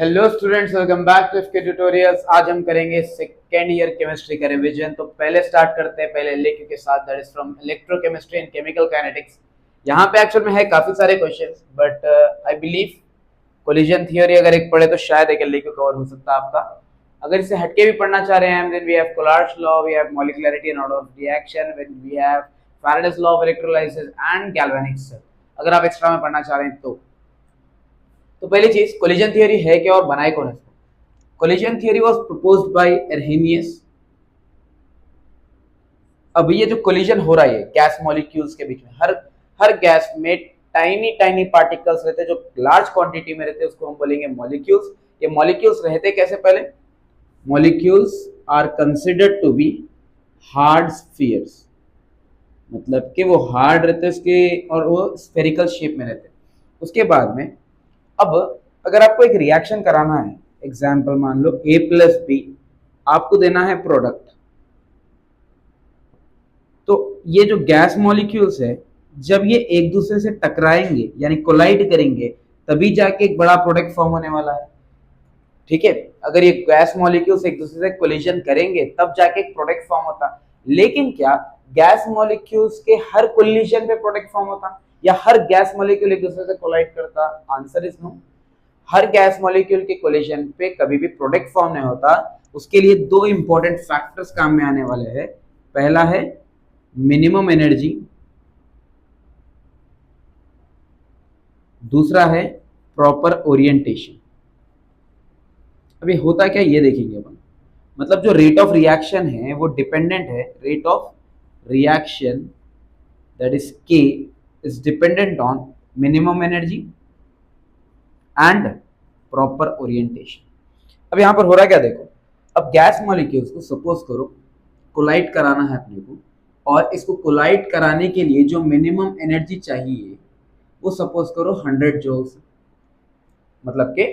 Hello students, welcome back to FK tutorials. आज हम करेंगे सेकेंड ईयर केमिस्ट्री का रिवीजन। तो पहले स्टार्ट करते हैं पहले एलएक्यू के साथ, that is from electrochemistry and chemical kinetics. यहाँ पे एक्चुअल में है काफी सारे questions, but I believe collision theory अगर एक पढ़े तो शायद एक एलएक्यू कवर हो सकता है आपका। अगर इसे हटके भी पढ़ना चाह रहे हैं, then we have Kohlrausch's law, we have molecularity and order of reaction, we have Faraday's law of electrolysis and galvanic cell. अगर आप एक्स्ट्रा में पढ़ना चाह रहे हैं तो पहली चीज, कोलिजन थियोरी है क्या और बनाए कौन है? Collision theory was proposed by Arrhenius. अब ये जो कोलिजन हो रहा है गैस मॉलिक्यूल्स के बीच में, हर गैस में टाइनी टाइनी पार्टिकल्स रहते हैं जो लार्ज क्वांटिटी में रहते हैं, उसको हम बोलेंगे मॉलिक्यूल्स। ये मॉलिक्यूल्स रहते कैसे? पहले molecules are considered to be hard spheres, मतलब कि वो हार्ड रहते हैं उसके, और वो स्फेरिकल शेप में रहते हैं। उसके बाद में अब अगर आपको एक रिएक्शन कराना है, एग्जाम्पल मान लो A प्लस बी, आपको देना है प्रोडक्ट। तो ये जो गैस मॉलिक्यूल्स है, जब ये एक दूसरे से टकराएंगे यानी कोलाइड करेंगे, तभी जाके एक बड़ा प्रोडक्ट फॉर्म होने वाला है। ठीक है, अगर ये गैस मॉलिक्यूल्स एक दूसरे से कोलिजन करेंगे तब जाके एक प्रोडक्ट फॉर्म होता। लेकिन क्या गैस मॉलिक्यूल्स के हर कोलिजन पे प्रोडक्ट फॉर्म होता, या हर गैस मॉलिक्यूल एक दूसरे से कोलाइड करता? Answer is no. हर गैस मॉलिक्यूल के कोलिजन पे कभी भी प्रोडक्ट फॉर्म नहीं होता। उसके लिए दो इंपॉर्टेंट फैक्टर्स काम में आने वाले हैं। पहला है मिनिमम एनर्जी, दूसरा है प्रॉपर ओरिएंटेशन। अभी होता क्या ये देखेंगे अपन। मतलब जो रेट ऑफ रिएक्शन है वो डिपेंडेंट है, rate of reaction that is k is dependent on minimum energy and proper orientation. अब यहां पर हो रहा है क्या देखो, अब गैस मॉलिक्यूल्स को सपोज करो कोलाइड कराना है अपने को, और इसको कोलाइड कराने के लिए जो मिनिमम एनर्जी चाहिए वो सपोज करो 100 जूल्स। मतलब कि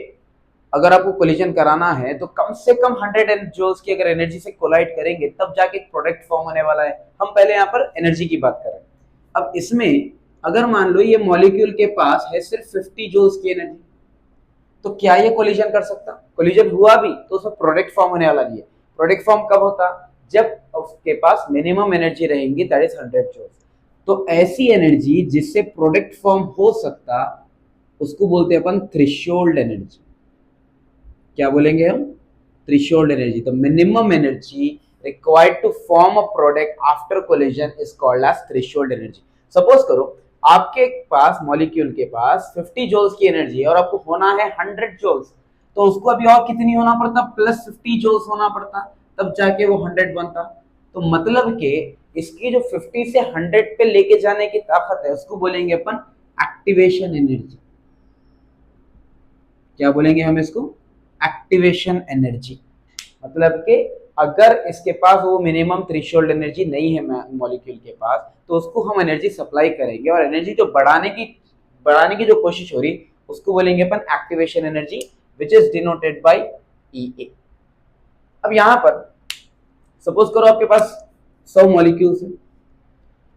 अगर आपको कोलिजन कराना है तो कम से कम 100 जूल्स की अगर एनर्जी से कोलाइड करेंगे तब जाके एक प्रोडक्ट फॉर्म होने वाला है। हम पहले यहाँ पर एनर्जी की बात करें। अब इसमें अगर मान लो ये मॉलिक्यूल के पास है सिर्फ 50 जूल्स की एनर्जी, तो क्या ये कोलिजन कर सकता? कोलिजन हुआ भी तो उसमें प्रोडक्ट फॉर्म होने वाला नहीं है। प्रोडक्ट फॉर्म कब होता? जब उसके पास मिनिमम एनर्जी रहेंगी, दैट इज 100 जूल्स। तो ऐसी एनर्जी जिससे प्रोडक्ट फॉर्म हो सकता, उसको बोलते हैं अपन थ्रेशोल्ड एनर्जी। क्या बोलेंगे हम? Threshold energy. तो minimum energy required to form a product after collision is called as threshold energy. Suppose करो आपके पास मॉलिक्यूल के पास 50 जूल्स की एनर्जी है और आपको होना है 100 जूल्स, तो उसको अभी और कितनी होना पड़ता? प्लस 50 जूल्स होना पड़ता, तब जाके वो 100 बनता। तो मतलब कि इसकी जो 50 से 100 पे लेके जाने की ताकत है उसको बोलेंगे अपन एक्टिवेशन एनर्जी। क्या बोलेंगे हम इसको? Activation energy. मतलब कि अगर इसके पास वो मिनिमम थ्रेशोल्ड एनर्जी नहीं है मॉलिक्यूल के पास, तो उसको हम एनर्जी सप्लाई करेंगे, और एनर्जी जो बढ़ाने की जो कोशिश हो रही उसको बोलेंगे अपन activation energy, which is denoted by E. अब यहां पर सपोज करो आपके पास 100 मॉलिक्यूल्स है,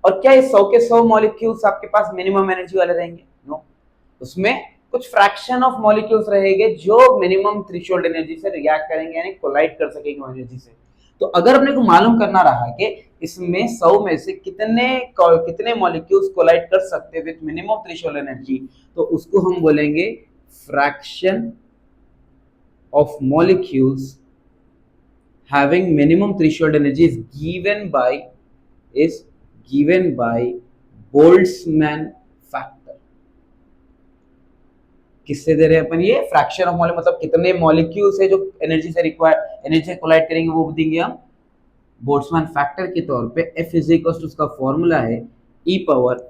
और क्या ये 100 के 100 मॉलिक्यूल्स आपके पास मिनिमम एनर्जी वाले रहेंगे? नो। उसमें कुछ फ्रैक्शन ऑफ मॉलिक्यूल्स रहेंगे जो मिनिमम थ्रेशोल्ड एनर्जी से रिएक्ट करेंगे, यानी कोलाइड कर सकेंगे एनर्जी से। तो अगर अपने को मालूम करना रहा कि इसमें 100 में से कितने मॉलिक्यूल्स कोलाइड कर सकते हैं विद मिनिमम थ्रेशोल्ड एनर्जी, तो उसको हम बोलेंगे fraction of molecules having minimum threshold energy is given by Boltzmann factor। किससे दे रहे हैं अपन ये? फ्रैक्शन ऑफ मॉलिक्यूल, मतलब कितने मॉलिक्यूल्स है जो एनर्जी से कोलाइड करेंगे, वो देंगे हम बोल्ट्जमैन फैक्टर के तौर पे। F इज इक्वल टू, उसका फॉर्मूला है e power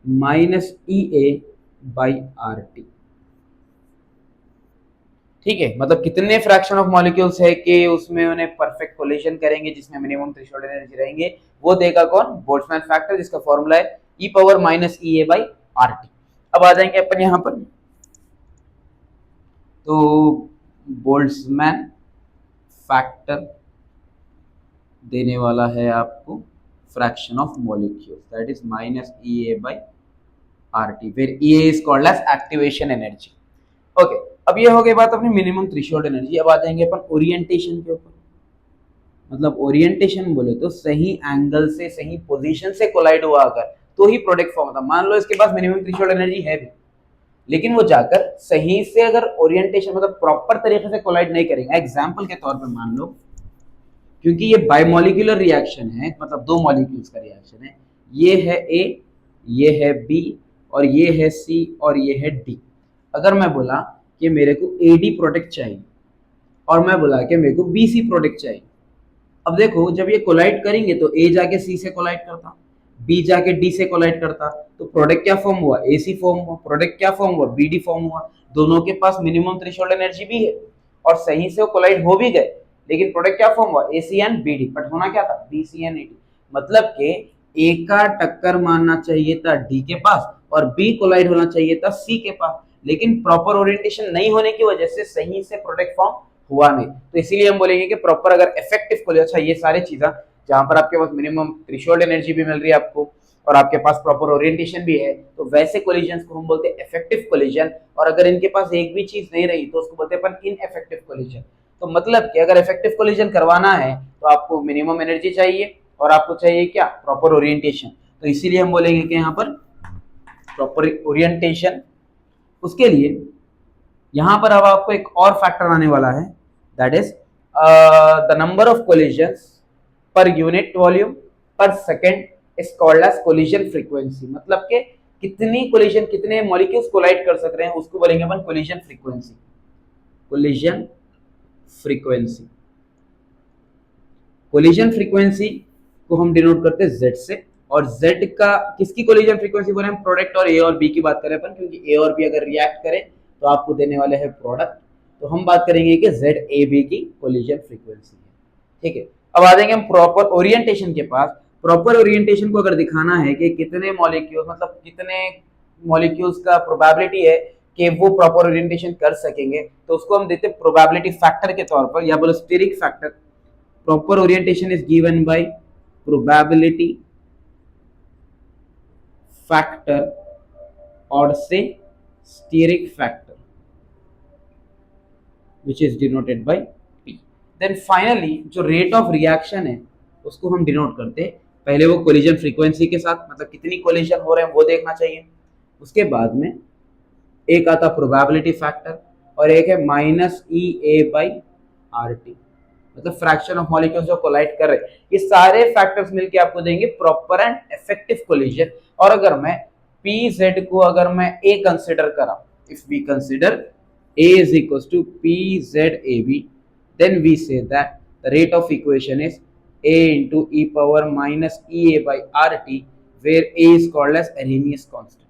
minus EA by RT। ठीक है, मतलब कितने फ्रैक्शन ऑफ मॉलिक्यूल्स है कि उसमें उन्हें परफेक्ट कोलिजन करेंगे जिसमें मिनिमम थ्रेशोल्ड एनर्जी रहेंगे, वो देगा कौन? बोल्ट्जमैन फैक्टर, जिसका फॉर्मूला है e power minus EA by RT। अब आ जाएंगे अपन यहां पर, तो बोल्ट्जमैन फैक्टर देने वाला है आपको fraction of molecules, that is minus EA by RT, फिर EA is called as activation energy. Okay, अब ये हो गई बात अपनी मिनिमम थ्रेशोल्ड एनर्जी। अब आ जाएंगे अपन ओरिएंटेशन के ऊपर। मतलब ओरिएंटेशन बोले तो सही एंगल से सही पोजीशन से कोलाइड हुआ अगर तो ही प्रोडक्ट फॉर्म होता। मान लो इसके पास मिनिमम थ्रेशोल्ड एनर्जी है भी, लेकिन वो जाकर सही से अगर ओरिएंटेशन मतलब प्रॉपर तरीके से कोलाइड नहीं करेंगे। एग्जांपल के तौर पे मान लो, क्योंकि ये बायोमोलिकुलर रिएक्शन है, मतलब दो मॉलिक्यूल्स का रिएक्शन है, ये है ए, ये है बी, और ये है सी, और ये है डी। अगर मैं बोला कि मेरे को एडी प्रोडक्ट चाहिए और मैं बोला कि मेरे को बीसी प्रोडक्ट चाहिए, अब देखो जब ये कोलाइड करेंगे तो ए जाके सी से कोलाइड करता, बी जाके डी से कोलाइड करता, तो प्रोडक्ट क्या फॉर्म हुआ? एसी फॉर्म हुआ। प्रोडक्ट क्या फॉर्म हुआ? बीडी फॉर्म हुआ। दोनों के पास मिनिमम थ्रेशोल्ड एनर्जी भी है और सही से वो कोलाइड हो भी गए, लेकिन प्रोडक्ट क्या फॉर्म हुआ? एसी एंड बीडी, बट होना क्या था? BC and AD. मतलब कि ए का टक्कर मारना चाहिए था डी के पास और बी कोलाइड होना चाहिए था सी के पास, लेकिन प्रॉपर ओरिएंटेशन नहीं होने की वजह से सही से प्रोडक्ट फॉर्म हुआ नहीं। तो इसीलिए हम बोलेंगे कि प्रॉपर अगर इफेक्टिव कोलिजन, अच्छा ये सारी चीजें जहां पर आपके पास मिनिमम थ्रेशोल्ड एनर्जी भी मिल रही है आपको और आपके पास प्रॉपर ओरिएंटेशन भी है, तो वैसे कोलिजन को हम बोलते हैं इफेक्टिव कोलिजन। और अगर इनके पास एक भी चीज नहीं रही तो उसको बोलते हैं अपन इनइफेक्टिव कोलिजन। तो मतलब कि अगर इफेक्टिव कोलिजन करवाना है तो आपको मिनिमम एनर्जी चाहिए और आपको चाहिए क्या? Proper orientation. तो इसीलिए हम बोलेंगे कि यहाँ पर प्रॉपर ओरिएंटेशन। उसके लिए यहां पर अब आपको एक और फैक्टर आने वाला है, that is the number of collisions per unit volume per second is called as collision frequency. मतलब कि कितनी कोलिजन, कितने मॉलिक्यूल्स कोलाइड कर सक रहे हैं उसको बोलेंगे अपन collision frequency. Collision frequency, collision frequency को हम डिनोट करते हैं Z से। और Z का किसकी कोलिजन फ्रीक्वेंसी बोले हम? प्रोडक्ट और A और B की बात करें अपन, क्योंकि A और B अगर रिएक्ट करें तो आपको देने वाले हैं प्रोडक्ट। तो हम बात करेंगे कि ZAB की कोलिजन फ्रीक्वेंसी है। ठीक है, अब आ जाएंगे हम प्रॉपर ओरिएंटेशन के पास। प्रॉपर ओरिएंटेशन को अगर दिखाना है कि कितने मॉलिक्यूल, मतलब कितने मॉलिक्यूल्स का प्रोबेबिलिटी है कि वो प्रॉपर ओरिएंटेशन कर सकेंगे, तो उसको हम देते हैं प्रोबेबिलिटी फैक्टर के तौर पर, या बोलो steric factor. Proper orientation is given by probability factor और से steric factor which is denoted by P. Then finally जो रेट ऑफ रिएक्शन है उसको हम डिनोट करते हैं पहले वो कोलिजन फ्रीक्वेंसी के साथ, मतलब कितनी कोलिजन हो रहे हैं वो देखना चाहिए। उसके बाद में एक आता प्रोबेबिलिटी फैक्टर और एक है minus E A by R T, मतलब फ्रैक्शन ऑफ मॉलिक्यूल्स जो कोलाइड कर रहे हैं। ये सारे फैक्टर्स मिलके आपको देंगे प्रॉपर एंड इफेक्टिव कोलिजन। और अगर मैं पी जेड को अगर मैं ए कंसिडर करा, if we consider A is equals to PZAB, then we say that the rate of equation is A into e power minus EA by RT, where A is called as Arrhenius constant.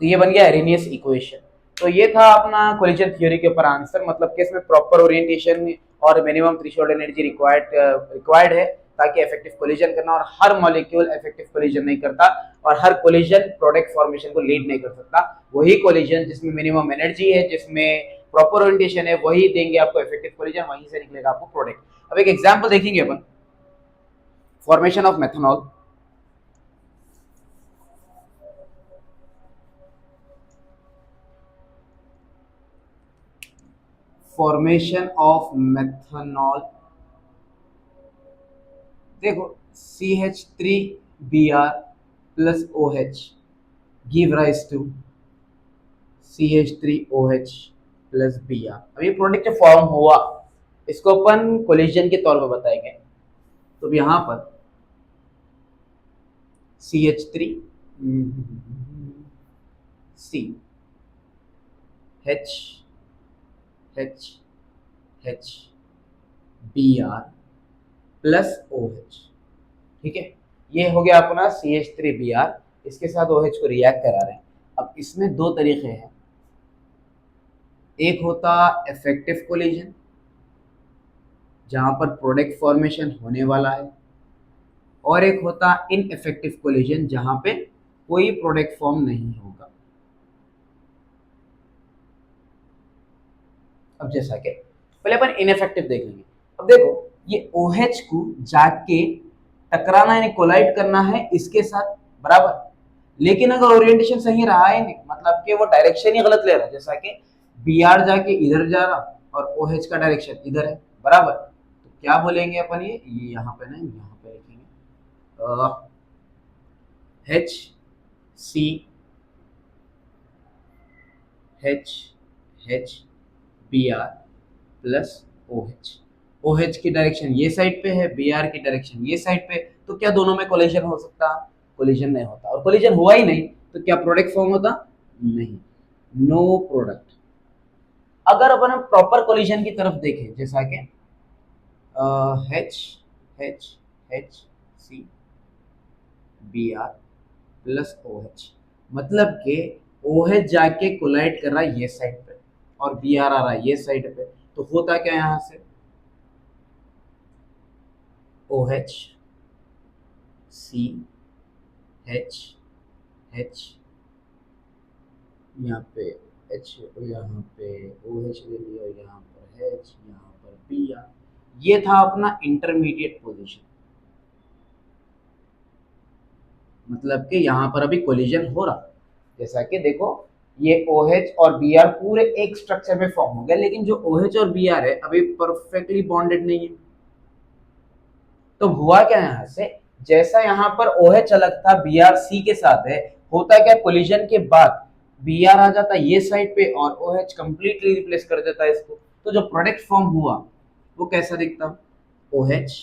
तो ये बन गया Arrhenius equation। तो ये था अपना collision theory के ऊपर आंसर, मतलब कि इसमें प्रॉपर ओरिएंटेशन और मिनिमम थ्रेशोल्ड एनर्जी रिक्वायर्ड है ताकि इफेक्टिव कोलिजन करना, और हर मॉलिक्यूल इफेक्टिव कोलिजन नहीं करता और हर कोलिजन प्रोडक्ट फॉर्मेशन को लीड नहीं कर सकता। वही कोलिजन जिसमें मिनिमम एनर्जी है, जिसमें प्रॉपर ओरिएंटेशन है, वही देंगे आपको इफेक्टिव कोलिजन, वहीं से निकलेगा आपको प्रोडक्ट। अब एक एग्जांपल देखेंगे अपन, formation of methanol. Formation of methanol, देखो CH3Br plus OH give rise to CH3OH plus Br। अब ये प्रोडक्ट फॉर्म हुआ, इसको अपन कोलिजन के तौर पर बताएंगे। तो यहां पर CH3 C H H H Br plus OH। ठीक है, ये हो गया अपना CH3Br, इसके साथ OH को रिएक्ट करा रहे हैं। अब इसमें दो तरीके हैं, एक होता इफेक्टिव कोलिजन जहां पर प्रोडक्ट फॉर्मेशन होने वाला है, और एक होता इनइफेक्टिव कोलिजन जहां पे कोई प्रोडक्ट फॉर्म नहीं होगा। अब जैसा कि पहले अपन इनइफेक्टिव देख लेंगे। अब देखो ये OH को जाके टकराना यानी कोलाइड करना है इसके साथ, बराबर, लेकिन अगर ओरिएंटेशन सही रहा ही नहीं, मतलब कि वो डायरेक्शन ही गलत ले रहा है, जैसा कि बी आर जाके इधर जा रहा और ओ एच का डायरेक्शन इधर है, बराबर, तो क्या बोलेंगे अपन, ये यहाँ पे ना, यहाँ पे लिखेंगे H C H H B R plus O H. O H की डायरेक्शन ये साइड पे है, बी आर की डायरेक्शन ये साइड पे, तो क्या दोनों में कोलिजन हो सकता? कोलिजन नहीं होता, और कोलिजन हुआ ही नहीं तो क्या प्रोडक्ट फॉर्म होता? नहीं, नो प्रोडक्ट। अगर अपन प्रॉपर कोलिजन की तरफ देखें, जैसा कि H H H C B R plus O H, मतलब कि ओ एच जाके कोलाइड कर रहा है ये साइड पे और बी आर आ रहा है ये साइड पे, तो होता क्या यहां से, O H C H H, यहाँ पे एच, यहाँ पे ओ एच ले लिया, यहाँ पर एच, यहाँ पर बी आर, ये था अपना इंटरमीडिएट पोजीशन। मतलब कि यहाँ पर अभी कोलिजन हो रहा, जैसा कि देखो ये OH और Br पूरे एक स्ट्रक्चर में फॉर्म हो गया, लेकिन जो OH और Br है अभी परफेक्टली बॉन्डेड नहीं है। तो हुआ क्या यहाँ से, जैसा यहाँ पर OH अलग था, Br C के साथ है, होता क्या कोलिजन के बाद Br आ जाता है ये साइड पे और OH कंप्लीटली रिप्लेस कर देता है इसको, तो जो प्रोडक्ट फॉर्म हुआ वो कैसा दिखता, OH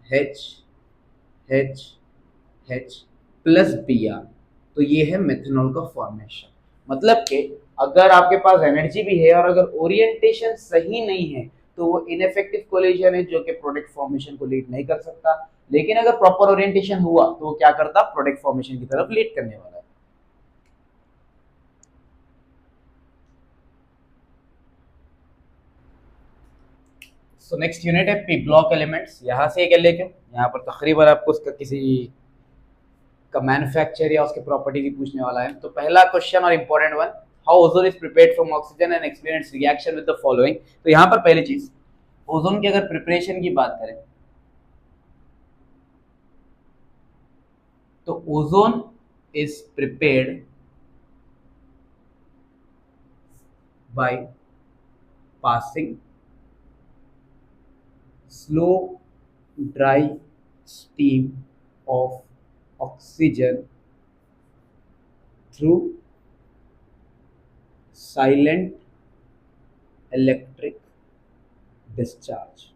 H H H plus Br, तो ये है मेथनॉल का फॉर्मेशन। मतलब कि अगर आपके पास एनर्जी भी है और अगर ओरिएंटेशन सही नहीं है तो वो इनफेक्टिव कोलिजन है जो कि प्रोडक्ट फॉर्मेशन को लीड नहीं कर सकता, लेकिन अगर प्रॉपर ओरिएंटेशन हुआ तो वो क्या करता, प्रोडक्ट फॉर्मेशन की तरफ लीड करने वाला है। सो नेक्स्ट यूनिट है पी ब्लॉक एलिमेंट्स। यहाँ से क्या लेके, यहाँ पर तकरीबन आपको उसका किसी का मैन्युफैक्चर या उसके प्रॉपर्टी भी पूछने वाला है। तो पहला क्वेश्चन और important one, how ozone is prepared from oxygen and explain it's reaction with the following. तो यहाँ पर पहली चीज, ओजोन की अगर प्रिपरेशन की बात करें तो ozone is prepared by passing slow dry steam of oxygen through silent electric discharge.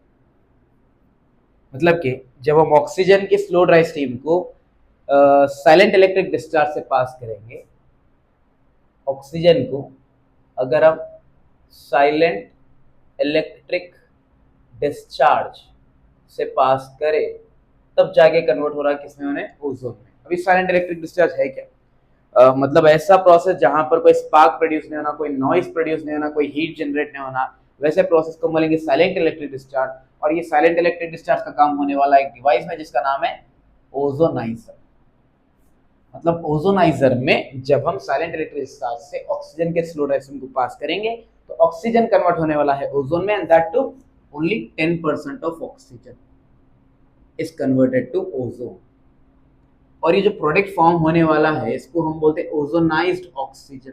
मतलब कि जब हम ऑक्सीजन की स्लो ड्राई स्टीम को साइलेंट इलेक्ट्रिक डिस्चार्ज से पास करेंगे, ऑक्सीजन को अगर हम साइलेंट इलेक्ट्रिक डिस्चार्ज से पास करें तब जाके कन्वर्ट हो रहा है किसमें, होने ओजोन में। अभी साइलेंट इलेक्ट्रिक डिस्चार्ज है क्या, मतलब ऐसा प्रोसेस जहां पर कोई स्पार्क प्रोड्यूस नहीं होना, कोई नॉइस प्रोड्यूस नहीं होना, कोई हीट जनरेट नहीं होना, वैसे प्रोसेस को बोलेंगे साइलेंट इलेक्ट्रिक डिस्चार्ज। और ये साइलेंट इलेक्ट्रिक डिस्चार्ज का काम होने वाला एक डिवाइस में जिसका नाम है ओजोनाइजर। मतलब ओजोनाइजर में जब हम साइलेंट इलेक्ट्रिक डिस्चार्ज से ऑक्सीजन के स्लो डायरेक्शन को पास करेंगे तो ऑक्सीजन कन्वर्ट होने वाला है ओजोन में, and that too only 10% of oxygen is converted to ozone. और ये जो प्रोडक्ट फॉर्म होने वाला है इसको हम बोलते हैं ओजोनाइज्ड ऑक्सीजन।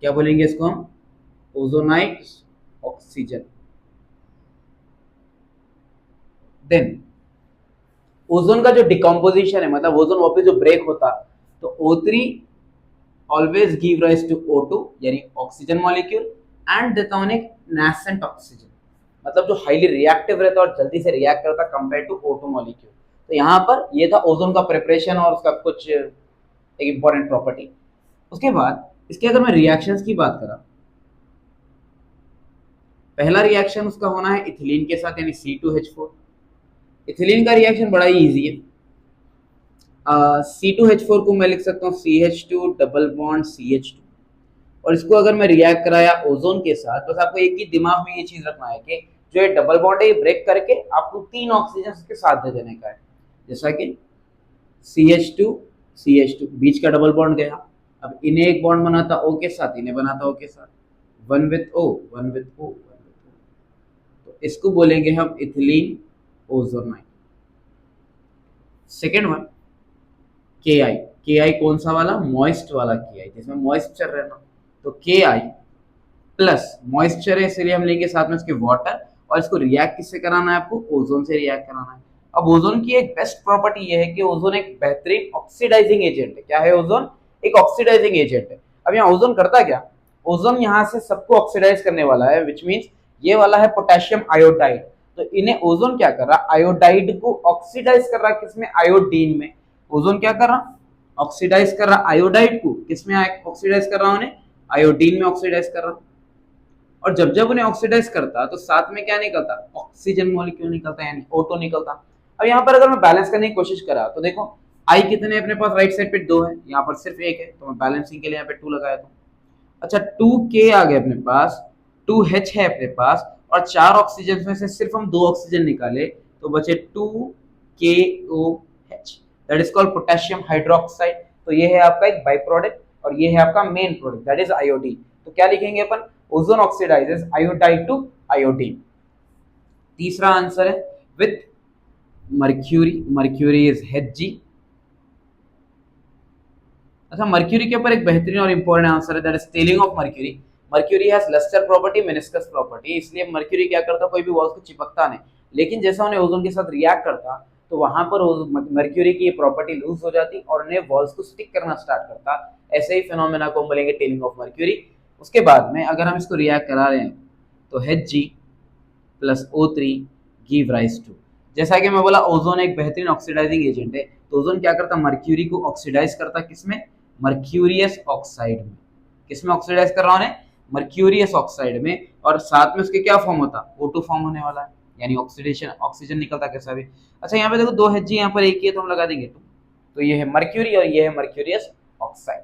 क्या बोलेंगे इसको हम, ओजोनाइज्ड ऑक्सीजन। देन ओजोन का जो डिकम्पोजिशन है, मतलब ओजोन वापस जो ब्रेक होता, तो O3 always give rise to O2 यानी ऑक्सीजन मॉलिक्यूल एंड देता हूं एक नेसेंट ऑक्सीजन, मतलब जो हाईली रिएक्टिव रहता है और जल्दी से रिएक्ट करता कंपेयर टू O2 मॉलिक्यूल। तो यहाँ पर ये था ओजोन का प्रिपरेशन और उसका कुछ एक इंपॉर्टेंट प्रॉपर्टी। उसके बाद इसके अगर मैं रिएक्शंस की बात करा, पहला रिएक्शन उसका होना है इथिलीन के साथ यानी C2H4। इथिलीन का रिएक्शन बड़ा ही इजी है, C2H4 को मैं लिख सकता हूँ CH2 डबल बॉन्ड CH2, और इसको अगर मैं रिएक्ट कराया ओजोन के साथ, बस आपको एक ही दिमाग में ये चीज रखना है कि जो ये डबल बॉन्ड है ये ब्रेक करके आपको 3 ऑक्सीजन उसके साथ दे देने का है। जैसा कि CH2 CH2 बीच का डबल बॉन्ड गया, अब इन्हें एक बॉन्ड बनाता O के साथ, इन्हें बनाता O के साथ, one with O one with O one with O, तो इसको बोलेंगे हम इथिलीन ओजोनाइड। सेकेंड वन, के आई, के आई कौन सा वाला, मॉइस्ट वाला के आई, जिसमें मॉइस्चर रहना, तो के आई प्लस मॉइस्चर है इसलिए हम लेंगे साथ में उसके वाटर, और इसको रिएक्ट किससे कराना है आपको, ओजोन से रिएक्ट कराना है। अब ओजोन की एक बेस्ट प्रॉपर्टी ये है कि ओजोन एक बेहतरीन ऑक्सीडाइजिंग एजेंट है। क्या है ओजोन, एक ऑक्सीडाइजिंग एजेंट है। अब यहाँ ओजोन करता क्या, ओजोन यहाँ से सबको ऑक्सीडाइज करने वाला है, विच मीन्स ये वाला है पोटेशियम आयोडाइड, तो इन्हें ओजोन क्या कर रहा, आयोडाइड को ऑक्सीडाइज कर रहा है, किसमें, आयोडीन में। ओजोन क्या कर रहा, ऑक्सीडाइज कर रहा आयोडाइड को, किसमें ऑक्सीडाइज कर रहा उन्हें, आयोडीन में ऑक्सीडाइज कर रहा। और जब जब उन्हें ऑक्सीडाइज करता तो साथ में क्या निकलता, ऑक्सीजन मॉलिक्यूल निकलता है, यानी O2 निकलता। अब यहाँ पर अगर मैं बैलेंस करने की कोशिश करा तो देखो आई कितने अपने पास, राइट साइड पे 2 है, यहाँ पर सिर्फ 1 है, तो मैं बैलेंसिंग के लिए यहाँ पे 2 लगाया था। अच्छा 2K आ गए अपने पास, 2H है अपने पास, और 4 ऑक्सीजन में से सिर्फ हम 2 ऑक्सीजन निकाले तो बचे 2KOH, that is called potassium hydroxide. तो ये है आपका एक बाई प्रोडक्ट और ये है आपका main product, that is iodine. तो क्या लिखेंगे अपन, ozone oxidises iodide to iodine. तीसरा आंसर है with mercury, mercury is Hg। अच्छा मर्क्यूरी के ऊपर एक बेहतरीन और इंपॉर्टेंट आंसर है, that is tailing of mercury. Mercury has lustre property, meniscus property, इसलिए मर्क्यूरी क्या करता, कोई भी वॉल्स को चिपकता नहीं, लेकिन जैसा उन्हें ओजोन के साथ रिएक्ट करता तो वहां पर मर्क्यूरी की प्रॉपर्टी लूज हो जाती और उन्हें वॉल्स को स्टिक करना स्टार्ट करता। ऐसे ही फिनोमेना को हम बोलेंगे टेलिंग ऑफ मर्क्यूरी। उसके बाद में अगर हम इसको रिएक्ट करा रहे हैं तो Hg plus O3 give rise to, जैसा कि मैं बोला ओजोन एक बेहतरीन ऑक्सीडाइजिंग एजेंट है, तो ओजोन क्या करता, मर्क्यूरी को ऑक्सीडाइज करता, किसमें, मर्क्यूरियस ऑक्साइड में। किसमें ऑक्सीडाइज कर रहा हूं, मर्क्यूरियस ऑक्साइड में, और साथ में उसके क्या फॉर्म होता, O2 फॉर्म होने वाला है, यानी ऑक्सीडेशन, ऑक्सीजन निकलता कैसा भी। अच्छा यहाँ पे देखो 2 Hg, यहाँ पर एक ही है तो हम लगा देंगे 2, तो ये है मर्क्यूरी और ये है मर्क्यूरियस ऑक्साइड।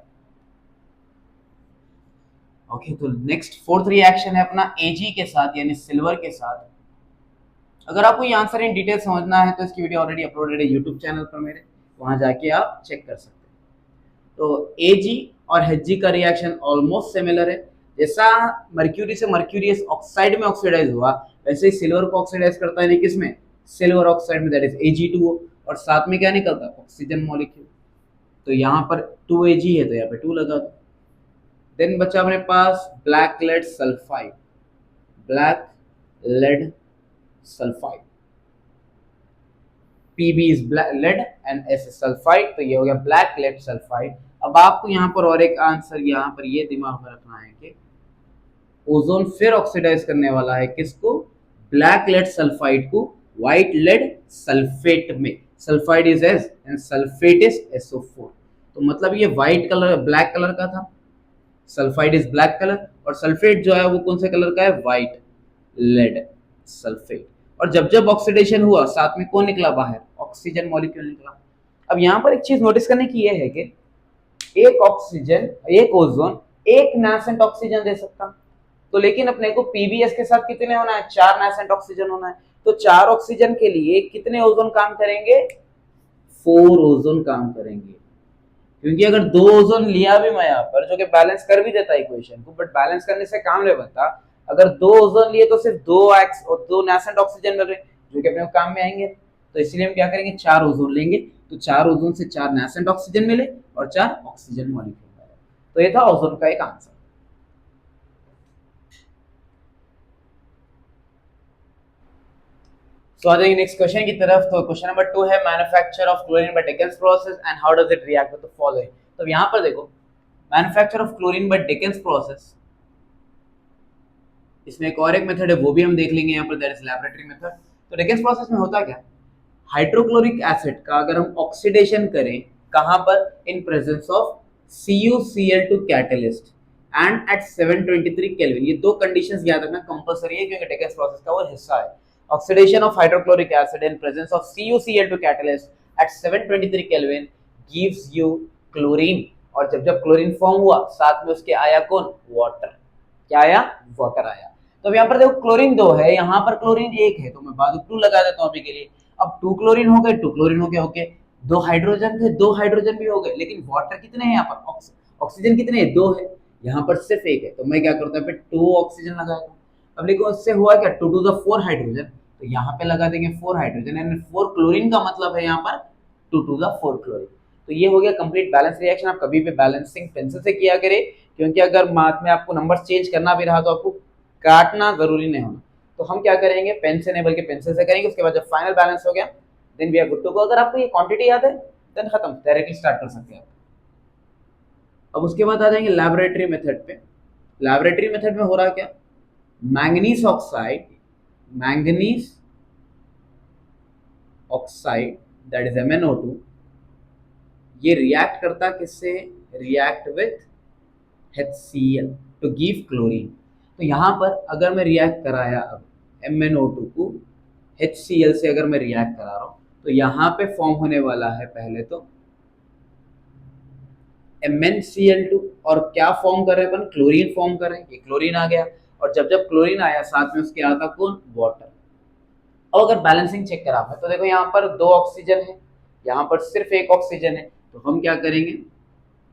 ओके तो नेक्स्ट फोर्थ रिएक्शन है अपना Ag के साथ, यानी सिल्वर के साथ। अगर आपको ये आंसर इन डिटेल समझना है तो इसकी वीडियो ऑलरेडी अपलोडेड है यूट्यूब चैनल पर मेरे, वहां जाके आप चेक कर सकते हैं। तो Ag और Hg का रिएक्शन ऑलमोस्ट सिमिलर है, जैसा मर्क्यूरी से मर्क्यूरियस ऑक्साइड में ऑक्सीडाइज हुआ वैसे ही सिल्वर को ऑक्सीडाइज करता है किसमें, सिल्वर ऑक्साइड में, दैट इज Ag2O, और साथ में क्या निकलता है, ऑक्सीजन मॉलिक्यूल। तो यहाँ पर 2Ag है तो यहाँ पे 2 लगा दो। देन बचा अपने पास black lead sulphide, black lead sulphide, Pb is lead and S is sulphide, तो ये हो गया ब्लैक लेड सल्फाइड। अब आपको यहाँ पर और एक आंसर यहाँ पर ये दिमाग में रखना है कि ओजोन फिर ऑक्सीडाइज करने वाला है किसको, ब्लैक लेड सल्फाइड को व्हाइट लेड सल्फेट में। Sulphide is S and sulphate is SO4, तो मतलब ये व्हाइट कलर, ब्लैक कलर का था, सल्फाइड इज ब्लैक कलर, और सल्फेट जो है वो कौन से कलर का है, व्हाइट लेड सल्फेट। और जब जब ऑक्सीडेशन हुआ साथ में कौन निकला बाहर, ऑक्सीजन मॉलिक्यूल निकला। अब यहाँ पर एक चीज नोटिस करने की ये है कि एक ऑक्सीजन, एक ओजोन एक नासेंट ऑक्सीजन दे सकता, तो लेकिन अपने को पीबीएस के साथ कितने होना है, 4 नासेंट ऑक्सीजन होना है, तो 4 ऑक्सीजन के लिए कितने ओजोन काम करेंगे, 4 ओजोन काम करेंगे। क्योंकि अगर 2 ओजोन लिया भी मैं यहाँ पर, जो कि बैलेंस कर भी देता है इक्वेशन को, बट बैलेंस करने से काम नहीं बनता। अगर 2 ओजोन लिए तो सिर्फ 2 नासेंट ऑक्सीजन मिल रहे जो कि अपने काम में आएंगे, तो इसलिए हम क्या करेंगे, 4 ओजोन लेंगे, तो 4 ओजोन से 4 नासेंट ऑक्सीजन मिले और 4 ऑक्सीजन मॉलिक्यूल मिले। तो ये था ओजोन का एक आंसर। तो आ जाएंगे नेक्स्ट क्वेश्चन की तरफ। तो क्वेश्चन नंबर 2 है manufacture of chlorine by Deacon's process and how does it react with the following. तो यहाँ पर देखो manufacture of chlorine by Deacon's process, इसमें एक और एक मेथड है वो भी हम देख लेंगे यहाँ पर, दैट इज लैबोरेटरी मेथड। तो डिकेंस प्रोसेस में होता क्या, हाइड्रोक्लोरिक एसिड का अगर हम ऑक्सीडेशन करें कहां पर, in presence of CuCl2 catalyst and at 723 kelvin. ये 2 कंडीशंस याद रखना कंपलसरी है क्योंकि डिकेंस प्रोसेस का वो हिस्सा है। Oxidation of hydrochloric acid in presence of CuCl2 catalyst at 723 kelvin gives you chlorine, और जब जब क्लोरीन फॉर्म हुआ साथ में उसके आया कौन, वाटर। क्या आया, वाटर आया। तो अब यहाँ पर देखो क्लोरीन 2 है, यहाँ पर क्लोरीन 1 है, तो मैं बाद में 2 लगा देता हूँ अभी के लिए। अब 2 क्लोरीन हो गए, 2 क्लोरीन हो गया, ओके। 2 हाइड्रोजन थे, 2 हाइड्रोजन भी हो गए, लेकिन वाटर कितने हैं यहाँ पर, ऑक्सीजन कितने हैं, 2 है, यहाँ पर सिर्फ 1 है, तो मैं क्या करता हूँ 2 ऑक्सीजन लगाएगा। अब देखो उससे हुआ क्या, 2 टू द 4 हाइड्रोजन, तो यहाँ पे लगा देंगे 4 हाइड्रोजन, यानी 4 क्लोरीन का मतलब है यहाँ पर 2 टू द 4 क्लोरीन। तो ये हो गया कंप्लीट बैलेंस रिएक्शन। आप कभी भी बैलेंसिंग पेंसिल से किया करें, क्योंकि अगर मैथ में आपको नंबर चेंज करना भी रहा तो आपको काटना जरूरी नहीं होना। तो हम क्या करेंगे, पेन से नहीं बल्कि पेंसिल से करेंगे। उसके बाद जब फाइनल बैलेंस हो गया then we are good to go. अगर आपको ये क्वांटिटी याद है देन खत्म, डायरेक्टली स्टार्ट कर सकते हैं। अब उसके बाद आ जाएंगे लैबोरेटरी मेथड पे। लैबोरेटरी मेथड में हो रहा क्या, manganese oxide, manganese oxide that is MnO2, ये रिएक्ट करता किससे, react with HCl to give chlorine. तो यहां पर अगर मैं रिएक्ट कराया अब MnO2 को HCl से अगर मैं रिएक्ट करा रहा हूं तो यहां पे फॉर्म होने वाला है पहले तो MnCl2, और क्या फॉर्म कर रहे हैं अपन, क्लोरीन फॉर्म कर रहे हैं। ये क्लोरीन आ गया, और जब जब क्लोरीन आया साथ में उसके आता कौन, वाटर। अब अगर बैलेंसिंग चेक करा है तो देखो यहाँ पर 2 ऑक्सीजन है, यहाँ पर सिर्फ 1 ऑक्सीजन है, तो हम क्या करेंगे,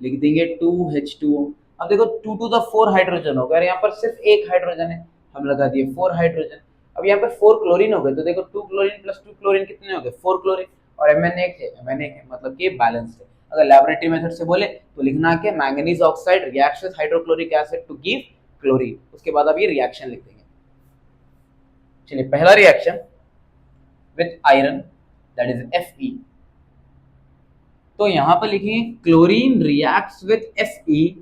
लिख देंगे 2H2O। अब देखो 2 to the 4 हाइड्रोजन हो गया, यहाँ पर सिर्फ 1 हाइड्रोजन है, हम लगा दिए 4 हाइड्रोजन। अब यहाँ पर 4 क्लोरीन हो गए, तो देखो 2 क्लोरीन प्लस 2 क्लोरीन कितने हो गए, 4 क्लोरीन, और Mn एक है, Mn एक है, मतलब कि बैलेंस है। अगर लैबोरेटरी मेथड से बोले तो लिखना क्या, manganese oxide reacts with hydrochloric acid to give chlorine. उसके बाद अब ये रिएक्शन लिख देंगे। चलिए पहला reaction with iron that is Fe, तो यहां पर लिखेंगे chlorine reacts with Fe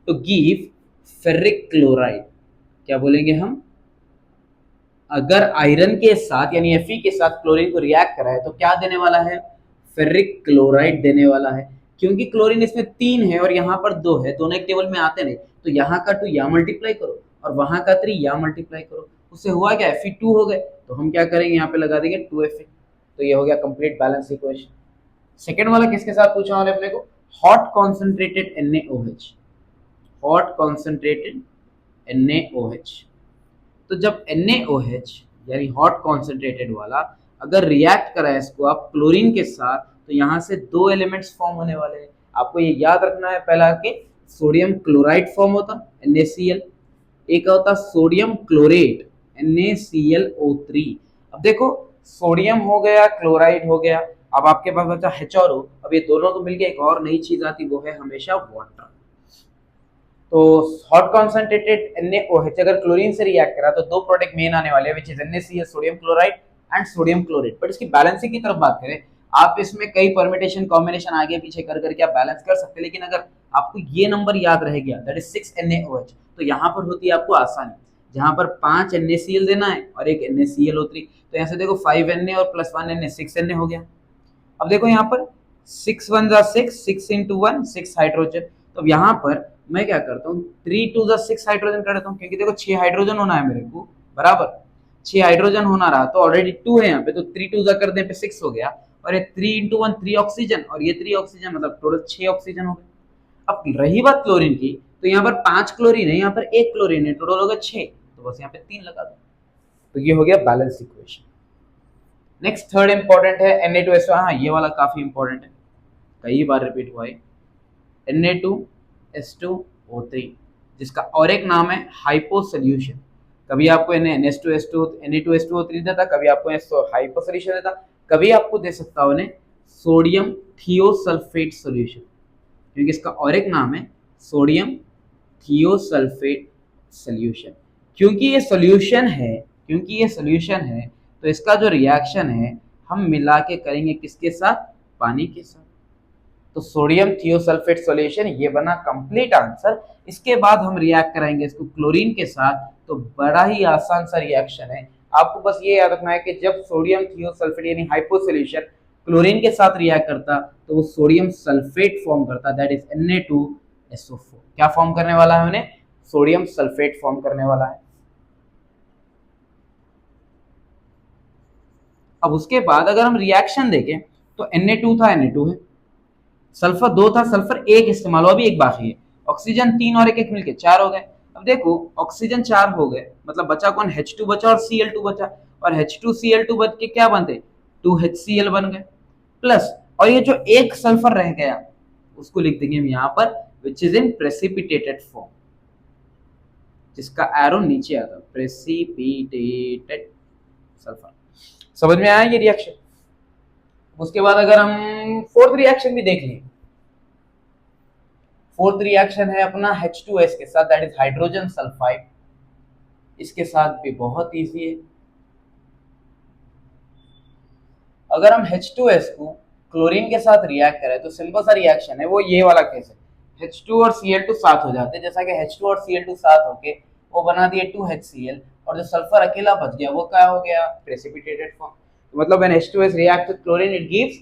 to give ferric chloride. क्या बोलेंगे हम, अगर आयरन के साथ यानी Fe के साथ क्लोरीन को रिएक्ट कराए तो क्या देने वाला है, फेरिक क्लोराइड देने वाला है। क्योंकि क्लोरीन इसमें 3 है और यहाँ पर 2 है, दोनों एक टेबल में आते नहीं, तो यहाँ का 2 यहाँ मल्टीप्लाई करो और वहां का 3 यहाँ मल्टीप्लाई करो, उससे हुआ क्या, Fe2 हो गए। तो हम क्या करेंगे, यहाँ पे लगा देंगे 2Fe। तो ये हो गया कंप्लीट बैलेंस इक्वेशन। सेकेंड वाला किसके साथ पूछा हमने अपने को, hot concentrated NaOH, hot concentrated NaOH। तो जब NaOH यानी हॉट कॉन्सेंट्रेटेड वाला अगर रिएक्ट करा है इसको आप क्लोरीन के साथ, तो यहाँ से 2 एलिमेंट्स फॉर्म होने वाले हैं। आपको ये याद रखना है, पहला के सोडियम क्लोराइड फॉर्म होता NaCl, एक होता सोडियम क्लोरेट NaClO3। अब देखो सोडियम हो गया, क्लोराइड हो गया, अब आपके पास बचा HRO। अब ये दोनों को मिलकर एक और नई चीज आती, वो है हमेशा वाटर। तो हॉट कॉन्सेंट्रेटेड NaOH अगर क्लोरीन से रिएक्ट करा तो 2 प्रोडक्ट मेन आने वाले हैं, which is NaCl sodium chloride and sodium chlorate. But इसकी बैलेंसिंग की तरफ बात करें, आप इसमें कई परमिटेशन कॉम्बिनेशन आगे पीछे कर करके आप बैलेंस कर सकते हैं, लेकिन अगर आपको ये नंबर याद रह गया दैट इज 6 NaOH, तो यहाँ पर होती है आपको आसानी, जहां पर 5 NaCl देना है और एक NaClO3। तो यहाँ से देखो 5 Na और प्लस 1 Na 6 Na हो गया। अब देखो यहाँ पर 6 1 जा 6, 6 into 1 6 हाइड्रोजन। तो अब यहाँ पर मैं क्या करता हूँ, 3 2 जा 6 हाइड्रोजन कर देता हूँ, क्योंकि देखो 6 हाइड्रोजन होना है मेरे को, बराबर 6 हाइड्रोजन होना रहा, तो ऑलरेडी 2 है यहाँ पे, तो 3 2 जा कर दे पे 6 हो गया, और ये 3 into 1 3 ऑक्सीजन, और ये 3 ऑक्सीजन, मतलब टोटल 6 ऑक्सीजन हो गए। अब रही बात क्लोरीन की, तो यहाँ पर 5 क्लोरीन है, यहाँ पर 1 क्लोरीन है, टोटल हो गया 6, तो बस यहाँ पे 3 लगा दो। तो ये हो गया balance equation. Next third important है Na2SO। हाँ ये वाला काफी इंपॉर्टेंट है, कई बार रिपीट हुआ है, Na2S2O3, जिसका और एक नाम है हाइपो सोल्यूशन। कभी आपको Na2S2O3 देता, कभी आपको हाइपो सोल्यूशन देता, कभी आपको दे सकता हो उन्हें सोडियम थियोसल्फेट सोल्यूशन, क्योंकि इसका और एक नाम है सोडियम थियोसल्फेट सोल्यूशन। क्योंकि ये सोल्यूशन है, क्योंकि ये सोल्यूशन है, तो इसका जो रिएक्शन है हम मिला के करेंगे किसके साथ, पानी के साथ। तो सोडियम थियोसल्फेट सॉल्यूशन ये बना कंप्लीट आंसर। इसके बाद हम रिएक्ट कराएंगे इसको क्लोरीन के साथ, तो बड़ा ही आसान सा रिएक्शन है। आपको बस ये याद रखना है कि जब सोडियम थियोसल्फेट यानी हाइपो सॉल्यूशन क्लोरीन के साथ रिएक्ट करता तो वो सोडियम सल्फेट फॉर्म करता, दैट इज Na2SO4। क्या फॉर्म करने वाला है उन्हें, सोडियम सल्फेट फॉर्म करने वाला है। अब उसके बाद अगर हम रिएक्शन देखें तो Na2 था, Na2 है, सल्फर 2 था, सल्फर 1 इस्तेमाल हुआ, अभी 1 बाकी है, ऑक्सीजन 3 और 1 1 मिलके 4 हो गए। अब देखो ऑक्सीजन 4 हो गए, मतलब बचा कौन, H2 बचा और Cl2 बचा, और H2Cl2 बच के क्या बनते, 2HCl बन गए, प्लस और ये जो एक सल्फर रह गया उसको लिख देंगे हम यहाँ पर which is in precipitated form, जिसका एरो नीचे आता, प्रेसिपिटेटेड सल्फर। समझ में आया ये रिएक्शन। उसके बाद अगर हम फोर्थ रिएक्शन भी देख लें, फोर्थ रिएक्शन है अपना H2S के साथ, दैट इज हाइड्रोजन सल्फाइड। इसके साथ भी बहुत इजी है। अगर हम H2S को क्लोरीन के साथ रिएक्ट करें तो सिंपल सा रिएक्शन है, वो ये वाला केस है। H2 और Cl2 साथ हो जाते हैं, जैसा कि H2 और Cl2 साथ होके वो बना दिए 2HCl, और जो सल्फर अकेला बच गया वो क्या हो गया, प्रेसिपिटेटेड फॉर्म। मतलब when H2S reacts with chlorine it gives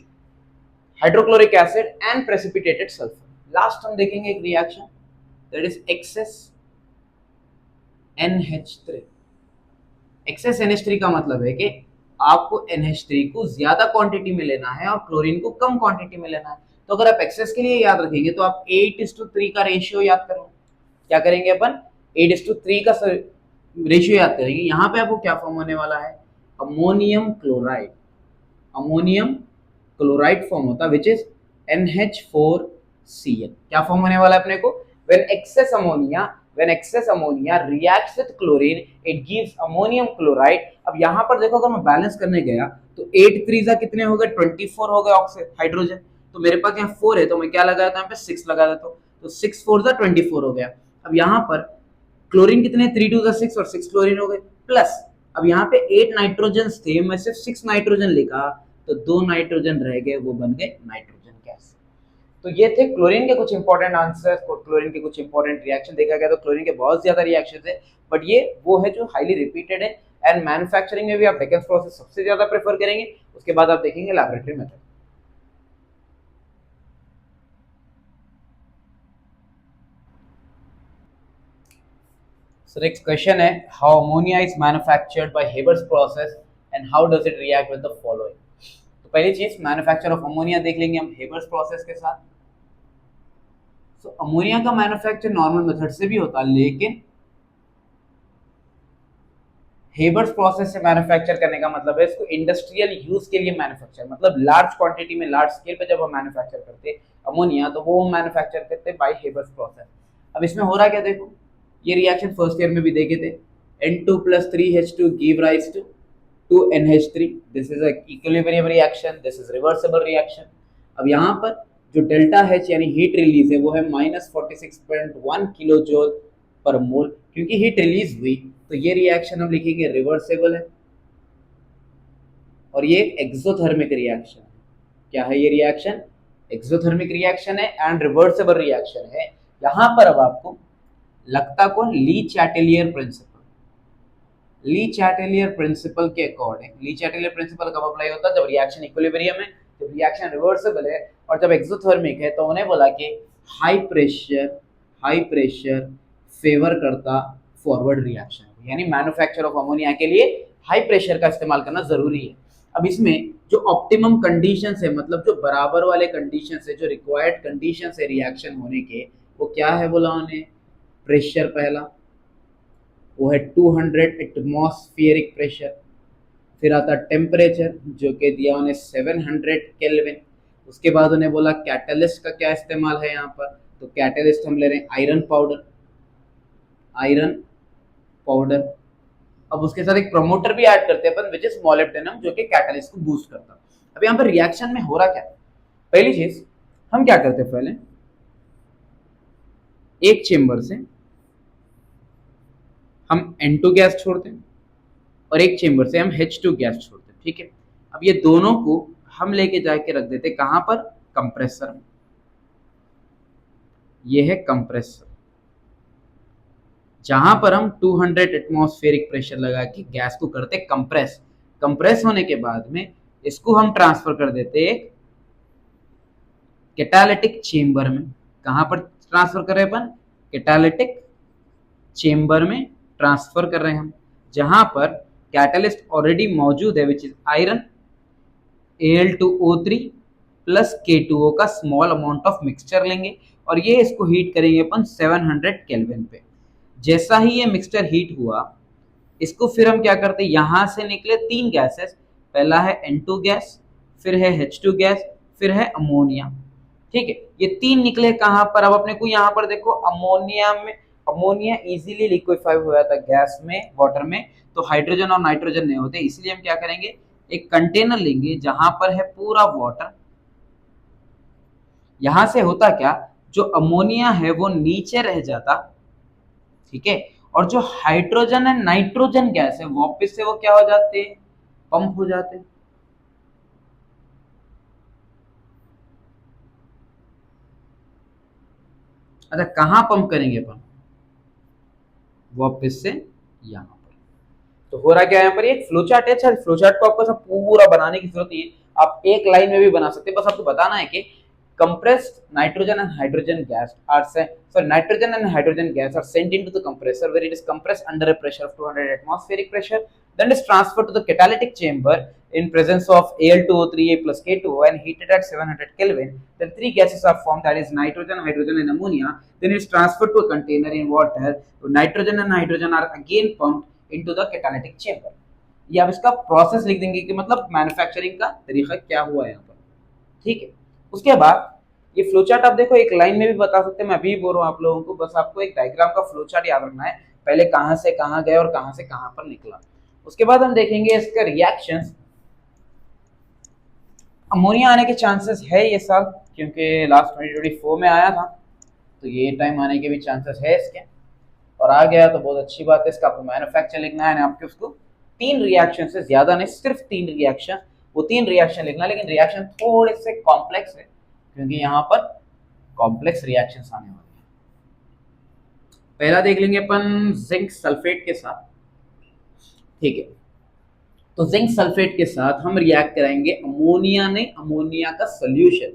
hydrochloric acid and precipitated sulphur. Last हम देखेंगे एक reaction, that is excess NH3। Excess NH3 का मतलब है कि आपको NH3 को ज्यादा क्वांटिटी में लेना है और क्लोरीन को कम क्वांटिटी में लेना है। तो अगर आप एक्सेस के लिए याद रखेंगे तो आप 8:3 का रेशियो याद करो। क्या करेंगे अपन, 8:3 का रेशियो याद करेंगे। यहाँ पे आपको क्या फॉर्म होने वाला है, ammonium chloride. Ammonium chloride form होता है विच इज NH4Cl। क्या फॉर्म होने वाला है अपने को, when excess ammonia reacts with chlorine it gives ammonium chloride। अब यहाँ पर देखो, अगर मैं बैलेंस करने गया तो 8 कितने हो गए, 24 हो गए ऑक्सीजन हाइड्रोजन। तो मेरे पास यहाँ 4 है तो मैं क्या लगा देता हूँ, यहाँ पे 6 लगा देता हूँ, तो 6 4 24 हो गया। अब यहाँ पर क्लोरीन कितने, 3 2 6 और 6 क्लोरीन हो गए, प्लस अब यहाँ पे 8 नाइट्रोजन थे, मैं सिर्फ 6 नाइट्रोजन लिखा तो 2 नाइट्रोजन रह गए, वो बन गए नाइट्रोजन गैस। तो ये थे क्लोरीन के कुछ इंपॉर्टेंट आंसर्स और क्लोरीन के कुछ इंपॉर्टेंट रिएक्शन। देखा गया तो क्लोरीन के बहुत ज्यादा रिएक्शन है, बट ये वो है जो हाईली रिपीटेड है, एंड मैन्युफैक्चरिंग में भी आप डेकेंस प्रोसेस सबसे ज्यादा प्रेफर करेंगे, उसके बाद आप देखेंगे laboratory method. So next question है, how ammonia is manufactured by Haber's process and how does it react with the following। तो पहली चीज मैन्युफैक्चर ऑफ अमोनिया देख लेंगे हम हेबर्स प्रोसेस के साथ। तो अमोनिया का मैन्युफैक्चर नॉर्मल मेथड से भी होता है, लेकिन हेबर्स प्रोसेस से मैन्युफैक्चर करने का मतलब है इसको इंडस्ट्रियल यूज के लिए मैन्युफैक्चर, मतलब लार्ज क्वांटिटी में लार्ज स्केल पे जब हम मैन्युफैक्चर करते हैं अमोनिया तो वो मैन्युफैक्चर करते हैं बाय हेबर्स प्रोसेस। अब इसमें हो रहा क्या, देखो ये रिएक्शन फर्स्ट ईयर में भी देखे थे, N2 + 3H2 give rise to 2NH3। This is a equilibrium reaction, this is reversible reaction. अब यहाँ पर जो डेल्टा H यानी हीट रिलीज है वो है -46.1 किलो जूल पर मोल, क्योंकि हीट रिलीज हुई तो ये रिएक्शन हम लिखेंगे रिवर्सिबल है, और ये एक्सोथर्मिक रिएक्शन है। क्या है ये रिएक्शन, एक्सोथर्मिक रिएक्शन है एंड रिवर्सिबल रिएक्शन है। यहां पर अब आपको लगता कौन, ली चैटेलियर प्रिंसिपल। ली चैटेलियर प्रिंसिपल के अकॉर्डिंग, ली चैटेलियर प्रिंसिपल कब अप्लाई होता है, जब रिएक्शन इक्विलिब्रियम है, जब रिएक्शन रिवर्सिबल है, और जब एक्सोथर्मिक है। तो उन्हें बोला कि हाई प्रेशर फेवर करता फॉरवर्ड रिएक्शन, यानी मैन्युफैक्चर ऑफ अमोनिया के लिए हाई प्रेशर का इस्तेमाल करना जरूरी है। अब इसमें जो ऑप्टिमम कंडीशंस है, मतलब जो बराबर वाले कंडीशंस है, जो रिक्वायर्ड कंडीशंस है रिएक्शन होने के, वो क्या है बोला उन्हें, प्रेशर पहला वो है 200 एटमॉस्फेरिक प्रेशर, फिर आता टेम्परेचर जो कि दिया उन्हें 700 केल्विन। उसके बाद उन्हें बोला कैटलिस्ट का क्या इस्तेमाल है यहाँ पर, तो कैटलिस्ट हम ले रहे हैं आयरन पाउडर। अब उसके साथ एक प्रमोटर भी ऐड करते हैं अपन विच इज मोलिब्डेनम, जो कि कैटलिस्ट को बूस्ट करता है। अब यहाँ पर रिएक्शन में हो रहा क्या, पहली चीज हम क्या करते हैं, पहले एक चेंबर से हम N2 गैस छोड़ते हैं और एक चेंबर से हम H2 गैस छोड़ते हैं, ठीक है। अब ये दोनों को हम लेके जाके रख देते कहां पर, कंप्रेसर में। ये है कंप्रेसर, जहां पर हम 200 एटमॉस्फेरिक प्रेशर लगा के गैस को करते कंप्रेस होने के बाद में इसको हम ट्रांसफर कर देते एक कैटालिटिक चेंबर में। कहां पर ट्रांसफर कर रहे हैं अपन, कैटालिटिक चेंबर में ट्रांसफर कर रहे हैं हम, जहां पर कैटलिस्ट ऑलरेडी मौजूद है which is iron Al2O3 plus K2O का स्मॉल अमाउंट ऑफ मिक्सचर लेंगे और ये इसको हीट करेंगे अपन 700 केल्विन पे। जैसा ही ये मिक्सचर हीट हुआ, इसको फिर हम क्या करते हैं, यहां से निकले 3 गैसेस, पहला है N2 गैस, फिर है H2 गैस, फिर है अमोनिया, ठीक है। ये 3 निकले कहां पर, अब अपने को यहां पर देखो अमोनिया इजीली लिक्विफाई हो जाता है गैस में, वाटर में, तो हाइड्रोजन और नाइट्रोजन नहीं होते, इसलिए हम क्या करेंगे, एक कंटेनर लेंगे जहां पर है पूरा वाटर। यहां से होता क्या, जो अमोनिया है वो नीचे रह जाता, ठीक है, और जो हाइड्रोजन एंड नाइट्रोजन गैस है वापस से वो क्या हो जाते, पंप हो जाते। अच्छा कहाँ पंप करेंगे अपन, वापस से यहाँ पर। तो हो रहा क्या है यहाँ पर, एक फ्लो चार्ट है। अच्छा फ्लो चार्ट को आपको सब पूरा बनाने की जरूरत नहीं है, आप एक लाइन में भी बना सकते हैं। बस आपको बताना है कि compressed nitrogen and hydrogen gas are sent, so nitrogen and hydrogen gas are sent into the compressor where it is compressed under a pressure of 200 atmospheric pressure, then it is transferred to the catalytic chamber in presence of Al2O3a plus K2O and heated at 700 Kelvin. Then three gases are formed, that is nitrogen, hydrogen and ammonia. Then it is transferred to a container in water. So nitrogen and hydrogen are again pumped into the catalytic chamber. ये आप इसका process लिख देंगे कि मतलब manufacturing का तरीका क्या हुआ यहाँ पर, ठीक है। उसके बाद ये फ्लो चार्ट आप देखो एक लाइन में भी बता सकते हैं, मैं अभी बोल रहा हूँ आप लोगों को, बस आपको एक डायग्राम का फ्लो चार्ट याद रखना है, पहले कहां से कहां गए और कहां से कहां पर निकला। उसके बाद हम देखेंगे इसका रिएक्शंस। अमोनिया आने के चांसेस है ये साल, क्योंकि लास्ट 2024 में आया था, तो ये टाइम आने के भी चांसेस है इसके, और आ गया तो बहुत अच्छी बात है। इसका आपको मैन्युफैक्चर लिखना है, आपके उसको 3 रिएक्शन से ज्यादा नहीं, सिर्फ 3 रिएक्शन, वो 3 रिएक्शन लिखना, लेकिन रिएक्शन थोड़े से कॉम्प्लेक्स है क्योंकि यहाँ पर कॉम्प्लेक्स रिएक्शंस आने वाले हैं। पहला देख लेंगे अपन जिंक सल्फेट के साथ, ठीक है। तो जिंक सल्फेट के साथ हम रिएक्ट कराएंगे अमोनिया ने, अमोनिया का सोल्यूशन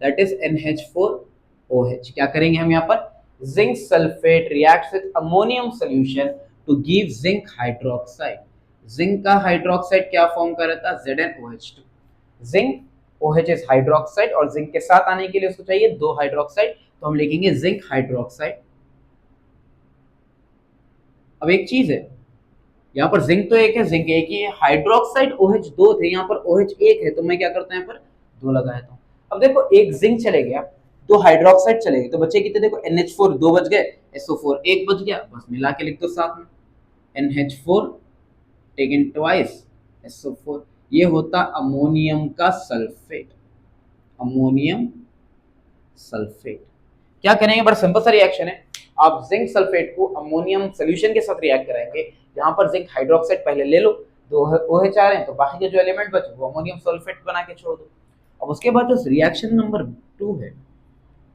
दैट इज NH4OH। क्या करेंगे हम यहाँ पर, zinc sulphate reacts with ammonium solution to give zinc hydroxide. Zinc का हाइड्रोक्साइड क्या फॉर्म कर रहा था, ZnOH2। Zinc OH is hydroxide, और जिंक के साथ आने के लिए उसको चाहिए 2 हाइड्रोक्साइड, तो हम लिखेंगे जिंक हाइड्रोक्साइड। अब एक चीज है, यहाँ पर जिंक तो एक है, जिंक एक ही है, हाइड्रोक्साइड OH 2 थे, यहाँ पर OH 1 है, तो मैं क्या करता हूँ यहाँ पर 2 लगा देता हूँ। अब देखो एक जिंक चले गया, 2 हाइड्रोक्साइड चले गए, तो बचे कितने, देखो NH4 2 बच गए, SO4 1 बच गया, बस मिला के लिख दो साथ में, NH4 टेकन ट्वाइस SO4, ये होता अमोनियम का सल्फेट, अमोनियम सल्फेट। क्या करेंगे, बड़ा सिंपल सा रिएक्शन है, आप जिंक सल्फेट को अमोनियम सोल्यूशन के साथ रिएक्ट कराएंगे। यहाँ पर जिंक हाइड्रोक्साइड पहले ले लो, 2 OH आ रहे हैं, तो बाकी के जो एलिमेंट बचे वो अमोनियम सल्फेट बना के छोड़ दो। अब उसके बाद जो रिएक्शन नंबर 2 है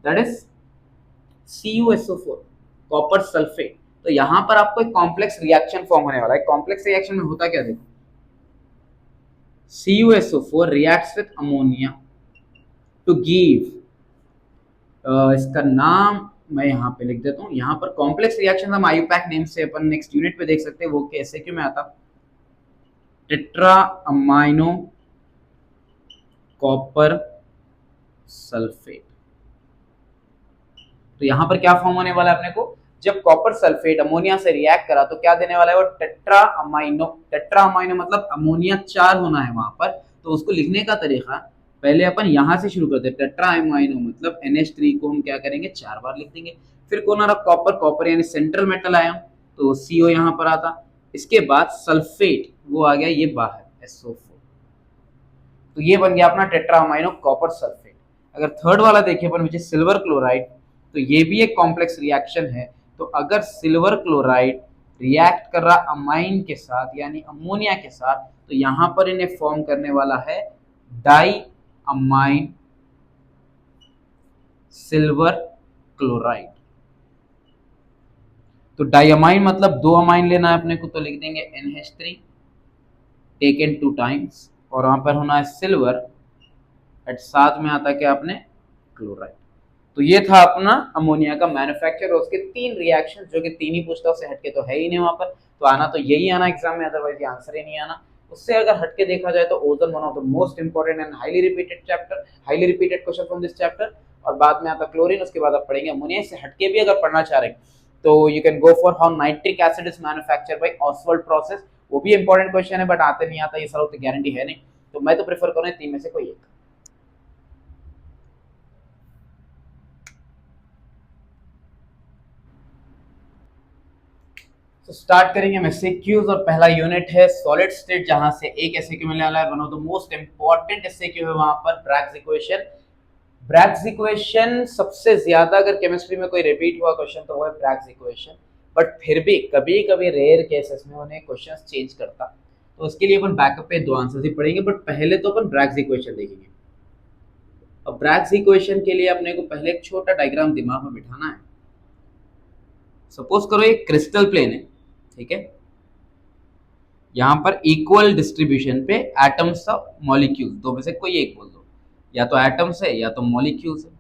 that is CuSO4 copper sulphate. तो यहाँ पर आपको एक कॉम्प्लेक्स रिएक्शन फॉर्म होने वाला है। कॉम्प्लेक्स रिएक्शन में होता क्या, देखो CuSO4 reacts with ammonia to give, इसका नाम मैं यहाँ पे लिख देता हूँ। यहाँ पर कॉम्प्लेक्स रिएक्शन हम आयुपैक नेम से अपन नेक्स्ट यूनिट पे देख सकते हैं, वो कैसे क्यों में आता, टेट्रा अमाइनो कॉपर सल्फेट। तो यहाँ पर क्या फॉर्म होने वाला है अपने को, जब कॉपर सल्फेट अमोनिया से रिएक्ट करा तो क्या देने वाला है वो, टेट्रा अमाइनो। टेट्रा अमाइनो मतलब अमोनिया 4 होना है वहां पर, तो उसको लिखने का तरीका पहले अपन यहां से शुरू करते हैं, टेट्रा अमाइनो मतलब NH3 को हम क्या करेंगे 4 बार लिख देंगे। फिर कौन आ रहा, कॉपर, कॉपर यानी सेंट्रल मेटल आया, तो CO यहाँ पर आता। इसके बाद सल्फेट वो आ गया ये बाहर SO4, तो ये बन गया अपना टेट्रा अमाइनो कॉपर सल्फेट। अगर थर्ड वाला देखिए अपन विच इज सिल्वर क्लोराइड, तो ये भी एक कॉम्प्लेक्स रिएक्शन है। तो अगर सिल्वर क्लोराइड रिएक्ट कर रहा अमाइन के साथ यानी अमोनिया के साथ, तो यहां पर इन्हें फॉर्म करने वाला है डाई अमाइन सिल्वर क्लोराइड। तो डाइअमाइन मतलब 2 अमाइन लेना है अपने को, तो लिख देंगे NH3 टेकन 2 टाइम्स, और वहां पर होना है सिल्वर, एट साथ में आता क्या अपने क्लोराइड। तो ये था अपना अमोनिया का मैन्युफैक्चर और उसके 3 रिएक्शन, जो कि 3 ही पूछता, उससे हटके तो है ही नहीं वहां पर, तो आना तो यही आना एग्जाम में, अदरवाइज ये आंसर ही नहीं आना। उससे अगर हटके देखा जाए तो ozone one of the most important and highly repeated chapter, highly repeated question from this chapter, और बाद में आता क्लोरीन, उसके बाद आप पढ़ेंगे अमोनिया। इससे हटके भी अगर पढ़ना चाह रहे हैं तो you can go for how nitric acid is manufactured bye Oswald process, वो भी इंपॉर्टेंट क्वेश्चन है, बट आते नहीं आता ये सारा तो गारंटी है नहीं, तो मैं तो प्रेफर करूँ 3 में से कोई एक। तो स्टार्ट करेंगे हम एसएक्यूज, और पहला यूनिट है सॉलिड स्टेट, जहां से एक एसएक्यू मिलने वाला है, one of the most important SAQ है वहां पर ब्रैग्स इक्वेशन। ब्रैग्स इक्वेशन सबसे ज्यादा अगर केमिस्ट्री में कोई रिपीट हुआ क्वेश्चन तो वो है ब्रैग्स इक्वेशन, बट फिर भी कभी कभी रेयर केसेस में उन्हें क्वेश्चन चेंज करता, तो उसके लिए अपन बैकअप पे दो आंसर्स ही पढ़ेंगे, बट पहले तो अपन ब्रैग्स इक्वेशन देखेंगे। अब ब्रैग्स इक्वेशन के लिए अपने को पहले एक छोटा डायग्राम दिमाग में बिठाना है। सपोज करो एक क्रिस्टल प्लेन है, ठीक है, यहाँ पर इक्वल डिस्ट्रीब्यूशन पे एटम्स ऑफ मॉलिक्यूल्स, दो में से कोई एक बोल दो, या तो एटम्स है या तो मॉलिक्यूल्स है।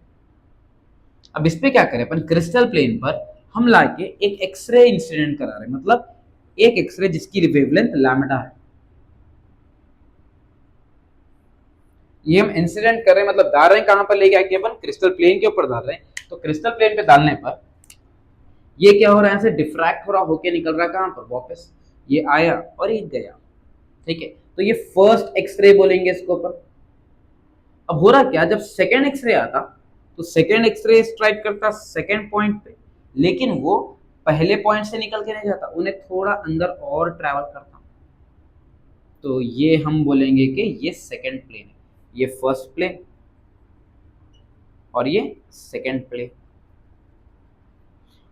अब इस पे क्या करें अपन, क्रिस्टल प्लेन पर हम लाके एक एक्सरे इंसिडेंट करा रहे हैं, मतलब एक एक्सरे जिसकी वेवलेंथ लैम्डा है, ये हम इंसिडेंट कर रहे हैं, मतलब डाल रहे हैं कहां पर, लेके आके अपन क्रिस्टल प्लेन के ऊपर डाल रहे हैं। तो क्रिस्टल प्लेन पे डालने पर ये क्या हो रहा है, ऐसे डिफ्रैक्ट हो रहा, होके निकल रहा है कहां पर, वापस ये आया और ये गया, ठीक है। तो ये फर्स्ट एक्सरे बोलेंगे इसको अपन। अब हो रहा क्या, जब सेकेंड एक्सरे आता तो सेकेंड एक्सरे स्ट्राइक करता सेकेंड पॉइंट पे, लेकिन वो पहले पॉइंट से निकल के नहीं जाता, उन्हें थोड़ा अंदर और ट्रैवल करता। तो ये हम बोलेंगे कि ये सेकेंड प्लेन है, ये फर्स्ट प्लेन और ये सेकेंड प्लेन।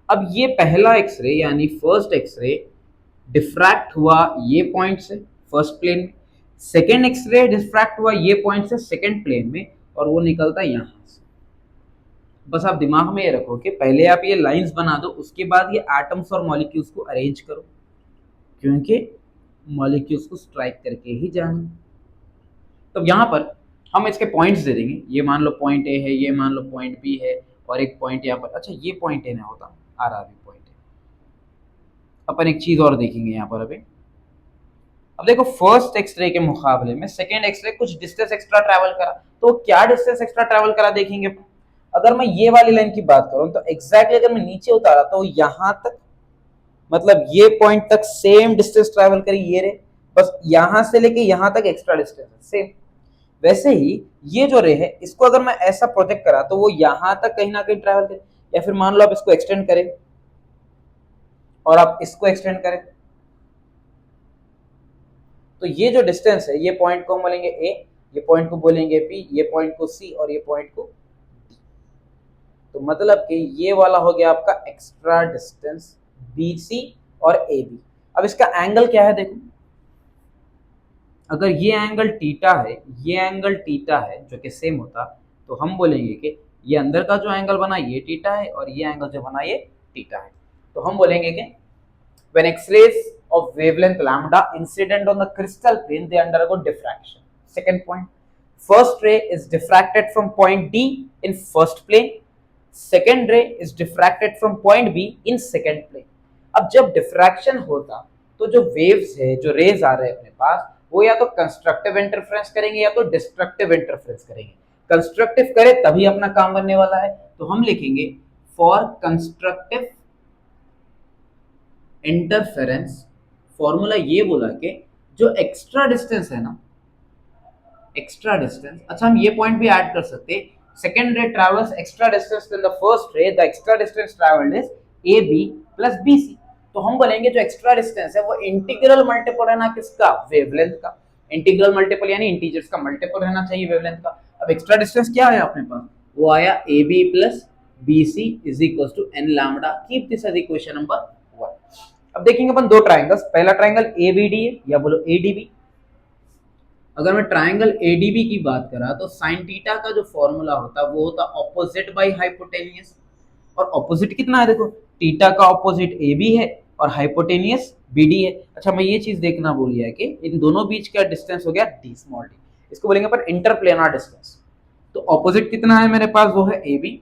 अब ये पहला एक्सरे यानी फर्स्ट एक्सरे डिफ्रैक्ट हुआ ये पॉइंट से फर्स्ट प्लेन में, सेकेंड एक्सरे डिफ्रैक्ट हुआ ये पॉइंट से सेकेंड प्लेन में, और वो निकलता यहां से। बस आप दिमाग में ये रखो कि पहले आप ये लाइंस बना दो, उसके बाद ये एटम्स और मॉलिक्यूल्स को अरेंज करो, क्योंकि मॉलिक्यूल्स को स्ट्राइक करके ही जाना। तो यहाँ पर हम इसके पॉइंट्स दे देंगे, ये मान लो पॉइंट ए है, ये मान लो पॉइंट बी है, और एक पॉइंट यहाँ पर, अच्छा ये पॉइंट ए ना होता, आ रहा भी पॉइंट है। अपन एक चीज और देखेंगे यहाँ पर अभी। अब देखो फर्स्ट एक्सरे के मुकाबले में सेकेंड एक्सरे कुछ डिस्टेंस एक्स्ट्रा ट्रैवल करा, तो क्या डिस्टेंस एक्स्ट्रा ट्रैवल करा देखेंगे अपन। अगर मैं ये वाली लाइन की बात करूं तो एग्जैक्टली अगर मैं नीचे उतारा तो यहां तक, मतलब ये पॉइंट तक सेम डिस्टेंस ट्रैवल करी, ये रे, बस यहां से लेके यहां तक एक्स्ट्रा डिस्टेंस है सेम। वैसे ही ये जो रे है, इसको अगर मैं ऐसा प्रोजेक्ट करा तो वो यहां तक कहीं ना कहीं ट्रैवल करे, या फिर मान लो आप इसको एक्सटेंड करें और आप इसको एक्सटेंड करें, तो ये जो डिस्टेंस है, ये पॉइंट को हम बोलेंगे ए, ये पॉइंट को बोलेंगे पी, ये पॉइंट को सी, और ये पॉइंट को डी। तो मतलब कि ये वाला हो गया आपका एक्स्ट्रा डिस्टेंस बी सी और ए बी। अब इसका एंगल क्या है देखो, अगर ये एंगल थीटा है, ये एंगल थीटा है जो कि सेम होता, तो हम बोलेंगे कि ये अंदर का जो एंगल बना ये थीटा है, और ये एंगल जो बना ये थीटा है। तो हम बोलेंगे कि when X-rays of wavelength lambda incident on the crystal plane, they undergo diffraction. Second point, first ray is diffracted from point D in first plane, second ray is diffracted from point B in second plane. अब जब diffraction होता तो जो waves है, जो raise आ रहे हैं अपने पास, वो या तो कंस्ट्रक्टिव इंटरफेरेंस करेंगे या तो डिस्ट्रक्टिव इंटरफेरेंस करेंगे। कंस्ट्रक्टिव करे तभी अपना काम बनने वाला है, तो हम लिखेंगे फॉर कंस्ट्रक्टिव इंटरफेरेंस, फॉर्मूला ये बोला कि जो एक्स्ट्रा डिस्टेंस है ना, एक्स्ट्रा डिस्टेंस, अच्छा हम ये पॉइंट भी ऐड कर सकते हैं, second ray travels extra distance than the first ray, the extra distance travelled is A B plus B C. तो हम बोलेंगे जो एक्स्ट्रा डिस्टेंस है वो इंटीग्रल मल्टीपल रहना किसका, वेवलेंथ का। इंटीग्रल मल्टीपल यानी इंटीजर्स का मल्टीपल रहना चाहिए वेवलेंथ का। अब एक्स्ट्रा डिस्टेंस क्या आया अपने पास, वो आया A B plus B C is equal to n lambda. Keep this as equation number 1। अब देखेंगे अपन दो ट्राइंगल्स, पहला ट्राइंगल एबीडी है या बोलो एडीबी। अगर मैं ट्राइंगल एडीबी की बात करा तो साइन थीटा का जो फॉर्मूला होता वो होता ऑपोजिट बाय हाइपोटेनियस, और ऑपोजिट कितना है देखो, थीटा का ऑपोजिट ए बी है और हाइपोटेनियस बी डी है। अच्छा मैं ये चीज देखना भूल गया कि इन दोनों बीच का डिस्टेंस हो गया डी स्मॉल डी, इसको बोलेंगे पर इंटरप्लेनर डिस्टेंस। तो ऑपोजिट कितना है मेरे पास, वो है ए बी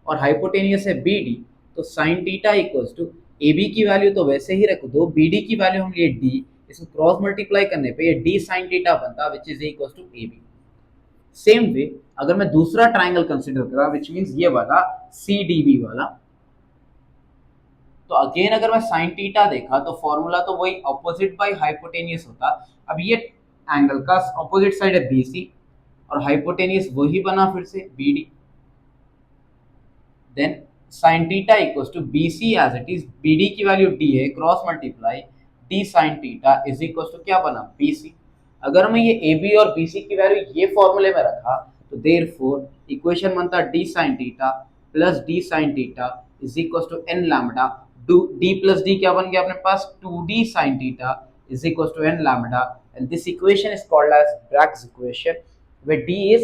और हाइपोटेनियस है बी डी। तो sine theta equals to A B की वैल्यू तो वैसे ही रख दो, बी डी की वैल्यू हम लिए डी, इसको क्रॉस मल्टीप्लाई करने पे ये डी साइन थीटा बनता which is equals to A B. Same way अगर मैं दूसरा ट्राइंगल कंसीडर करा विच मींस ये वाला सी डी बी वाला, तो अगेन अगर मैं साइन थीटा देखा तो फॉर्मूला तो वही ऑपोजिट बाय हाइपोटेनियस होता। अब ये एंगल का ऑपोजिट साइड है बी सी और हाइपोटेनियस वही बना फिर से B D, then sin theta equals to BC as it is, BD की वैल्यू D है, cross multiply D sin theta is equals to क्या बना BC। अगर मैं ये AB और BC की वैल्यू ये फॉर्मूले में रखा तो देयरफॉर इक्वेशन बनता d sine theta plus d sine theta is equal to n lambda. D plus d क्या बन गया अपने पास, 2d sin theta is equals to n lambda, and this equation is called as Bragg's equation, where d is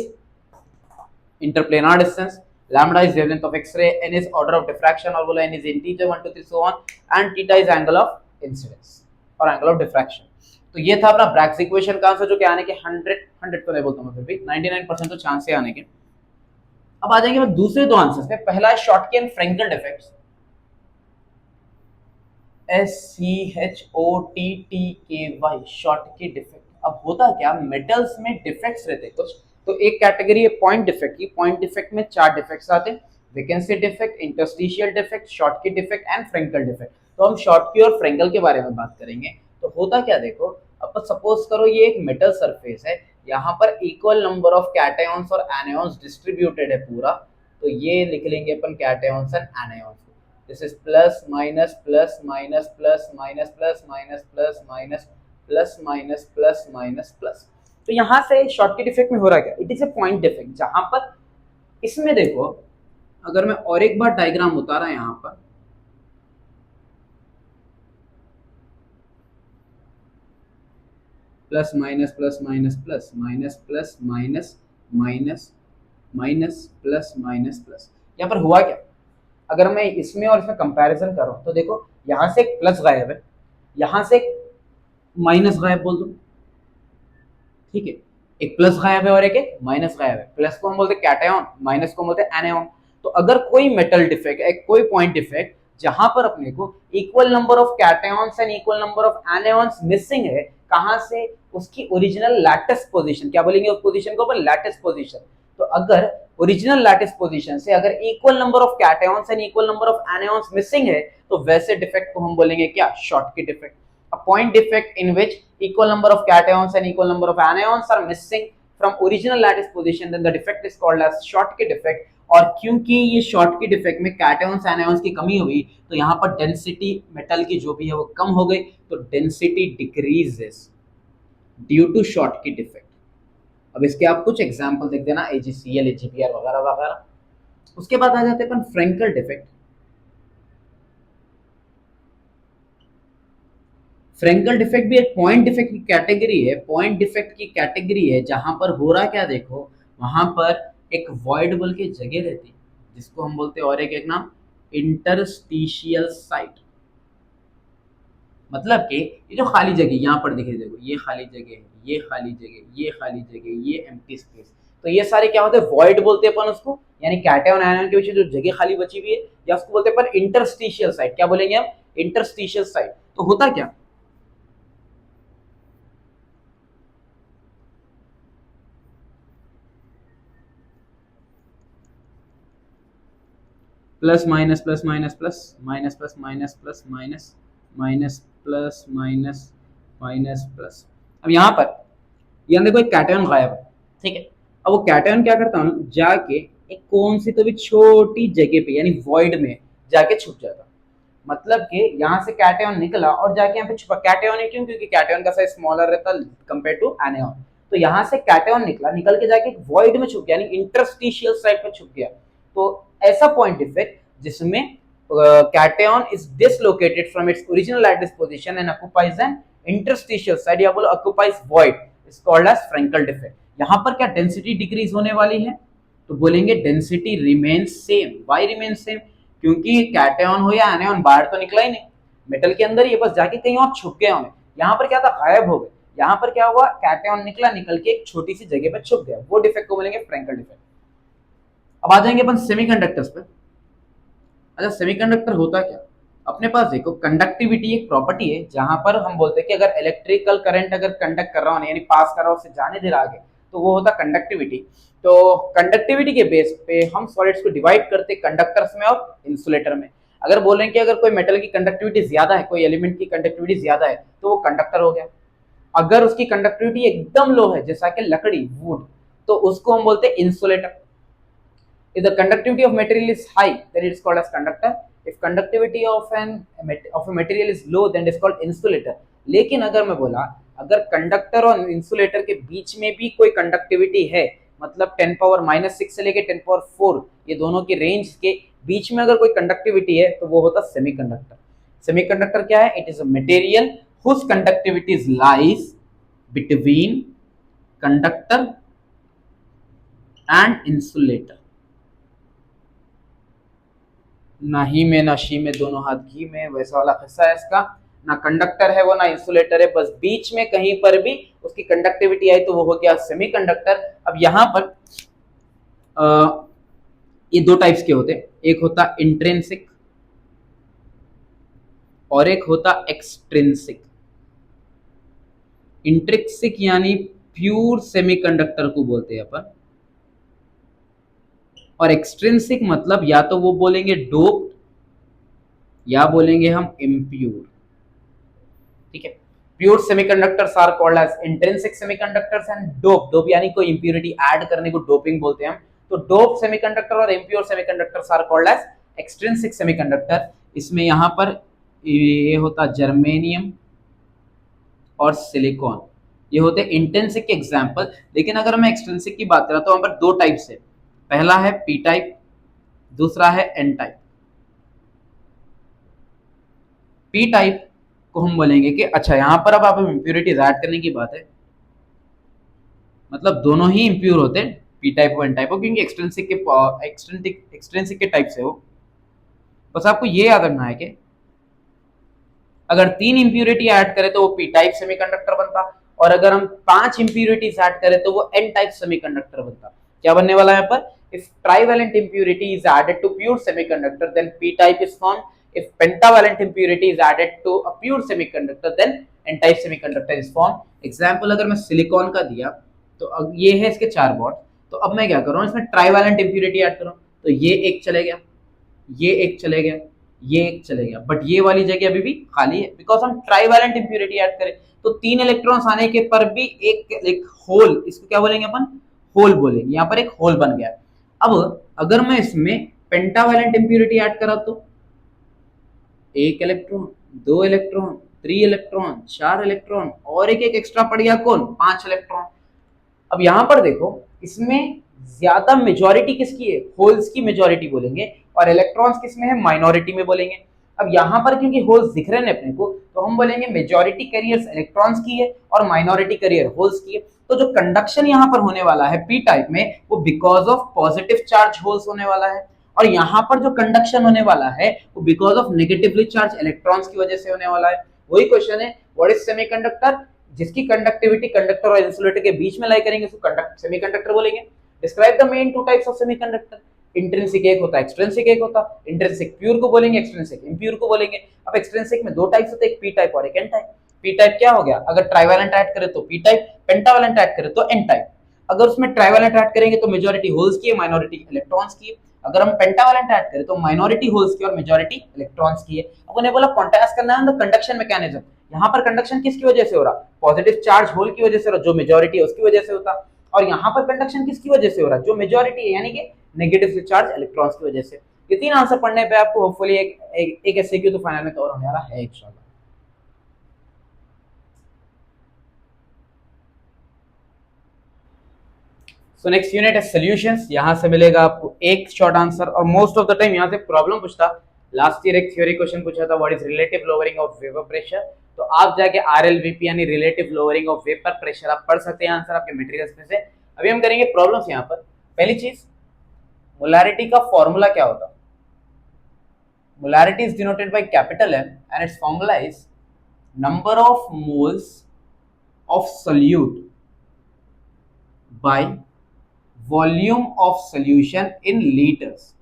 interplanar distance, lambda is wavelength of X-ray, n is order of diffraction और बोला n is integer 1 2 3 so on, and theta is angle of incidence और angle of diffraction। तो ये था अपना Bragg's equation का answer, जो कि आने के 100 तो नहीं बोलता मैं, फिर भी 99% तो चांस है आने के। अब आ जाएंगे दूसरे दो आंसर्स पे। पहला है Schottky and Frenkel defects, SCHOTTKY, Schottky defect. अब होता क्या, मेटल्स में डिफेक्ट्स रहते कुछ, तो एक कैटेगरी है पॉइंट डिफेक्ट की। पॉइंट डिफेक्ट में 4 डिफेक्ट्स आते हैं, vacancy defect, interstitial defect, Schottky defect and Frenkel defect. तो हम शॉटकी और फ्रेंकल के बारे में बात करेंगे। तो होता क्या देखो, अब सपोज करो ये एक मेटल सरफेस है, यहाँ पर इक्वल नंबर ऑफ कैटायंस और एनायंस डिस्ट्रीब्यूटेड है पूरा, तो ये लिख लेंगे अपन cations and anions. This is plus minus plus minus plus minus plus minus plus minus plus minus plus minus plus। तो यहां से शॉटकी डिफेक्ट में हो रहा क्या, it is a point defect, जहां पर इसमें देखो अगर मैं और एक बार डायग्राम उतारा यहां पर, plus minus plus minus plus minus plus minus minus minus plus minus plus, यहां पर हुआ क्या, अगर मैं इसमें और इसमें कंपैरिजन कर रहा हूं तो देखो यहां से एक प्लस गायब है, यहां से एक माइनस गायब बोल दो, ठीक है, एक प्लस गायब है और एक माइनस गायब है। प्लस को हम बोलते हैं कैटायन, माइनस को हम बोलते हैं एनायन। तो अगर कोई मेटल डिफेक्ट है, कोई पॉइंट डिफेक्ट जहां पर अपने को equal number of cations and equal number of anions missing है, कहां से, उसकी ओरिजिनल लैटिस पोजीशन, क्या बोलेंगे उस पोजीशन को अपन, लैटिस पोजीशन। तो अगर ओरिजिनल लैटिस पोजीशन से अगर equal number of cations and equal number of anions missing है, तो वैसे डिफेक्ट को हम बोलेंगे क्या, Schottky defect. A point defect in which equal number of cations and equal number of anions are missing from original lattice position, then the defect is called as Schottky defect। और क्योंकि ये Schottky defect में cations anions की कमी हुई, तो यहाँ पर डेंसिटी मेटल की जो भी है वो कम हो गई, तो density decreases due to Schottky defect. अब इसके आप कुछ एग्जांपल देख देना, AgCl, AgBr वगैरह वगैरह। उसके बाद आ जाते हैं अपन फ्रेंकल डिफेक्ट। फ्रेंकल डिफेक्ट भी एक पॉइंट डिफेक्ट की कैटेगरी है, पॉइंट डिफेक्ट की कैटेगरी है, जहां पर हो रहा क्या देखो, वहां पर एक वॉइड बोल के जगह रहती है, जिसको हम बोलते हैं और एक नाम इंटरस्टिशियल साइट। मतलब कि ये जो खाली जगह यहाँ पर दिख रही, देखो ये खाली जगह है, ये खाली जगह, ये खाली जगह, ये एम्प्टी स्पेस, तो ये सारे क्या होते हैं, वॉइड बोलते हैं अपन उसको, यानी कैटायन आयन के बीच जो जगह खाली बची हुई है, या उसको बोलते हैं अपन इंटरस्टिशियल साइट। क्या बोलेंगे हम, इंटरस्टिशियल साइट। तो होता क्या, plus minus plus minus plus minus plus minus plus minus minus plus minus minus plus. अब यहाँ पर यहाँ देखो एक कैटायन गायब है, ठीक है। अब वो कैटायन क्या करता हूँ, जाके एक कौन सी तो भी छोटी जगह पे यानी वॉइड में जाके छुप जाता। मतलब कि यहाँ से कैटायन निकला और जाके यहाँ पे छुपा। कैटायन है क्यों, क्योंकि कैटायन का साइज स्मॉलर रहता कंपेयर टू एनायन। तो यहाँ से कैटायन निकला, निकल के जाके एक वॉइड में छुप गया, यानी इंटरस्टिशियल साइट में छुप गया। तो ऐसा पॉइंट डिफेक्ट जिसमें cation is dislocated from its original lattice position and occupies an interstitial site, या बोलो occupies void, is called as Frenkel defect। यहाँ पर क्या डेंसिटी डिक्रीज होने वाली है, तो बोलेंगे density remains same. Why remains same, क्योंकि कैटायन हो या एनायन बाहर तो निकला ही नहीं, मेटल के अंदर ही, बस जाके कहीं और छुप गया होने। यहाँ पर क्या था, गायब हो गए। यहाँ पर क्या हुआ, कैटायन निकला, निकल के एक छोटी सी जगह पर छुप गया, वो डिफेक्ट को बोलेंगे फ्रेंकल डिफेक्ट। अब आ जाएंगे अपन सेमीकंडक्टर्स पे। अच्छा, सेमीकंडक्टर होता क्या, अपने पास देखो कंडक्टिविटी एक प्रॉपर्टी है, जहां पर हम बोलते हैं कि अगर इलेक्ट्रिकल करंट अगर कंडक्ट कर रहा हो यानी पास कर रहा हो, उससे जाने दे रहा आगे, तो वो होता कंडक्टिविटी। तो कंडक्टिविटी के बेस पे हम सॉलिड्स को डिवाइड करते हैं कंडक्टर्स में और इंसुलेटर में। अगर बोलें कि अगर कोई मेटल की कंडक्टिविटी ज्यादा है, कोई एलिमेंट की कंडक्टिविटी ज्यादा है, तो वो कंडक्टर हो गया। अगर उसकी कंडक्टिविटी एकदम लो है, जैसा कि लकड़ी, वुड, तो उसको हम बोलते हैं insulator. If the conductivity of material is high, then it is called as conductor. If conductivity of a material is low, then it is called insulator। लेकिन अगर मैं बोला अगर कंडक्टर और इंसुलेटर के बीच में भी कोई कंडक्टिविटी है, मतलब 10⁻⁻⁶ से लेके 10⁻⁴, ये दोनों की रेंज के बीच में अगर कोई कंडक्टिविटी है तो वो होता सेमीकंडक्टर। सेमीकंडक्टर क्या है? It is a material whose conductivity lies between conductor and insulator. ना ही में ना शी में, दोनों हाथ घी में, वैसा वाला किस्सा है इसका। ना कंडक्टर है वो, ना इंसुलेटर है, बस बीच में कहीं पर भी उसकी कंडक्टिविटी आई तो वो हो गया सेमीकंडक्टर। अब यहां पर ये दो टाइप्स के होते हैं, एक होता इंट्रिंसिक और एक होता एक्सट्रिंसिक। इंट्रिंसिक यानी प्योर सेमीकंडक्टर को बोलते हैं अपन, और एक्सट्रिंसिक मतलब या तो वो बोलेंगे डोप या बोलेंगे हम इम्प्योर। ठीक है, pure semiconductors are called as intrinsic semiconductors and dope, dope यानी कोई इंप्योरिटी ऐड करने को डोपिंग बोलते हैं हम। तो डोप सेमीकंडक्टर और impure semiconductors are called as extrinsic semiconductor. इसमें यहां पर ये होता जर्मेनियम और सिलिकॉन, ये होते इंट्रिंसिक के एग्जांपल। लेकिन अगर मैं एक्सट्रिंसिक की बात करूं तो वहां पर दो टाइप्स है, पहला है पी टाइप, दूसरा है एन टाइप। पी टाइप को हम बोलेंगे कि अच्छा यहां पर अब आप इंप्योरिटीज ऐड करने की बात है, मतलब दोनों ही इंप्योर होते हैं, पी टाइप हो एन टाइप हो, क्योंकि एक्सट्रिंसिक के टाइप से हो। बस आपको ये याद रखना है कि अगर 3 इंप्योरिटी ऐड करें तो वो पी टाइप सेमीकंडक्टर बनता, और अगर हम 5 इंप्योरिटीज ऐड करें तो वो एन टाइप सेमीकंडक्टर बनता। क्या बनने वाला है यहाँ पर? If trivalent impurity is added to pure semiconductor then p type is formed. If pentavalent impurity is added to a pure semiconductor then n type semiconductor is formed. Example अगर मैं silicon का दिया तो अब ये है इसके 4 बॉन्ड, तो अब मैं क्या कर रहा हूँ, इसमें ट्राइवेलेंट इंप्योरिटी ऐड कर रहा हूँ, तो ये एक चले गया, ये एक चले गया, ये एक चले गया, बट ये वाली जगह अभी भी खाली है, बिकॉज हम ट्राइवेलेंट इंप्योरिटी ऐड करें तो 3 इलेक्ट्रॉन्स आने के पर भी एक होल, इसको क्या बोलेंगे अपन? होल बोलेंगे। यहाँ पर एक होल बन गया। अब अगर मैं इसमें पेंटावेलेंट इंप्योरिटी ऐड करा तो 1 इलेक्ट्रॉन, 2 इलेक्ट्रॉन, 3 इलेक्ट्रॉन, 4 इलेक्ट्रॉन, और एक एक्स्ट्रा पड़ गया कौन? 5 इलेक्ट्रॉन। अब यहां पर देखो, इसमें ज्यादा मेजॉरिटी किसकी है? होल्स की मेजॉरिटी बोलेंगे, और इलेक्ट्रॉन्स किसमें है? माइनॉरिटी में बोलेंगे। अब यहां पर क्योंकि होल्स दिख रहे हैं अपने को, तो हम बोलेंगे मेजॉरिटी कैरियर्स इलेक्ट्रॉन्स की है और माइनॉरिटी कैरियर होल्स की है। तो जो कंडक्शन यहां पर होने वाला है पी टाइप में, वो because of positive charge holes होने वाला है, और यहां पर जो कंडक्शन होने वाला है वो because of negatively charge electrons की वजह से होने वाला है। वही क्वेश्चन है, व्हाट इज सेमीकंडक्टर? जिसकी कंडक्टिविटी कंडक्टर और इंसुलेटर के बीच में लाई करेंगे उसको सेमीकंडक्टर बोलेंगे। Describe the main two types of semiconductor. Intrinsic एक होता है, एक्सट्रिंसिक एक होता। इंट्रिंसिक प्योर को बोलेंगे, एक्सट्रिंसिक इम्प्योर को बोलेंगे। अब एक्सट्रिंसिक में दो टाइप्स होते हैं, एक पी टाइप और एक एन टाइप। पी टाइप क्या हो गया? अगर ट्राइवेलेंट ऐड करें तो पी टाइप, पेंटावेलेंट ऐड करें तो एन टाइप। अगर उसमें ट्राइवेलेंट ऐड करेंगे तो मेजॉरिटी होल्स की है, माइनॉरिटी इलेक्ट्रॉन्स की है। अगर हम पेंटावेलेंट ऐड करें तो माइनॉरिटी होल्स की और मेजॉरिटी इलेक्ट्रॉन्स की है। अब उन्हें बोला कॉन्ट्रास्ट करना है द कंडक्शन मैकेनिज्म। यहाँ पर कंडक्शन किसकी वजह से हो रहा? पॉजिटिव चार्ज होल की वजह से हो रहा, जो मेजॉरिटी है उसकी वजह से होता। और यहाँ पर कंडक्शन किसकी वजह से हो रहा? जो मेजॉरिटी है, यानी कि नेगेटिव चार्ज इलेक्ट्रॉन्स की वजह से। ये 3 आंसर पढ़ने पे आपको होपफुली एक एसएक्यू तो फाइनल में कवर होने वाला है इंशाल्लाह। सो नेक्स्ट यूनिट है सॉल्यूशंस। यहां से मिलेगा आपको एक शॉर्ट आंसर, और मोस्ट ऑफ द टाइम यहां से प्रॉब्लम पूछता। लास्ट ईयर एक थ्योरी क्वेश्चन पूछा था, what is relative lowering of vapour pressure. तो आप जाके आरएलवीपी यानी relative lowering of vapour pressure आप पढ़ सकते हैं आंसर आपके मटेरियल्स में से। अभी हम करेंगे प्रॉब्लम्स। यहां पर पहली चीज, मोलारिटी का फॉर्मूला क्या होता? Molarity is denoted by capital M and its formula is number of moles of solute by volume of solution in litres.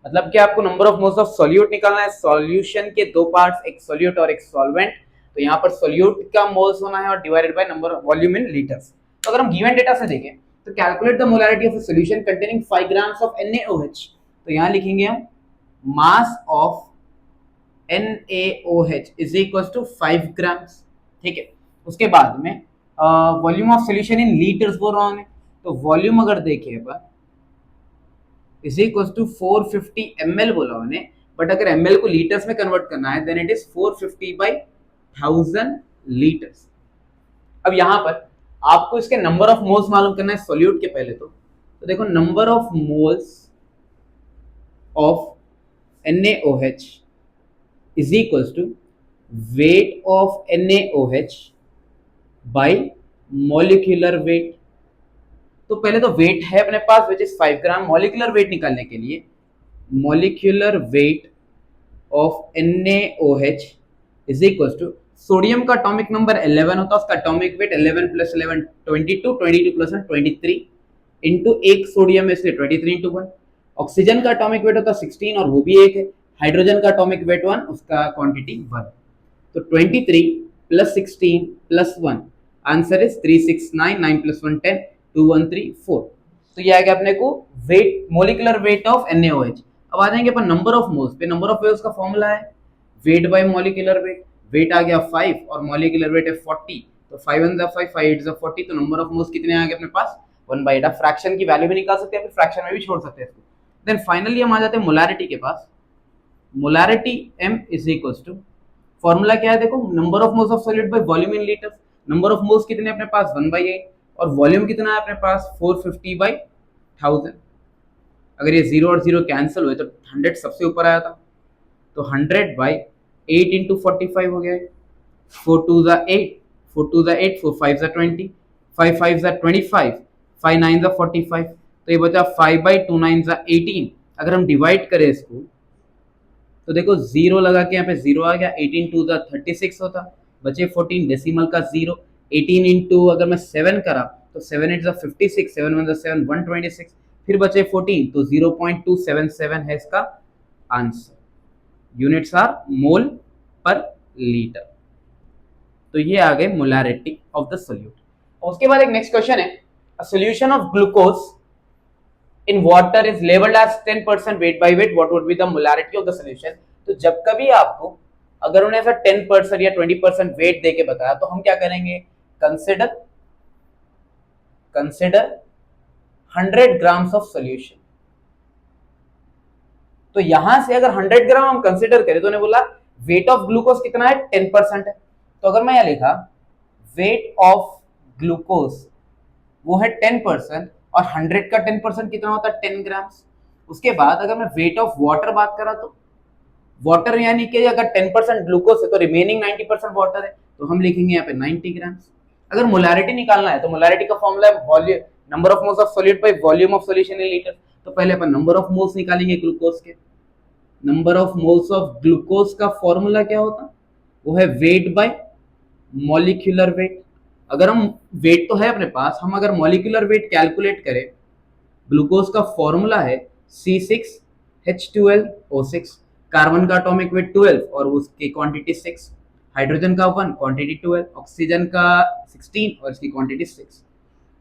मतलब कि आपको number of moles of solute निकालना है। सॉल्यूशन के दो पार्ट्स, एक सॉल्यूट और एक सॉल्वेंट। तो यहाँ पर सॉल्यूट का मोल्स होना है और divided by number of volume in litres. तो अगर हम गिवन डेटा से देखें तो calculate the molarity of a solution containing 5 grams of NaOH। तो यहाँ लिखेंगे हम mass of NaOH is equal to 5 grams. ठीक है, उसके बाद में volume of solution in litres बोल रहा हूं। तो वॉल्यूम अगर देखें अपन इज इक्वल टू 450 ml बोला उन्हें, बट अगर ml को लीटर्स में कन्वर्ट करना है then it is 450 by 1000 litres. अब यहां पर आपको इसके नंबर ऑफ मोल्स मालूम करना है सोल्यूट के पहले। तो देखो number of moles of NaOH is equals to weight of NaOH by molecular weight. तो पहले तो वेट है अपने पास which is 5 gram. Molecular weight निकालने के लिए molecular weight of NaOH is equals to sodium का एटॉमिक नंबर 11 होता है, उसका atomic weight 11 plus 11 22, 22 plus 23 into एक सोडियम है इसलिए 23 इंटू 1। ऑक्सीजन का एटॉमिक वेट होता है 16 और वो भी एक है। हाइड्रोजन का एटॉमिक वेट 1, उसका क्वांटिटी 1। तो 23 plus 16 plus 1 answer is 369, 9 plus 1 10, 2134। तो ये आ गया अपने को weight, molecular weight of NaOH। अब आ जाएंगे अपन नंबर ऑफ मोल्स पे। नंबर ऑफ मोल्स का फॉर्मूला है weight by molecular weight. Weight आ गया 5 और मॉलिक्यूलर वेट है 40, तो 5 1 जा 5, 5 8 जा 40, तो नंबर ऑफ मोल्स कितने आ गए अपने पास 1/8। फ्रैक्शन की वैल्यू भी निकाल सकते हैं, फिर फ्रैक्शन में भी छोड़ सकते हैं इसको। देन फाइनली हम आ जाते हैं मोलैरिटी के पास। Molarity M is equals to, formula क्या है देखो, number of moles of solid by volume in litres. Number of moles कितने अपने पास 1/8 और वॉल्यूम कितना है अपने पास 450/1000। अगर ये 0 और 0 कैंसिल हुए तो 100 सबसे ऊपर आया था, तो 100/8 इंटू 45 हो गया है। 4 2 जा 8, 4 2 जा 8, 4 5 जा 20, 5 5 जा 25, 5 9 जा 45, तो ये बचा 5/29 जा 18। अगर हम डिवाइड करें इसको तो देखो 0 लगा के यहाँ पे 0 आ गया, 18 2 जा 36 होता, बचे 14, डेसिमल का 0। 18 इंटू अगर मैं 7 करा तो 7 8 जा 56, 7 1 जा 7, 126, फिर बचे 14, तो 0.277 है इसका आंसर। यूनिट्स आर मोल पर लीटर। तो ये आ गए मोलैरिटी ऑफ द सोल्यूट। उसके बाद एक नेक्स्ट क्वेश्चन है, a solution of glucose in water is labeled as 10% weight by weight, what would be the molarity of the solution। तो जब कभी आपको अगर उन्हें ऐसा 10% या 20% वेट दे के बताया तो हम क्या करेंगे, कंसिडर 100 ग्राम्स ऑफ सोल्यूशन। तो यहां से अगर 100 ग्राम हम कंसिडर करें तो उन्हें बोला वेट ऑफ ग्लूकोज कितना है 10% है। तो अगर मैं यहां लिखा वेट ऑफ ग्लूकोज वो है 10% और 100 का 10% कितना होता है 10 ग्राम्स। उसके बाद अगर मैं वेट ऑफ वाटर बात करा तो वाटर यानी कि अगर 10% ग्लूकोज है तो रिमेनिंग 90% वाटर है, तो हम लिखेंगे यहाँ पे 90 ग्राम्स। अगर मोलैरिटी निकालना है तो मोलैरिटी का फॉर्मूला है volume, number of moles of solid by volume of solution in litre. तो पहले अपन नंबर ऑफ मोल्स निकालेंगे ग्लूकोज के। Number of moles of glucose का फॉर्मूला क्या होता, वो है वेट बाय मॉलिक्यूलर वेट। अगर हम वेट तो है अपने पास, हम अगर मॉलिक्यूलर वेट कैलकुलेट करें, ग्लूकोज का फॉर्मूला है C6H12O6, कार्बन का एटॉमिक वेट 12 और उसकी क्वांटिटी 6, हाइड्रोजन का 1 क्वांटिटी 12, ऑक्सीजन का 16 और इसकी क्वांटिटी 6।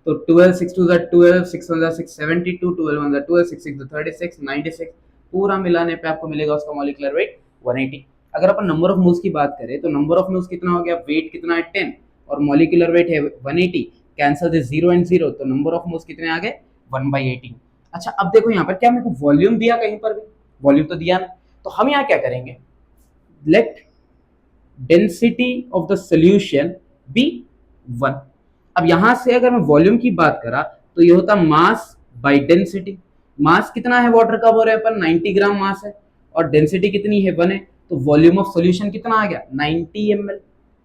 तो 12 6 2 12, 6 1 6 72, 12 1 12, 6 6 36, 96, पूरा मिलाने पे आपको मिलेगा उसका मॉलिक्यूलर वेट 180। अगर अपन नंबर ऑफ मोल्स की बात करें तो नंबर ऑफ मोल्स कितना हो गया, वेट कितना है 10 और मॉलिक्यूलर वेट है 180, कैंसिल दे 0 एंड 0, तो नंबर ऑफ मोल्स कितने आ गए 1/18। अच्छा अब देखो यहाँ पर क्या मेरे को वॉल्यूम दिया, कहीं पर भी वॉल्यूम तो दिया ना, तो हम यहाँ क्या करेंगे, let density of the solution be 1। अब यहां से अगर मैं वॉल्यूम की बात करा तो ये होता मास बाय डेंसिटी। मास कितना है वाटर का, बोल रहे अपन 90 ग्राम मास है और डेंसिटी कितनी है 1 है, तो वॉल्यूम ऑफ सॉल्यूशन कितना आ गया 90 ml।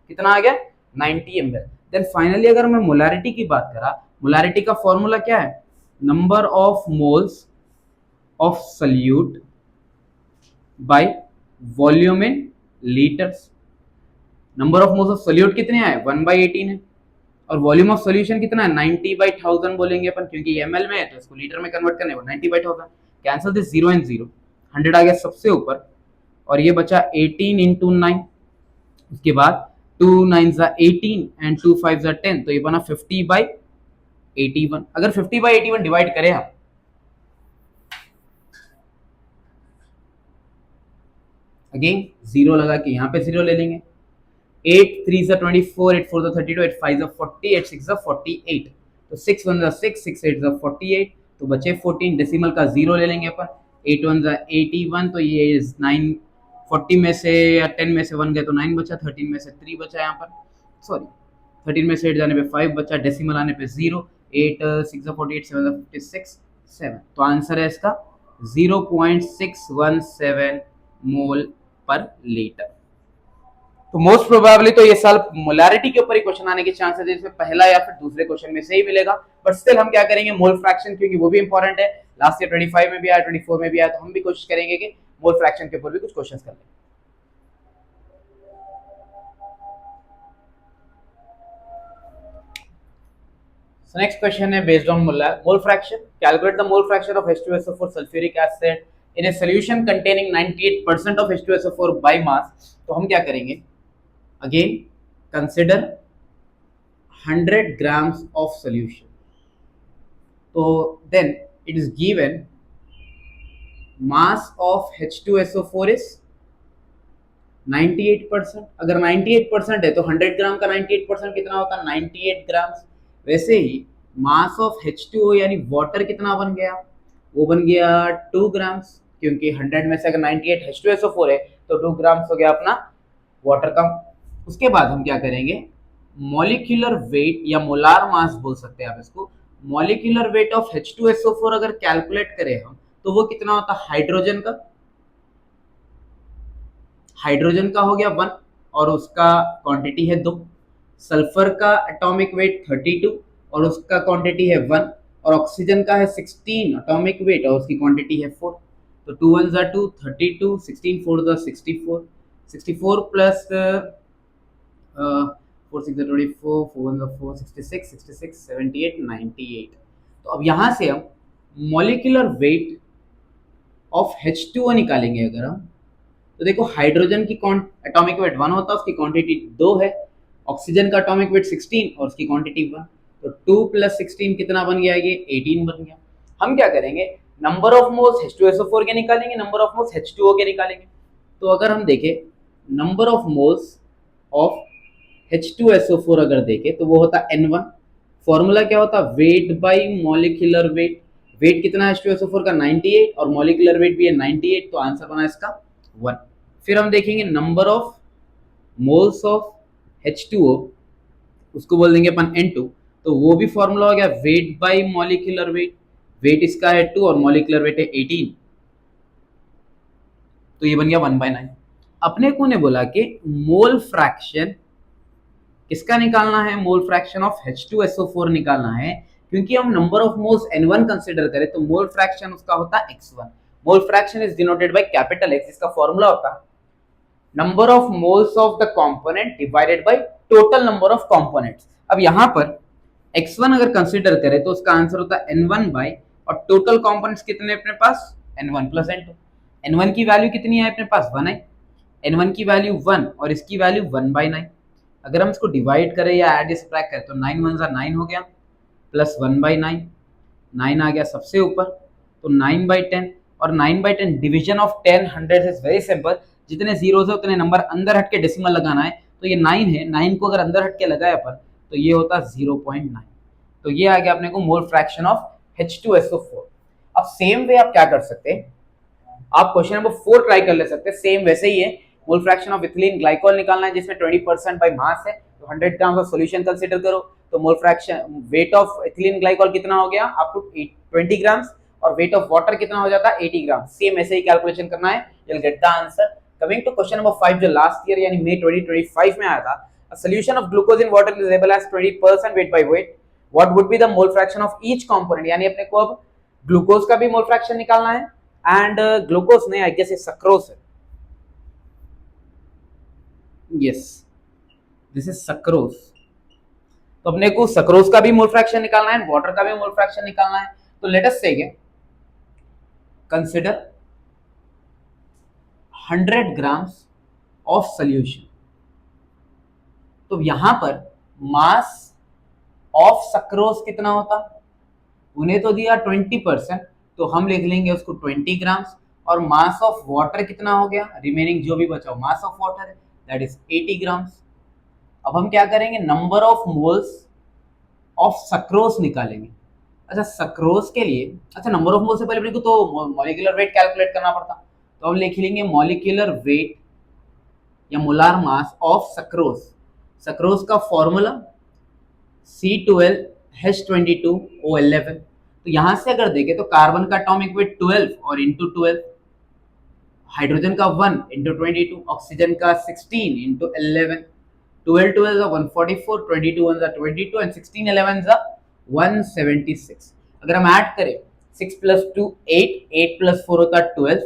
कितना आ गया 90 ml। देन फाइनली अगर मैं मोलैरिटी की बात करा, मोलैरिटी का फॉर्मूला क्या है, number of moles of solute bye volume in litres. Number of moles of solute कितने आए 1/18 है और वॉल्यूम ऑफ सॉल्यूशन कितना है 90/1000 बोलेंगे अपन, क्योंकि ml में है तो इसको लीटर में कन्वर्ट करने को 90/1000। कैंसिल दिस 0 एंड 0, 100 आ गया सबसे ऊपर और ये बचा 18 इंटू 9। उसके बाद 2 9 जा 18 एंड 2 5 जा 10, तो ये बना 50/81। अगर 50/81 डिवाइड करें हम, अगेन 0 लगा के यहाँ पे 0 ले लेंगे, 8 3 जा 24, 8 4 जा 32, 8 5 जा 40, 8 6 जा 48, तो 6 1 जा 6, 6 8 जा 48, तो बचे 14, डेसिमल का 0 ले लेंगे अपन, 8 1 जा 81, तो ये 9, 40 में से या 10 में से 1 गए तो 9 बचा, 13 में से 3 बचा यहाँ पर, सॉरी 13 में से 8 जाने पे 5 बचा, डेसिमल आने पे 0, 8 6 48 7 56 7। तो आंसर है इसका 0.617 मोल पर लीटर। तो मोस्ट प्रोबेबली तो ये साल मोलैरिटी के ऊपर ही क्वेश्चन आने के चांसेस है, इसमें पहला या फिर दूसरे क्वेश्चन में से ही मिलेगा। बट स्टिल हम क्या करेंगे, मोल फ्रैक्शन, क्योंकि वो भी इंपॉर्टेंट है। लास्ट ईयर 25 में भी आया, 24 में भी आया, तो हम भी कोशिश करेंगे कि मोल फ्रैक्शन के ऊपर भी कुछ क्वेश्चन कर लें। So next question है based on mole fraction. Calculate the mole fraction of H2SO4 sulfuric acid in a solution containing 98% of H2SO4 by mass. तो हम क्या करेंगे, again consider 100 grams of solution. So then it is given mass of H2SO4 is 98%। अगर 98% है तो 100 ग्राम का 98% कितना होता है, 98 ग्राम। वैसे ही मास ऑफ H2O यानी वाटर कितना बन गया, वो बन गया 2 ग्राम्स, क्योंकि 100 में से अगर 98 H2SO4 है तो 2 ग्राम्स हो गया अपना वाटर का। उसके बाद हम क्या करेंगे, मॉलिक्यूलर वेट या मोलार मास बोल सकते हैं आप इसको। मॉलिक्यूलर वेट ऑफ H2SO4 अगर कैलकुलेट करें हम तो वो कितना होता है, हाइड्रोजन का हो गया 1 और उसका क्वांटिटी है 2। सल्फर का एटॉमिक वेट 32 और उसका क्वांटिटी है 1। और ऑक्सीजन का है 16 एटॉमिक वेट और उसकी क्वांटिटी है 4। तो 2 1 जा 2, 32, 16 4 जा 64, 64 प्लस 4 6 24, 4 1 4, 66, 66 78 98। तो अब यहाँ से हम मॉलिक्यूलर वेट ऑफ H2O निकालेंगे अगर हम, तो देखो हाइड्रोजन की एटॉमिक वेट 1 होता है, उसकी क्वांटिटी 2 है। ऑक्सीजन का एटॉमिक वेट 16 और उसकी क्वांटिटी 1। तो 2 + 16 कितना बन गया, ये 18 बन गया। हम क्या करेंगे, नंबर ऑफ मोल्स H2SO4 के निकालेंगे, नंबर ऑफ मोल्स H2O के निकालेंगे। तो अगर हम देखें number of moles of H2SO4 अगर देखें तो वो होता है N1। फॉर्मूला क्या होता है, weight by molecular weight. Weight कितना है H2SO4 का, 98 और मॉलिक्यूलर वेट भी है 98, तो आंसर बना इसका 1। फिर हम देखेंगे number of moles of H2O, उसको बोल देंगे अपन N2। तो वो भी फॉर्मूला हो गया weight by molecular weight. Weight इसका है 2 और मॉलिक्यूलर वेट है 18, तो ये बन गया 1/9। अपने को ने बोला कि मोल फ्रैक्शन किसका निकालना है, मोल फ्रैक्शन ऑफ H2SO4 निकालना है। क्योंकि हम number of moles N1 consider करें तो मोल फ्रैक्शन उसका होता है X1। Mole fraction is denoted by capital X, इसका फॉर्मूला होता है number of moles of the component divided by total number of components. अब यहां पर X1 अगर कंसीडर करें तो उसका आंसर होता है N1 बाय, और टोटल कंपोनेंट्स कितने अपने पास, N1 + N2। N1 की वैल्यू कितनी है अपने पास, 1 है। N1 की वैल्यू 1 और इसकी वैल्यू 1/9। अगर हम इसको डिवाइड करें या ऐड सब्ट्रैक्ट करें तो 9 1 जा 9 हो गया, प्लस 1/9, 9 आ गया सबसे ऊपर, तो 9/10। और 9/10 division of 10 100 is very simple, जितने जीरोस है उतने नंबर अंदर हट के डेसिमल लगाना है। तो ये 9 है, 9 को अगर अंदर हट के लगाए अपन तो ये होता 0.9। तो ये आ गया अपने को मोल फ्रैक्शन ऑफ H2SO4। अब सेम वे आप क्या कर सकते हैं, आप क्वेश्चन नंबर 4 ट्राई कर ले सकते हैं। सेम वैसे ही है, मोल फ्रैक्शन ऑफ इथिलीन ग्लाइकोल निकालना है जिसमें 20% बाय मास है। तो 100 ग्राम ऑफ सॉल्यूशन कंसीडर करो, तो mole fraction weight of ethylene glycol कितना हो गया आपको 20 ग्राम्स, और वेट ऑफ वाटर कितना हो जाता है 80 ग्राम। सेम ऐसे ही कैलकुलेशन करना है, you will get the answer. Coming to question number 5 जो लास्ट ईयर यानी मई 2025 में आया था, a solution of glucose in water is labeled as 20% weight by weight, what would be the mole fraction of each component। यानी अपने को अब glucose का भी मोल फ्रैक्शन निकालना है, एंड ग्लूकोज नहीं, आई गेस ये सक्रोज है, यस दिस इज सक्रोज। तो अपने को सक्रोज का भी मोल फ्रैक्शन निकालना है, वाटर का भी मोल फ्रैक्शन निकालना है। तो लेट अस से कंसिडर 100 ग्राम्स ऑफ सोल्यूशन। तो यहां पर मास ऑफ सक्रोज कितना होता, उन्हें तो दिया 20%, तो हम लिख लेंगे उसको 20 ग्राम्स। और मास ऑफ वाटर कितना हो गया, रिमेनिंग जो भी बचा मास ऑफ वाटर है, दैट इज 80 ग्राम्स। अब हम क्या करेंगे, number of moles of sucrose निकालेंगे। अच्छा सक्रोज के लिए, अच्छा नंबर ऑफ मोल्स से पहले अपने को तो मॉलिक्यूलर वेट कैलकुलेट करना पड़ता, तो हम लिख लेंगे मॉलिक्यूलर वेट या molar mass of sucrose. Sucrose का फॉर्मूला C12H22O11। तो यहां से अगर देखें तो कार्बन का एटॉमिक वेट 12 और इंटू 12, हाइड्रोजन का 1 इंटू 22, ऑक्सीजन का 16 इंटू 11, 12 12 144, 22 1 22 एंड 16 11 176। अगर हम ऐड करें 6 प्लस 2 8, 8 प्लस 4 होता है 12,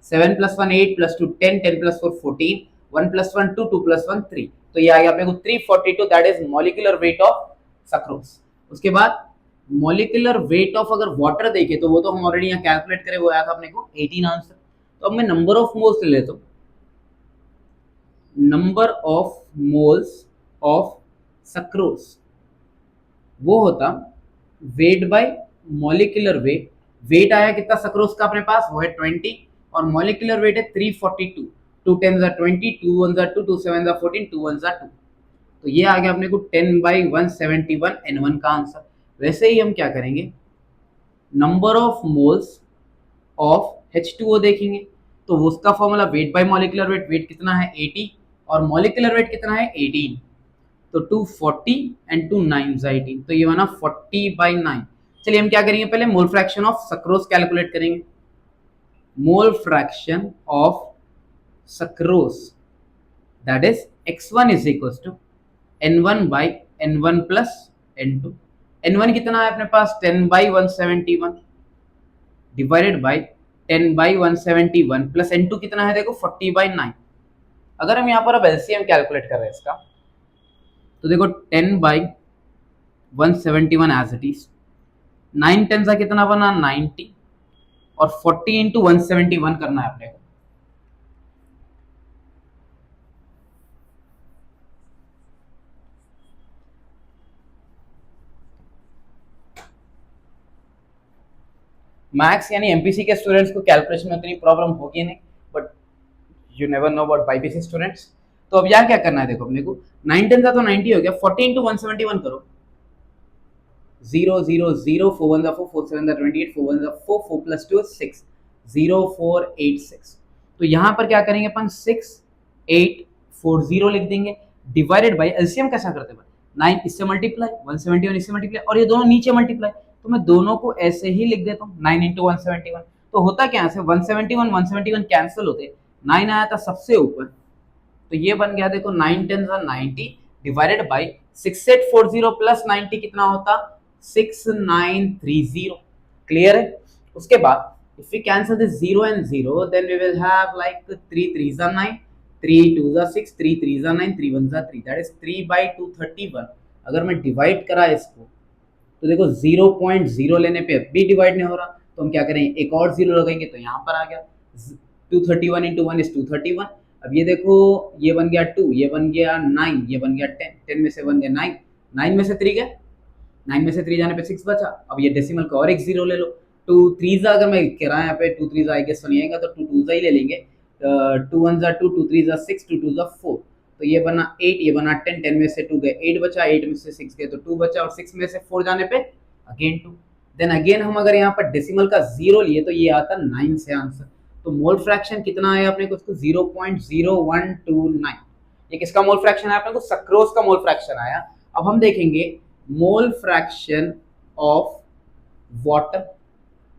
7 plus 1 8 plus 2 10, 10 plus 4 14, 1 plus 1 2, 2 plus 1 3। तो ये आ गया अपने को 342, that is molecular weight of sucrose. उसके बाद मॉलिक्यूलर वेट ऑफ अगर वाटर देखे तो वो तो हम ऑलरेडी यहाँ कैलकुलेट करें, वो आया था अपने को 18 आंसर। तो अब मैं नंबर ऑफ मोल्स ले लेता हूँ। Number of moles of sucrose वो होता weight by molecular weight. Weight आया कितना सक्रोज का अपने पास, वो है 20 और मॉलिक्यूलर वेट है 342। 2 10 20, 2 1 2, 2 7 14, 2 1 2। तो ये आ गया अपने को 10/171 N1 का आंसर। वैसे ही हम क्या करेंगे, number of moles of H2O देखेंगे तो उसका formula weight by molecular weight, weight कितना है 80 और मॉलिक्यूलर वेट कितना है 18। तो 240 एंड 2 9 18, तो ये बना 40/9। चलिए हम क्या करेंगे, पहले mole fraction of sucrose calculate करेंगे। Mole fraction of sucrose that is x1 is equal to N1/N1 plus N2। N1 कितना है अपने पास 10/171 डिवाइडेड बाय 10/171 प्लस N2 कितना है देखो 40/9। अगर हम यहाँ पर अब एलसीएम कैलकुलेट कर रहे हैं इसका तो देखो 10/171 एज इट इज, 9 10 का कितना बना 90 और 40 इंटू 171 करना है अपने को। मैथ्स यानी एमपीसी के स्टूडेंट्स को कैलकुलेशन में उतनी प्रॉब्लम होगी नहीं, but you never know about BiPC students. तो अब यहाँ क्या करना है देखो अपने को, 9 10 का तो 90 हो गया, 40 इंटू 171 करो, 0 0 0 4 1 4 4 7 28 4 1 4 4 प्लस 2 6 0 4 8 6। तो यहाँ पर क्या करेंगे अपन 6 8 4 0 लिख देंगे डिवाइडेड बाय एलसीएम कैसा करते हैं 9 इससे मल्टीप्लाई 171 इससे मल्टीप्लाई और ये दोनों नीचे मल्टीप्लाई, तो मैं दोनों को ऐसे ही लिख देता हूँ 9 इंटू 171। तो होता क्या है 171 कैंसिल होते, 9 आया था सबसे ऊपर, तो ये बन गया देखो 9 10 90 डिवाइडेड बाय 6840 प्लस 90 कितना होता 6930। क्लियर है। उसके बाद if we cancel this 0 and 0 then we will have like 3 3s are 9, 3 2s are 6, 3 3s are 9, 3 1s are 3, that is 3/231। अगर मैं डिवाइड करा इसको तो देखो 0.0 लेने पे भी डिवाइड नहीं हो रहा, तो हम क्या करेंगे एक और 0 लगाएंगे तो यहाँ पर आ गया 231 इंटू 1 इज 231। अब ये देखो ये बन गया 2, ये बन गया 9, ये बन गया 10, 10 में से बन गया 9, 9 में से 3 गया, 9 में से 3 जाने पे 6 बचा। अब ये डेसिमल का और एक 0 ले लो, 2 3 अगर मैं कह यहाँ पे 2 3 आई गेस नहीं आएगा तो 2 2 ही ले लेंगे, 2 1 2, 2 3 6, 2 2 4, तो ये बना 8, ये बना 10, 10 में से 2 गए 8 बचा, 8 में से 6 गए तो 2 बचा और 6 में से 4 जाने पे अगेन 2। देन अगेन हम अगर यहाँ पर डेसिमल का 0 लिए तो ये आता 9 से आंसर। तो मोल फ्रैक्शन कितना आया अपने को, उसको 0.0129। ये किसका मोल फ्रैक्शन आया अपने को, सक्रोज का मोल फ्रैक्शन आया। अब हम देखेंगे मोल फ्रैक्शन ऑफ वाटर,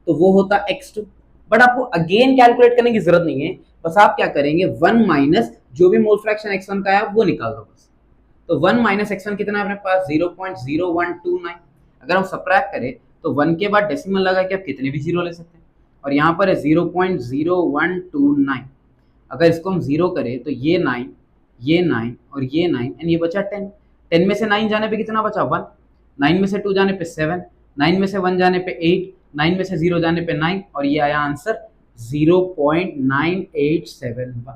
तो वो होता x2, बट आपको अगेन कैलकुलेट करने की जरूरत नहीं है, बस आप क्या करेंगे 1 माइनस जो भी मोल फ्रैक्शन x1 का है वो निकाल दो बस। तो 1 माइनस x1 कितना है अपने पास 0.0129। अगर हम सबट्रैक्ट करें तो 1 के बाद डेसिमल लगा के आप कितने भी जीरो ले सकते हैं, और यहाँ पर है 0.0129। अगर इसको हम 0 करें तो ये 9, ये 9 और ये 9 एंड ये बचा 10, 10 में से 9 जाने पे कितना बचा 1, 9 में से 2 जाने पे 7, 9 में से 1 जाने पे 8, 9 में से 0 जाने पे 9 और ये आया आंसर 0.9871।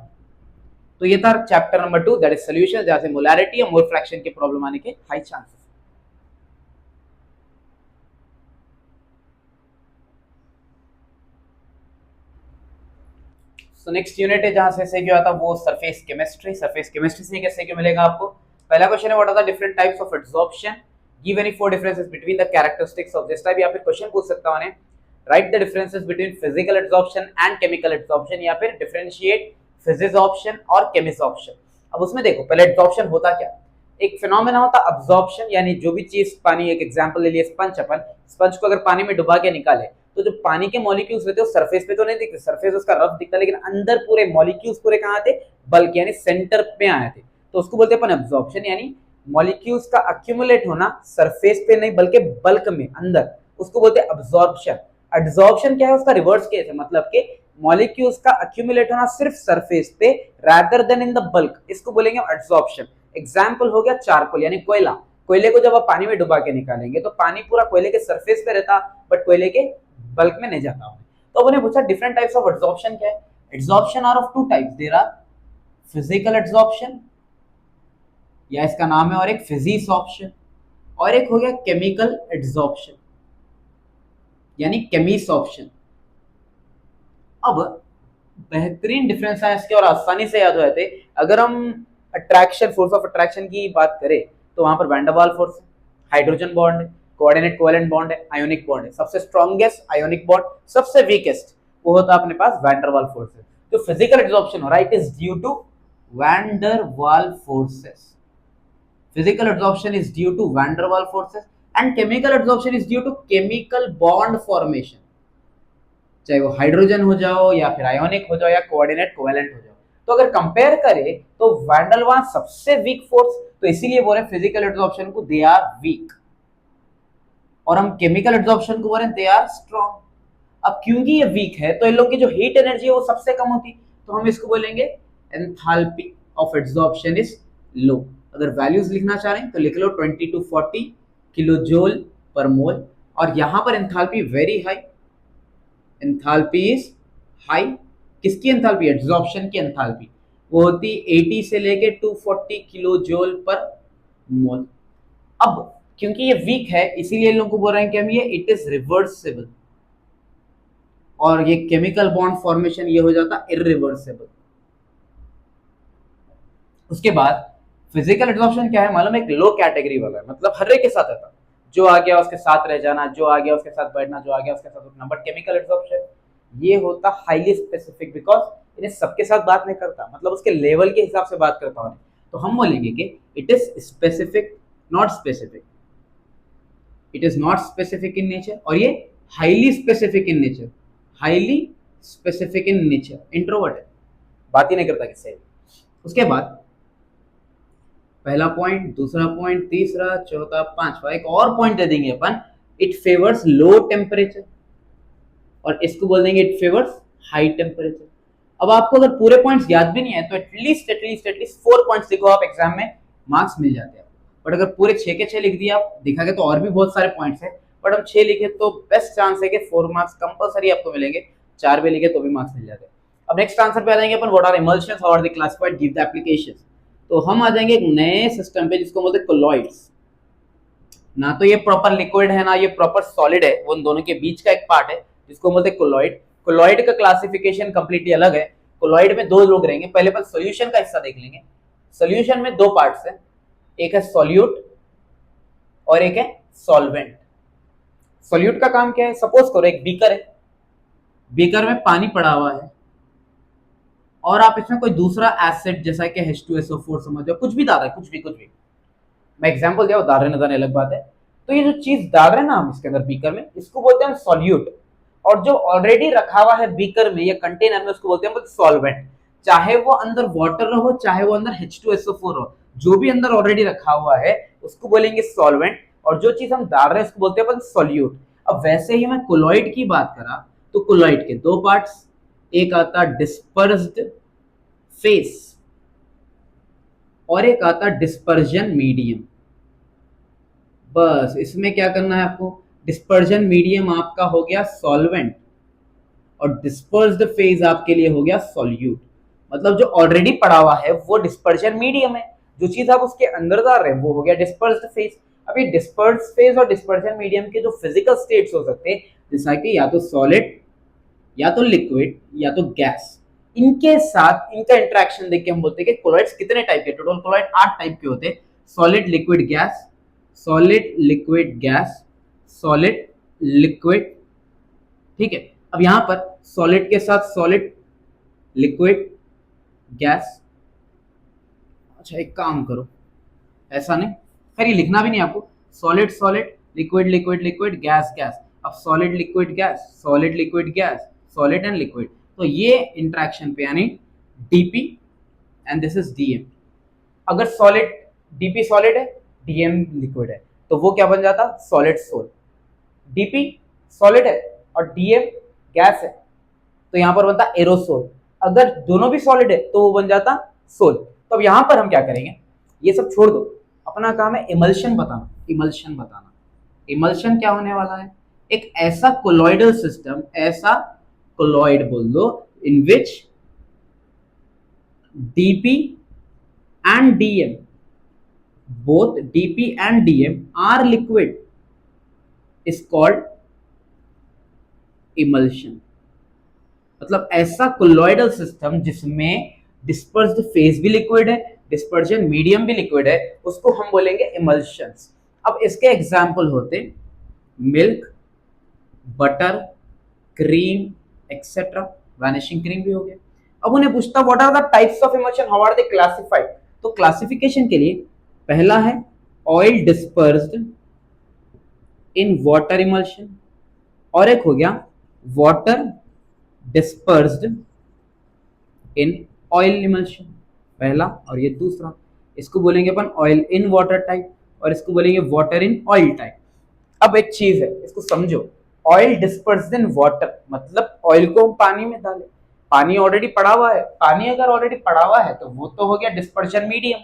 तो ये था chapter number 2 that is solution, जहां से मोलैरिटी या मोल फ्रैक्शन के प्रॉब्लम आने के हाई चांसेस। तो नेक्स्ट यूनिट है जहां से एसए आता वो सरफेस केमिस्ट्री। सरफेस केमिस्ट्री से कैसे क्यों मिलेगा आपको। पहला क्वेश्चन है what are the different types of absorption, give any 4 differences between the characteristics of this type. या फिर क्वेश्चन पूछ सकता हूं write the differences between physical absorption and chemical absorption, या फिर डिफरेंशिएट फिजिजॉर्प्शन और केमिजॉर्प्शन। अब उसमें देखो पहले एब्जॉर्प्शन होता क्या, एक फिनोमेना होता है अब्जॉर्प्शन, यानी जो भी चीज पानी, एक एग्जांपल ले लिए स्पंज, अपन स्पंज को अगर पानी में डुबा के निकाले तो जो पानी के मॉलिक्यूल्स रहते हैं वो सरफेस पे तो नहीं दिखते, सरफेस उसका रफ दिखता है, लेकिन अंदर पूरे मॉलिक्यूल्स पूरे कहाँ थे, बल्क यानी सेंटर पे आए थे, तो उसको बोलते हैं अपन अब्जॉर्प्शन, यानी मॉलिक्यूल्स का अक्यूमुलेट होना सरफेस पे नहीं बल्कि बल्क में अंदर, उसको बोलते हैं अब्जॉर्प्शन। एडजॉर्प्शन क्या है, उसका रिवर्स केस है, मतलब कि मॉलिक्यूल्स का अक्यूमुलेट होना सिर्फ सरफेस पे rather then in the bulk, इसको बोलेंगे एडजॉर्प्शन। एग्जाम्पल हो गया चारकोल यानी कोयला, कोयले को जब आप पानी में डुबा के निकालेंगे तो पानी पूरा कोयले के सरफेस पे रहता बट कोयले के बल्क में नहीं जाता। तो उन्हें पूछा डिफरेंट टाइप्स ऑफ एडजॉर्प्शन क्या है, adsorption are of two types, there are physical adsorption या इसका नाम है और एक फिजिसॉर्प्शन, और एक हो गया केमिकल एडजॉर्प्शन यानी केमिसॉर्प्शन। अब बेहतरीन डिफरेंस है इसके और आसानी से याद हो जाते, अगर हम अट्रैक्शन, फोर्स ऑफ अट्रैक्शन की बात करें तो वहां पर वैन डर वाल्स फोर्स है, हाइड्रोजन बॉन्ड है, कोऑर्डिनेट कोवेलेंट बॉन्ड है, आयोनिक बॉन्ड है, सबसे स्ट्रॉन्गेस्ट आयोनिक बॉन्ड, सबसे वीकेस्ट वो होता है अपने पास वैन डर वाल्स फोर्सेस। जो फिजिकल एब्जॉर्प्शन हो रहा है it is due to van der Waal forces, physical absorption is due to van der Waals forces and chemical absorption is due to chemical bond formation, चाहे वो hydrogen हो जाओ या फिर आयोनिक हो जाओ या कोऑर्डिनेट कोवेलेंट हो जाओ। तो अगर कंपेयर करें तो वैन डर वाल्स सबसे वीक फोर्स, तो इसीलिए बोले फिजिकल एब्जॉर्प्शन को दे आर वीक, और हम केमिकल एब्जॉर्प्शन को बोले दे आर स्ट्रॉन्ग। अब क्योंकि ये वीक है तो इन लोगों की जो हीट एनर्जी है वो सबसे कम होती, तो हम इसको बोलेंगे enthalpy of absorption is low. अगर वैल्यूज लिखना चाह रहे हैं तो लिख लो 20 to 40 किलो जूल पर मोल, और यहां पर enthalpy very high, enthalpy is high, किसकी एंथैल्पी, एब्जॉर्प्शन की एंथैल्पी, वो होती 80 से लेके 240 किलो जूल पर मोल। अब क्योंकि ये वीक है इसीलिए लोगों को बोल रहे हैं कि हम ये इट इज रिवर्सिबल, और ये केमिकल बॉन्ड फॉर्मेशन ये हो जाता इरिवर्सिबल। उसके बाद फिजिकल एब्जॉर्प्शन क्या है मालूम, एक लो कैटेगरी वाला है, मतलब हर एक के साथ आता, जो आ गया उसके साथ रह जाना, जो आ गया उसके साथ बैठना, जो आ गया उसके साथ उठना। बट केमिकल एब्जॉर्प्शन ये होता हाईली स्पेसिफिक, बिकॉज इन्हें सबके साथ बात नहीं करता, मतलब उसके लेवल के हिसाब से बात करता हूँ। तो हम बोलेंगे कि it is specific not specific, it is not specific in nature, और ये highly specific in nature, highly specific in nature, introvert है, बात ही नहीं करता किससे। उसके बाद पहला पॉइंट, दूसरा पॉइंट, तीसरा, चौथा, पांचवा, एक और पॉइंट दे देंगे अपन, इट फेवर्स लो टेम्परेचर, और इसको बोल देंगे इट फेवर्स हाई टेम्परेचर। अब आपको अगर पूरे पॉइंट्स याद भी नहीं है तो एटलीस्ट 4 पॉइंट्स लिखो आप, एग्जाम में मार्क्स मिल जाते हैं। बट अगर पूरे 6 के 6 लिख दिए आप, देखा गया तो और भी बहुत सारे पॉइंट्स है, बट हम 6 लिखे तो बेस्ट चांस है कि 4 मार्क्स कंपलसरी आपको मिलेंगे, 4 भी लिखे तो भी मार्क्स मिल जाते हैं। अब नेक्स्ट आंसर पे आ जाएंगे अपन, what are emulsions, how are they classified, give the applications. तो हम आ जाएंगे एक नए सिस्टम पे जिसको बोलते हैं कोलॉइड्स। ना तो ये प्रॉपर लिक्विड है ना ये प्रॉपर सॉलिड है, वो उन दोनों के बीच का एक पार्ट है जिसको बोलते हैं कोलॉइड। कोलॉइड का क्लासिफिकेशन कंप्लीटली अलग है। कोलॉइड में 2 लोग रहेंगे, पहले अपन सॉल्यूशन का हिस्सा देख लेंगे। सॉल्यूशन में 2 पार्ट्स हैं, एक है सॉल्यूट और एक है सॉल्वेंट। सॉल्यूट का काम क्या है, सपोज करो एक बीकर है, बीकर में पानी पड़ा हुआ है और आप इसमें कोई दूसरा एसिड जैसा कि H2SO4 समझ लो, कुछ भी डाल रहे हैं, कुछ भी मैं एग्जांपल दिया, डाल रहे ना अलग बात है। तो ये जो चीज डाल रहे हैं ना हम इसके अंदर बीकर में, इसको बोलते हैं हम सॉल्यूट, और जो ऑलरेडी रखा हुआ है बीकर में या कंटेनर में उसको बोलते हैं सॉल्वेंट। चाहे वो अंदर वाटर हो चाहे वो अंदर H2SO4 हो, जो भी अंदर ऑलरेडी रखा हुआ है उसको बोलेंगे सॉल्वेंट, और जो चीज हम डाल रहे हैं उसको बोलते हैं सॉल्यूट। अब वैसे ही मैं कोलॉइड की बात करा तो कोलॉइड के 2 पार्ट्स, एक आता डिस्पर्स्ड फेस और एक आता डिस्पर्जन मीडियम। बस इसमें क्या करना है आपको, डिस्पर्जन मीडियम आपका हो गया सॉल्वेंट और डिस्पर्स्ड फेज आपके लिए हो गया सॉल्यूट। मतलब जो ऑलरेडी पड़ा हुआ है वो डिस्पर्जन मीडियम है, जो चीज आप उसके अंदर डाल रहे हैं वो हो गया डिस्पर्स्ड फेज। अब ये डिस्पर्स्ड फेज और डिस्पर्जन मीडियम के जो फिजिकल स्टेट्स हो सकते हैं, जैसा कि या तो सॉलिड या तो लिक्विड या तो गैस, इनके साथ इनका इंटरेक्शन देख के हम बोलते हैं कि कोलॉइड्स कितने टाइप के, टोटल कोलॉइड 8 टाइप के होते हैं, solid liquid gas, solid liquid gas, solid liquid. ठीक है, अब यहां पर सॉलिड के साथ सॉलिड लिक्विड गैस। अच्छा एक काम करो, ऐसा नहीं, खैर ये लिखना भी नहीं आपको, solid solid, liquid liquid liquid, gas gas. अब solid liquid gas, solid liquid gas, solid and liquid, तो ये इंट्रैक्शन पे यानी DP and this is DM. अगर सॉलिड, डीपी सॉलिड है, डीएम लिक्विड है, तो वो क्या बन जाता, सॉलिड सोल। डीपी सॉलिड है और डीएम गैस है, तो यहां पर बनता एरोसोल। अगर दोनों भी सॉलिड है तो वो बन जाता सोल। तो अब यहां पर हम क्या करेंगे, ये सब छोड़ दो, अपना काम है इमल्शन बताना। इमल्शन बताना, इमल्शन क्या होने वाला है, एक ऐसा कोलॉइडल सिस्टम, ऐसा कोलॉइड बोल दो, in which DP and DM, both dp and dm are liquid, is called emulsion। मतलब ऐसा कोलॉइडल सिस्टम जिसमें डिस्पर्स्ड फेज भी लिक्विड है, डिस्पर्जन मीडियम भी लिक्विड है, उसको हम बोलेंगे इमल्शंस। अब इसके एग्जाम्पल होते milk, butter, cream et cetera, vanishing cream भी हो गया। अब उन्हें पूछता what are the types of emulsion, how are they classified. तो क्लासिफिकेशन के लिए पहला है oil dispersed in water emulsion, और एक हो गया water dispersed in oil emulsion, पहला। और ये दूसरा, इसको बोलेंगे अपन ऑयल इन वाटर टाइप, और इसको बोलेंगे वाटर इन ऑयल टाइप। अब एक चीज है, इसको समझो, ऑयल डिस्पर्स्ड इन वाटर मतलब ऑयल को हम पानी में डालें, पानी ऑलरेडी पड़ा हुआ है, पानी अगर ऑलरेडी पड़ा हुआ है तो वो तो हो गया डिस्पर्शन मीडियम,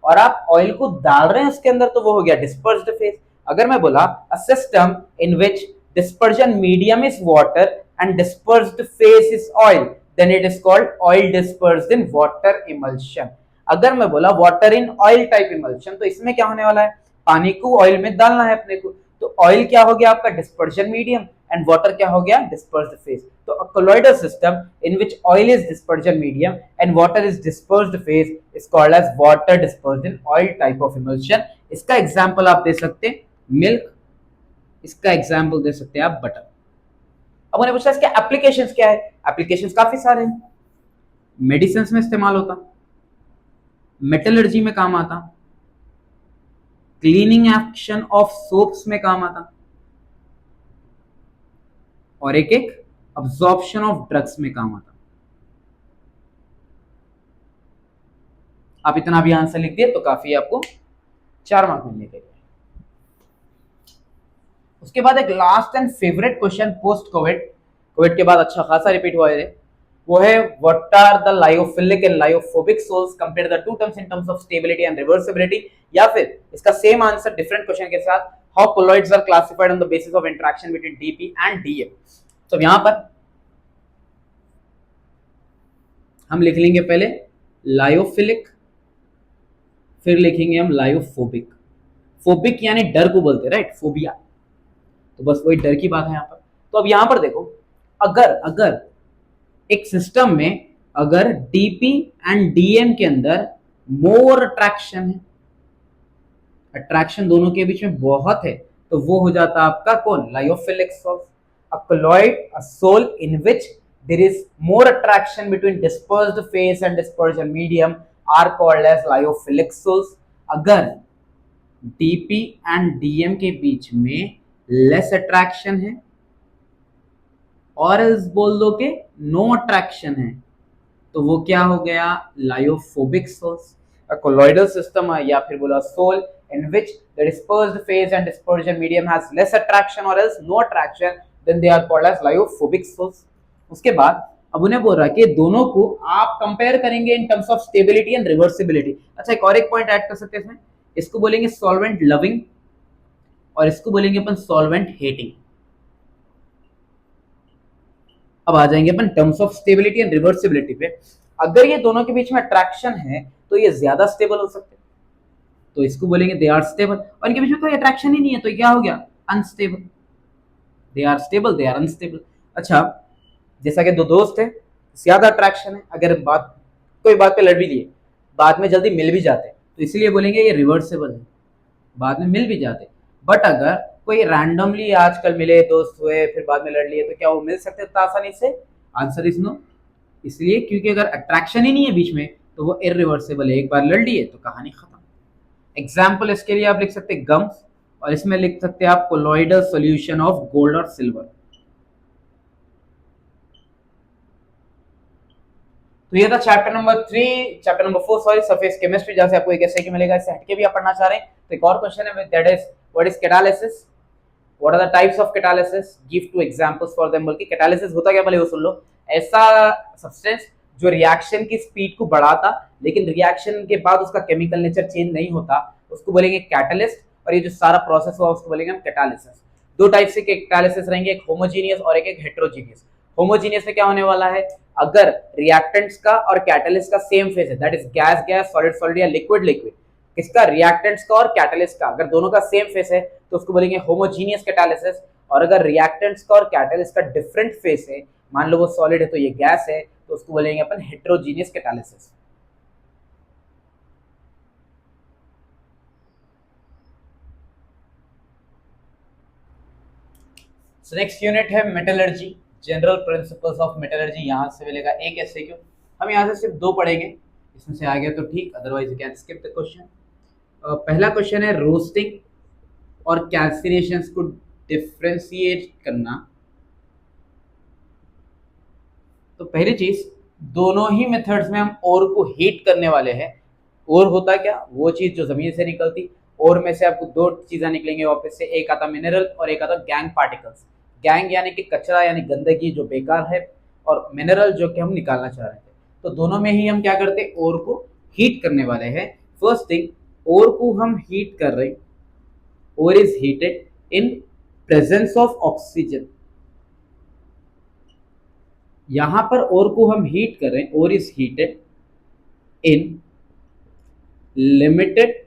और आप ऑयल को डाल रहे हैं उसके अंदर तो वो हो गया डिस्पर्स्ड फेज। अगर मैं बोला a system in which dispersion medium is water and dispersed phase is oil, then it is called oil dispersed in water emulsion। अगर मैं बोला water in oil type emulsion, तो इसमें क्या होने वाला है, पानी को ऑयल में डालना है अपने को, तो ऑयल क्या हो गया आपका डिस्पर्शन मीडियम, एंड वाटर क्या हो गया डिस्पर्स्ड फेज। तो a colloidal system in which oil is dispersion medium and water is dispersed phase is called as water dispersed in oil type of emulsion। इसका example आप दे सकते हैं milk, इसका example दे सकते हैं आप बटर। अब उन्हें पूछा इसके एप्लीकेशंस क्या है, एप्लीकेशंस काफी सारे हैं। मेडिसिन में इस्तेमाल होता, मेटलर्जी में काम आता, क्लीनिंग एक्शन ऑफ सोप्स में काम आता, और एक एक अब्जॉर्प्शन ऑफ ड्रग्स में काम आता। आप इतना भी आंसर लिख दिए तो काफी, आपको 4 मार्क मिलने के लिए। उसके बाद एक last and favourite question post COVID, COVID के बाद अच्छा खासा रिपीट हुआ है, वो है what are the lyophilic and lyophobic sols, compare the two terms in terms of stability and reversibility. या फिर इसका सेम आंसर डिफरेंट क्वेश्चन के साथ, how colloids are classified on the basis of interaction between DP and DM. तो यहां पर हम लिख लेंगे पहले लायोफिलिक, फिर लिखेंगे हम लायोफोबिक। फोबिक यानी डर को बोलते हैं, राइट, फोबिया, तो बस वही डर की बात है यहाँ पर। तो अब यहां पर देखो, अगर एक सिस्टम में अगर डीपी एंड डीएम के अंदर मोर अट्रैक्शन है, अट्रैक्शन दोनों के बीच में बहुत है, तो वो हो जाता आपका कौन, lyophilic sols. A colloid, a sol in which there is more attraction between dispersed phase and dispersion medium are called as lyophilic sols. अगर डीपी एंड डीएम के बीच में लेस अट्रैक्शन है, और एल्स बोल दो कि नो अट्रैक्शन है, तो वो क्या हो गया, लायोफोबिक सोल्स। अ कोलॉइडल सिस्टम है, या फिर बोला soul in which the dispersed phase and dispersion medium has less attraction or else no attraction, then they are called as lyophobic source। उसके बाद अब उन्हें बोल रहा है कि दोनों को आप कंपेयर करेंगे इन terms of stability and reversibility. अच्छा, एक और एक पॉइंट ऐड कर सकते हैं इसमें, इसको बोलेंगे सॉल्वेंट लविंग, और इसको बोलेंगे अपन सॉल्वेंट हेटिंग। अब आ जाएंगे अपन terms of stability and reversibility पे। अगर ये दोनों के बीच में अट्रैक्शन है तो ये ज्यादा स्टेबल हो सकते हैं, तो इसको बोलेंगे दे आर स्टेबल। और इनके बीच में कोई अट्रैक्शन ही नहीं है तो क्या हो गया, unstable. They are stable, they are unstable. अच्छा, जैसा कि दो दोस्त है, ज्यादा अट्रैक्शन है, अगर बात कोई बात पे लड़ भी लिए, बाद में जल्दी मिल भी जाते, तो इसलिए बोलेंगे ये रिवर्सेबल है, बाद में मिल भी जाते। बट अगर कोई रैंडमली आजकल मिले, दोस्त हुए, फिर बाद में लड़ लिए, तो क्या वो मिल सकते इतना आसानी से, आंसर इज नो। इसलिए क्योंकि अगर अट्रैक्शन ही नहीं है बीच में तो वो इरिवर्सेबल है, एक बार लड़ लिए तो कहानी खत्म। एग्जाम्पल इसके लिए आप लिख सकते हैं गम्स, और इसमें लिख सकते हैं आप कोलॉइडल सॉल्यूशन ऑफ गोल्ड और सिल्वर। तो ये था chapter number 3, chapter number 4 sorry, surface chemistry, जहां से आपको एक ऐसे मिलेगा। इससे हटके भी आप पढ़ना चाह रहे हैं तो एक और क्वेश्चन है, that is what is catalysis, what are the types of catalysis, give two examples for them. बल्कि कैटालिसिस होता क्या, पहले वो सुन लो। ऐसा सब्सटेंस जो रिएक्शन की स्पीड को बढ़ाता लेकिन रिएक्शन के बाद उसका केमिकल नेचर चेंज नहीं होता, उसको बोलेंगे कैटलिस्ट। और ये जो सारा प्रोसेस हुआ उसको बोलेंगे हम कैटालिसिस। दो टाइप से कैटालिसिस रहेंगे, एक होमोजीनियस और एक हेटेरोजीनियस। होमोजीनियस में क्या होने वाला है, अगर रिएक्टेंट्स का और कैटलिस्ट का सेम फेज है, that is gas gas, solid solid या लिक्विड लिक्विड, किसका, रिएक्टेंट्स का और कैटलिस्ट का, अगर दोनों का सेम फेस है तो उसको बोलेंगे होमोजीनियस कैटालिसिस। और अगर रिएक्टेंट्स का और कैटलिस्ट का डिफरेंट फेस है, मान लो वो सॉलिड है तो ये गैस है, तो उसको बोलेंगे अपन हेटेरोजीनियस कैटालिसिस। नेक्स्ट यूनिट है metallurgy, general principles of metallurgy. यहां से मिलेगा एक एसक्यू, हम यहां से सिर्फ दो पढ़ेंगे, इसमें से आ गया तो ठीक, otherwise you can skip the question. पहला क्वेश्चन है रोस्टिंग और कैल्सिनेशंस को डिफ्रेंशिएट करना। तो पहली चीज, दोनों ही मेथड्स में हम ओर को हीट करने वाले हैं। ओर होता क्या, वो चीज जो जमीन से निकलती। ओर में से आपको दो चीजें निकलेंगे वापस से, एक आता मिनरल और एक आता गैंग पार्टिकल्स। गैंग यानी कि कचरा यानी गंदगी जो बेकार है, और मिनरल जो कि हम निकालना चाह रहे थे। तो दोनों में ही हम क्या करते हैं, ओर को हीट करने वाले हैं। फर्स्ट थिंग, ओर को हम हीट कर रहे, ore is heated in presence of oxygen. यहां पर ओर को हम हीट कर रहे हैं, ore is heated in limited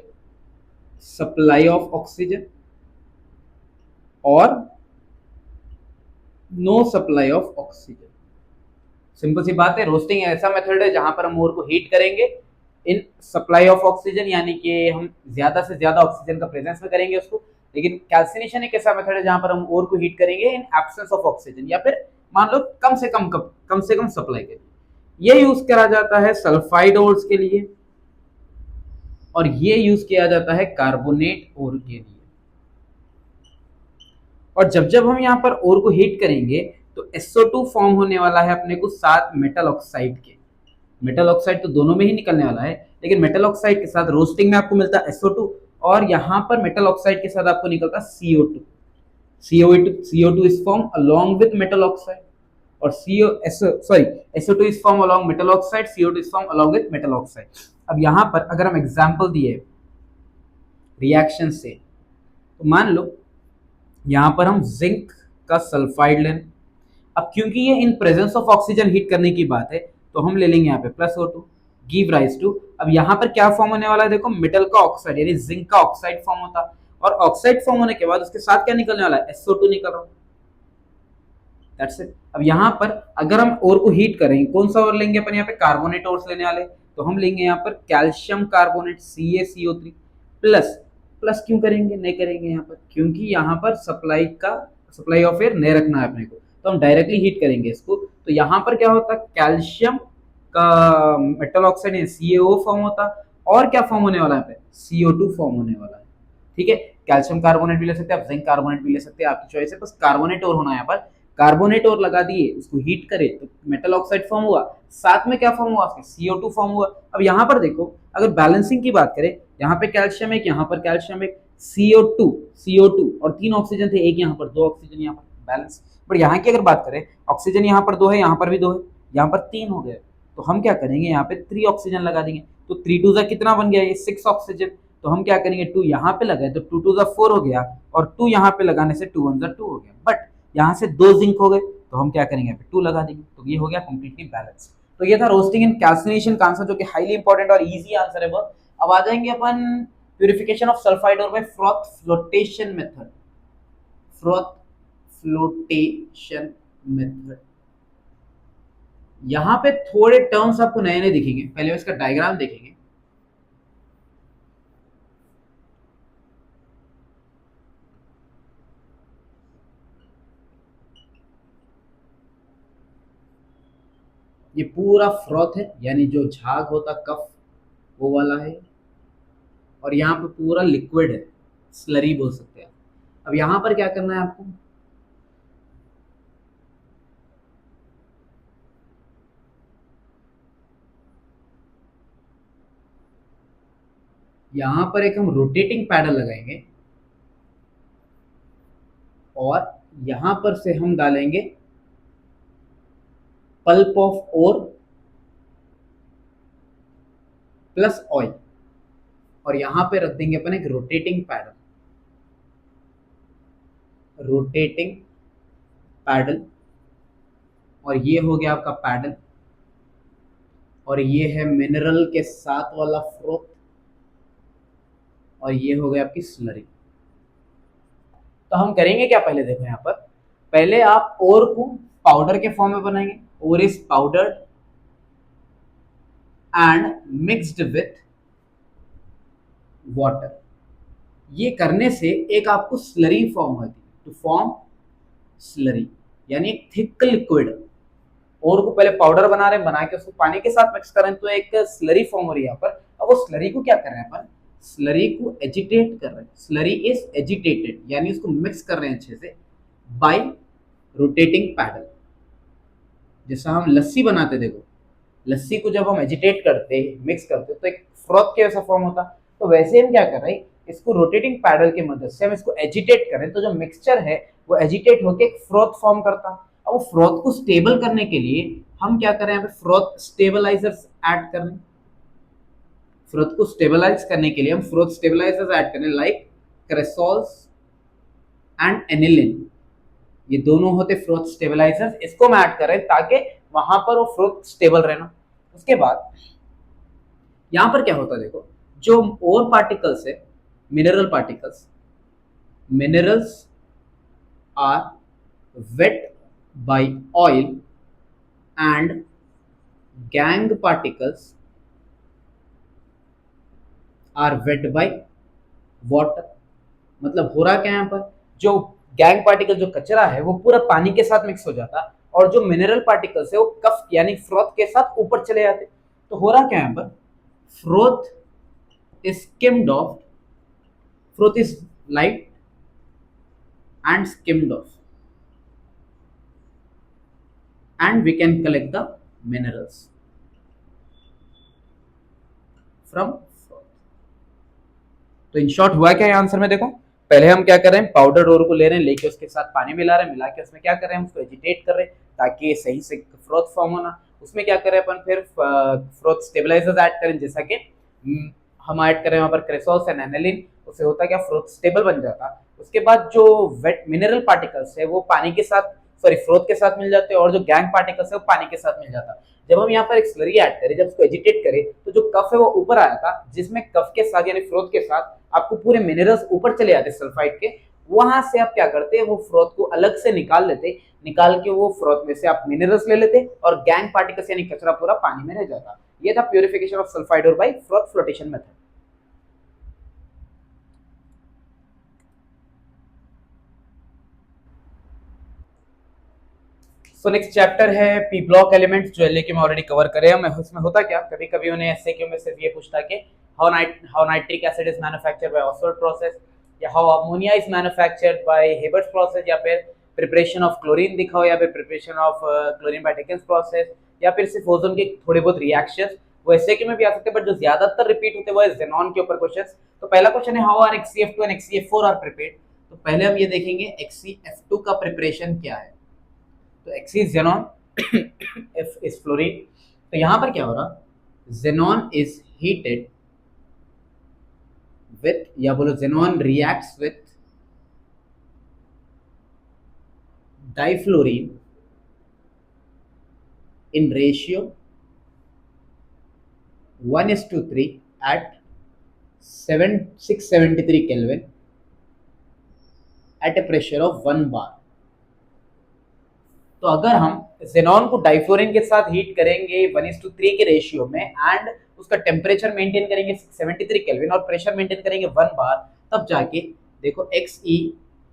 supply of oxygen और no supply of oxygen. Simple सी बात है, रोस्टिंग ऐसा मेथड है जहां पर हम ओर को हीट करेंगे इन सप्लाई ऑफ ऑक्सीजन, यानी कि हम ज्यादा से ज्यादा ऑक्सीजन का प्रेजेंस में करेंगे उसको। लेकिन कैल्सिनेशन एक ऐसा मेथड है जहां पर हम ओर को हीट करेंगे इन एब्सेंस ऑफ ऑक्सीजन, या फिर मान लो कम से कम सप्लाई के लिए। ये यूज करा जाता है सल्फाइड ओर्स के लिए, और ये यूज किया जाता है कार्बोनेट ओर के लिए। और जब जब हम यहाँ पर ओर को हीट करेंगे तो SO2 फॉर्म होने वाला है अपने को साथ मेटल ऑक्साइड के। मेटल ऑक्साइड तो दोनों में ही निकलने वाला है, लेकिन मेटल ऑक्साइड के साथ रोस्टिंग में आपको मिलता है SO2, और यहाँ पर मेटल ऑक्साइड के साथ आपको निकलता CO2। CO2 is formed along with metal oxide, और SO2 is formed along metal oxide, CO2 is formed along with metal oxide। अब यहाँ पर अगर हम एग्जाम्पल दिए रिएक्शन से, तो मान लो यहाँ पर हम जिंक का सल्फाइड लें। अब क्योंकि ये इन प्रेजेंस ऑफ ऑक्सीजन हीट करने की बात है, तो हम ले लेंगे यहाँ पे +O2 गिव राइज टू। अब यहाँ पर क्या फॉर्म होने वाला है, देखो मेटल का ऑक्साइड यानी जिंक का ऑक्साइड फॉर्म होता, और ऑक्साइड फॉर्म होने के बाद उसके साथ क्या निकलने वाला है, SO2 निकल रहा है। That's it. अब यहाँ पर अगर हम ओर को हीट करें, कौन सा ओर लेंगे अपन, यहाँ पे कार्बोनेट ओर्स लेने वाले, तो हम लेंगे यहाँ पर calcium carbonate CaCO3 plus. Plus क्यों करेंगे, नहीं करेंगे यहाँ पर, क्योंकि यहाँ पर सप्लाई ऑफ एयर नहीं रखना है अपने को, तो हम डायरेक्टली हीट करेंगे इसको। तो यहाँ पर क्या होता, कैल्शियम का मेटल ऑक्साइड CaO फॉर्म होता, और क्या फॉर्म होने वाला है पे, CO2 फॉर्म होने वाला है। ठीक है, कैल्शियम कार्बोनेट भी ले सकते हैं आप, जिंक कार्बोनेट भी ले सकते हैं, आपकी चॉइस है, बस कार्बोनेट और होना है यहाँ पर। कार्बोनेट और लगा दिए, उसको हीट करे तो मेटल ऑक्साइड फॉर्म हुआ, साथ में क्या फॉर्म हुआ, CO2 फॉर्म हुआ। अब यहाँ पर देखो, अगर बैलेंसिंग की बात करें, यहाँ पे कैल्शियम एक, यहाँ पर कैल्शियम एक, CO2 और 3 ऑक्सीजन थे, एक यहाँ पर, 2 ऑक्सीजन यहाँ पर, बैलेंस। बट यहाँ की अगर बात करें, ऑक्सीजन यहाँ पर 2 है, यहाँ पर भी 2 है, यहाँ पर 3 हो गए, तो हम क्या करेंगे, यहाँ पे 3 ऑक्सीजन लगा देंगे। तो 3 2 कितना बन गया, ये 6 ऑक्सीजन। तो हम क्या करेंगे, 2 यहाँ पे लगाए तो 2 2 4 हो गया, और 2 यहाँ पे लगाने से 2 1 2 हो गया। बट यहाँ से 2 जिंक हो गए, तो हम क्या करेंगे, यहाँ पे 2 लगा देंगे, तो ये हो गया कंप्लीटली बैलेंस। तो ये था रोस्टिंग एंड कैल्सिनेशन का आंसर, जो कि हाईली इंपॉर्टेंट और इजी आंसर है बहुत। अब आ जाएंगे अपन purification of sulphide ore by froth flotation method. Froth flotation method, यहाँ पे थोड़े टर्म्स आपको नए नए दिखेंगे, पहले इसका डायग्राम देखेंगे। ये पूरा फ्रॉथ है, यानी जो झाग होता कफ, वो वाला है। और यहाँ पे पूरा लिक्विड है, स्लरी बोल सकते हैं। अब यहाँ पर क्या करना है आपको, यहाँ पर एक हम रोटेटिंग पैडल लगाएंगे और यहाँ पर से हम डालेंगे pulp of ore plus oil, और यहां पे रख देंगे अपन एक रोटेटिंग पैडल, रोटेटिंग पैडल। और ये हो गया आपका पैडल, और ये है मिनरल के साथ वाला फ्रोथ, और ये हो गया आपकी स्लरी। तो हम करेंगे क्या, पहले देखो यहाँ पर, पहले आप ओर को पाउडर के फॉर्म में बनाएंगे, ore is powdered and mixed with water. ये करने से एक आपको स्लरी फॉर्म होती है, टू फॉर्म स्लरी, यानी एक थिक लिक्विड। और को पहले पाउडर बना रहे हैं, बना के उसको पानी के साथ मिक्स कर रहे हैं, तो एक स्लरी फॉर्म हो रही है यहाँ पर। अब वो स्लरी को क्या कर रहे हैं अपन, स्लरी को एजिटेट कर रहे हैं, स्लरी इज एजिटेटेड, यानी उसको मिक्स कर रहे हैं अच्छे से बाय रोटेटिंग पैडल। जैसा हम लस्सी बनाते, देखो लस्सी को जब हम एजिटेट करते मिक्स करते तो एक फ्रॉथ के जैसा फॉर्म होता, तो वैसे हम क्या कर रहे हैं, इसको रोटेटिंग पैडल की मदद से हम इसको एजिटेट करें, तो जो मिक्सचर है वो एजिटेट होकर एक फ्रॉथ फॉर्म करता। अब वो फ्रॉथ को स्टेबल करने के लिए हम क्या करें, यहाँ पे फ्रॉथ स्टेबलाइजर्स ऐड कर रहे हैं। फ्रॉथ को स्टेबलाइज करने के लिए हम फ्रॉथ स्टेबलाइजर्स ऐड करें, लाइक क्रेसॉल्स एंड एनिलिन, ये दोनों होते फ्रोथ स्टेबलाइजर्स, इसको हम ऐड करें ताकि वहां पर वो फ्रोथ स्टेबल रहना। उसके बाद यहां पर क्या होता है, देखो जो और पार्टिकल्स है, mineral particles, minerals are wet by oil and gangue particles are wet by water. मतलब हो रहा क्या यहाँ पर, जो गैंग पार्टिकल जो कचरा है वो पूरा पानी के साथ मिक्स हो जाता, और जो मिनरल पार्टिकल्स है वो कफ यानी फ्रोथ के साथ ऊपर चले जाते। तो हो रहा क्या यहाँ पर, froth is skimmed off, froth is light and skimmed off, and we can collect the minerals from froth। तो इन शॉर्ट हुआ क्या आंसर में, देखो पहले हम क्या कर रहे हैं, पाउडर डोर को ले रहे हैं, लेके उसके साथ पानी मिला रहे हैं, मिला के उसमें क्या कर रहे हैं, उसको एजिटेट कर रहे हैं ताकि सही से फ्रोथ फॉर्म होना। उसमें क्या कर रहे हैं अपन, फिर फ्रोथ स्टेबलाइजर्स ऐड करें, जैसा कि हम ऐड करें वहां पर क्रेसॉल्स एंड एनिलिन, उससे होता क्या, फ्रोथ स्टेबल बन जाता। उसके बाद जो वेट मिनरल पार्टिकल्स है वो पानी के साथ, सॉरी फ्रोथ के साथ मिल जाते हैं, और जो गैंग पार्टिकल्स है वो पानी के साथ मिल जाता। जब हम यहाँ पर एक स्लरी ऐड करें, जब उसको एजिटेट करें, तो जो कफ है वो ऊपर आया था, जिसमें कफ के साथ यानी फ्रोथ के साथ आपको पूरे मिनरल्स ऊपर चले जाते सल्फाइड के। वहां से आप क्या करते हैं, वो फ्रोथ को अलग से निकाल लेते, निकाल के वो फ्रोथ में से आप मिनरल्स ले लेते, और गैंग पार्टिकल्स यानी कचरा पूरा पानी में रह जाता। ये था purification of sulphide ore by froth flotation method. So next chapter है पी ब्लॉक एलिमेंट्स, जो एलए में ऑलरेडी कवर करे हम। उसमें होता क्या, कभी कभी उन्हें एसए क्यू में सिर्फ ये पूछता कि how nitric acid is manufactured by Ostwald process, या how ammonia is manufactured by Haber's process, या फिर प्रिपरेशन ऑफ क्लोरीन दिखाओ, या फिर preparation of chlorine by Deacon's process, या फिर सिर्फ ओजोन के थोड़े बहुत रिएक्शंस। वो एसए क्यू में भी आ सकते हैं, बट जो ज्यादातर रिपीट होते हैं वो है जेनॉन के ऊपर क्वेश्चंस। तो पहला क्वेश्चन है, how are XCF2 and XCF4 are prepared. तो पहले हम ये देखेंगे XCF2 का प्रिपरेशन क्या है। तो X is xenon, F is fluorine। तो यहां पर क्या हो रहा, xenon is heated with, या बोलो xenon reacts with difluorine in ratio 1:3 at 673 Kelvin at a pressure of 1 bar। तो अगर हम xenon को डाइफ्लोरिन के साथ हीट करेंगे 1:3 के रेशियो में, एंड उसका टेम्परेचर मेंटेन करेंगे 673 केल्विन और प्रेशर मेंटेन करेंगे 1 बार, तब जाके देखो Xe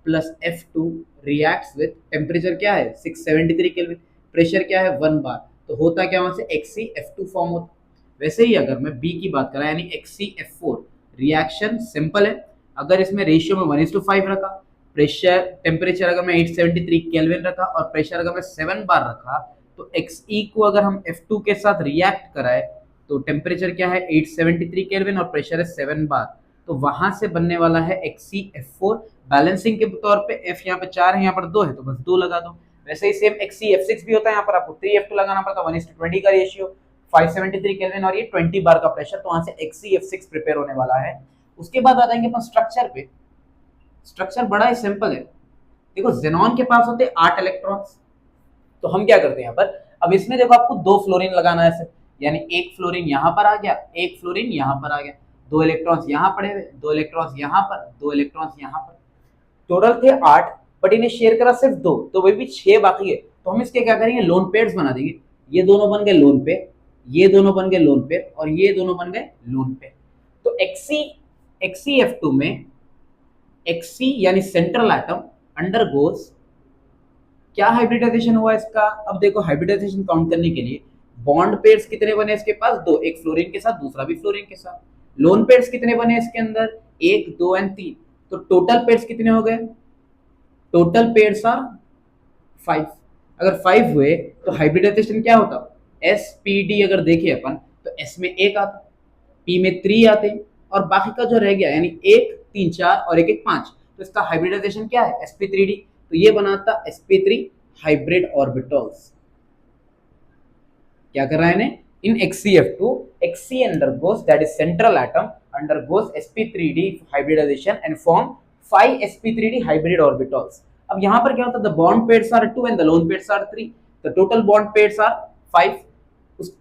plus F2 reacts with temperature क्या है 673 केल्विन, प्रेशर क्या है 1 बार, तो होता क्या वहां से XeF2 फॉर्म होता। वैसे ही अगर मैं B की बात करा यानी XeF4, रिएक्शन सिंपल है, अगर इसमें रेशियो में 1:5 रखा, प्रेशर टेम्परेचर अगर मैं 873 केल्विन रखा और प्रेशर अगर मैं 7 बार रखा, तो Xe को अगर हम F2 के साथ रिएक्ट कराए तो टेम्परेचर क्या है 873 केल्विन और प्रेशर है 7 बार, तो वहां से बनने वाला है XeF4। बैलेंसिंग के तौर पे F यहाँ पे 4 है, यहाँ पर 2 है, तो बस 2 लगा दो। वैसे ही सेम XeF6 भी होता है, यहाँ पर आपको 3F2 लगाना पड़ता है, 1:20 का रेशियो, 573 केल्विन और ये 20 बार का प्रेशर, तो वहां से XeF6 प्रिपेयर होने वाला है। उसके बाद आ जाएंगे अपन स्ट्रक्चर पे। स्ट्रक्चर बड़ा ही सिंपल है। देखो जेनॉन के पास होते 8 इलेक्ट्रॉन्स, तो हम क्या करते हैं यहाँ पर, अब इसमें देखो आपको 2 फ्लोरीन लगाना है सिर्फ, यानी एक फ्लोरीन यहाँ पर आ गया, एक फ्लोरीन यहाँ पर आ गया, 2 इलेक्ट्रॉन्स यहाँ पड़े हुए, 2 इलेक्ट्रॉन्स यहाँ पर, 2 इलेक्ट्रॉन्स यहाँ पर, टोटल थे 8, बट इन्हें शेयर करा सिर्फ 2, तो वही भी 6 बाकी है। तो हम इसके क्या करेंगे, लोन पेयर्स बना देंगे। ये दोनों बन गए लोन पेयर, ये दोनों बन गए लोन पेयर और ये दोनों बन गए लोन पेयर। तो XeF2 में Xe यानी सेंट्रल एटम अंडरगोज क्या हाइब्रिडाइजेशन हुआ इसका। अब देखो हाइब्रिडाइजेशन काउंट करने के लिए बॉन्ड पेयर्स कितने बने इसके पास, 2, एक फ्लोरीन के साथ दूसरा भी फ्लोरीन के साथ। लोन पेयर्स कितने बने इसके अंदर, 1, 2 एंड 3, तो टोटल पेयर्स कितने हो गए, टोटल पेयर्स आर 5। अगर 5 हुए तो हाइब्रिडाइजेशन क्या होता, SPD अगर देखें अपन तो S में 1 आता, P में 3 आते और बाकी का जो रह गया यानी 1, 3, 4 और 1, 1, 5, तो इसका हाइब्रिडाइजेशन क्या है sp3d, तो ये बनाता sp3 हाइब्रिड ऑर्बिटल्स। क्या कर रहा है इन्हें, इन XeF2 Xe undergoes, that is central atom undergoes sp3d hybridization and form 5 sp3d hybrid orbitals। अब यहाँ पर क्या होता है, the bond pairs are 2 and the lone pairs are 3, the total bond pairs are 5,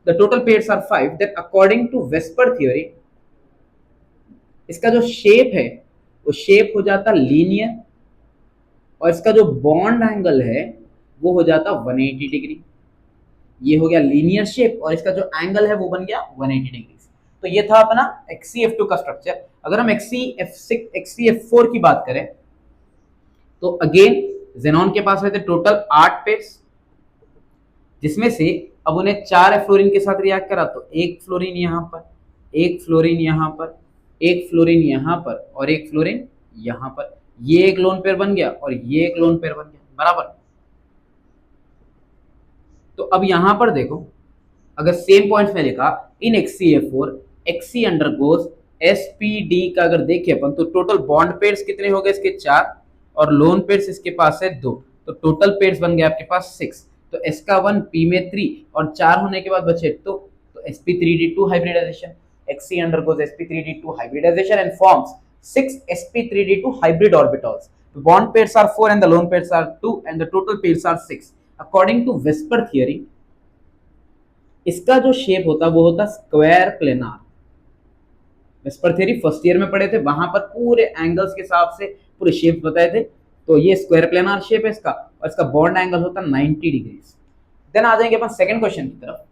the total pairs are 5, then according to Vesper theory इसका जो shape है वो शेप हो जाता लीनियर और इसका जो बॉन्ड एंगल है वो हो जाता 180 डिग्री। ये हो गया लीनियर शेप और इसका जो एंगल है वो बन गया 180 डिग्री। तो ये था अपना XeF2 का स्ट्रक्चर। अगर हम XeF4 की बात करें तो अगेन जेनॉन के पास रहते टोटल 8 पेयर्स, जिसमें से अब उन्हें 4 फ्लोरीन के साथ रिएक्ट करा, तो एक फ्लोरीन यहाँ पर, एक फ्लोरीन यहाँ पर, एक फ्लोरीन यहाँ पर और एक फ्लोरीन यहाँ पर, ये एक लोन पेयर बन गया और ये एक लोन पेयर बन गया, बराबर। तो अब यहां पर देखो, अगर सेम पॉइंट्स में लिखा इन XeF4 Xe अंडरगोज sp3d का अगर देखें अपन तो टोटल बॉन्ड पेयर्स कितने हो गए इसके 4 और लोन पेयर्स इसके पास है 2, तो टोटल पेयर्स बन गए आपके पास 6। तो S का 1, P में 3 और 4 होने के बाद बचे तो sp3d2 hybridisation, Xe undergoes sp3d2 hybridization and forms 6 sp3d2 hybrid orbitals. The bond pairs are 4 and the lone pairs are 2 and the total pairs are 6. According to Vesper theory, इसका जो शेप होता वो होता square planar. VSEPR theory first year में पढ़े थे, वहां पर पूरे एंगल्स के हिसाब से पूरे शेप बताए थे, तो ये स्क्वायर प्लेनार शेप है इसका और इसका बॉन्ड एंगल होता 90 डिग्री। देन आ जाएंगे अपन सेकंड क्वेश्चन की तरफ।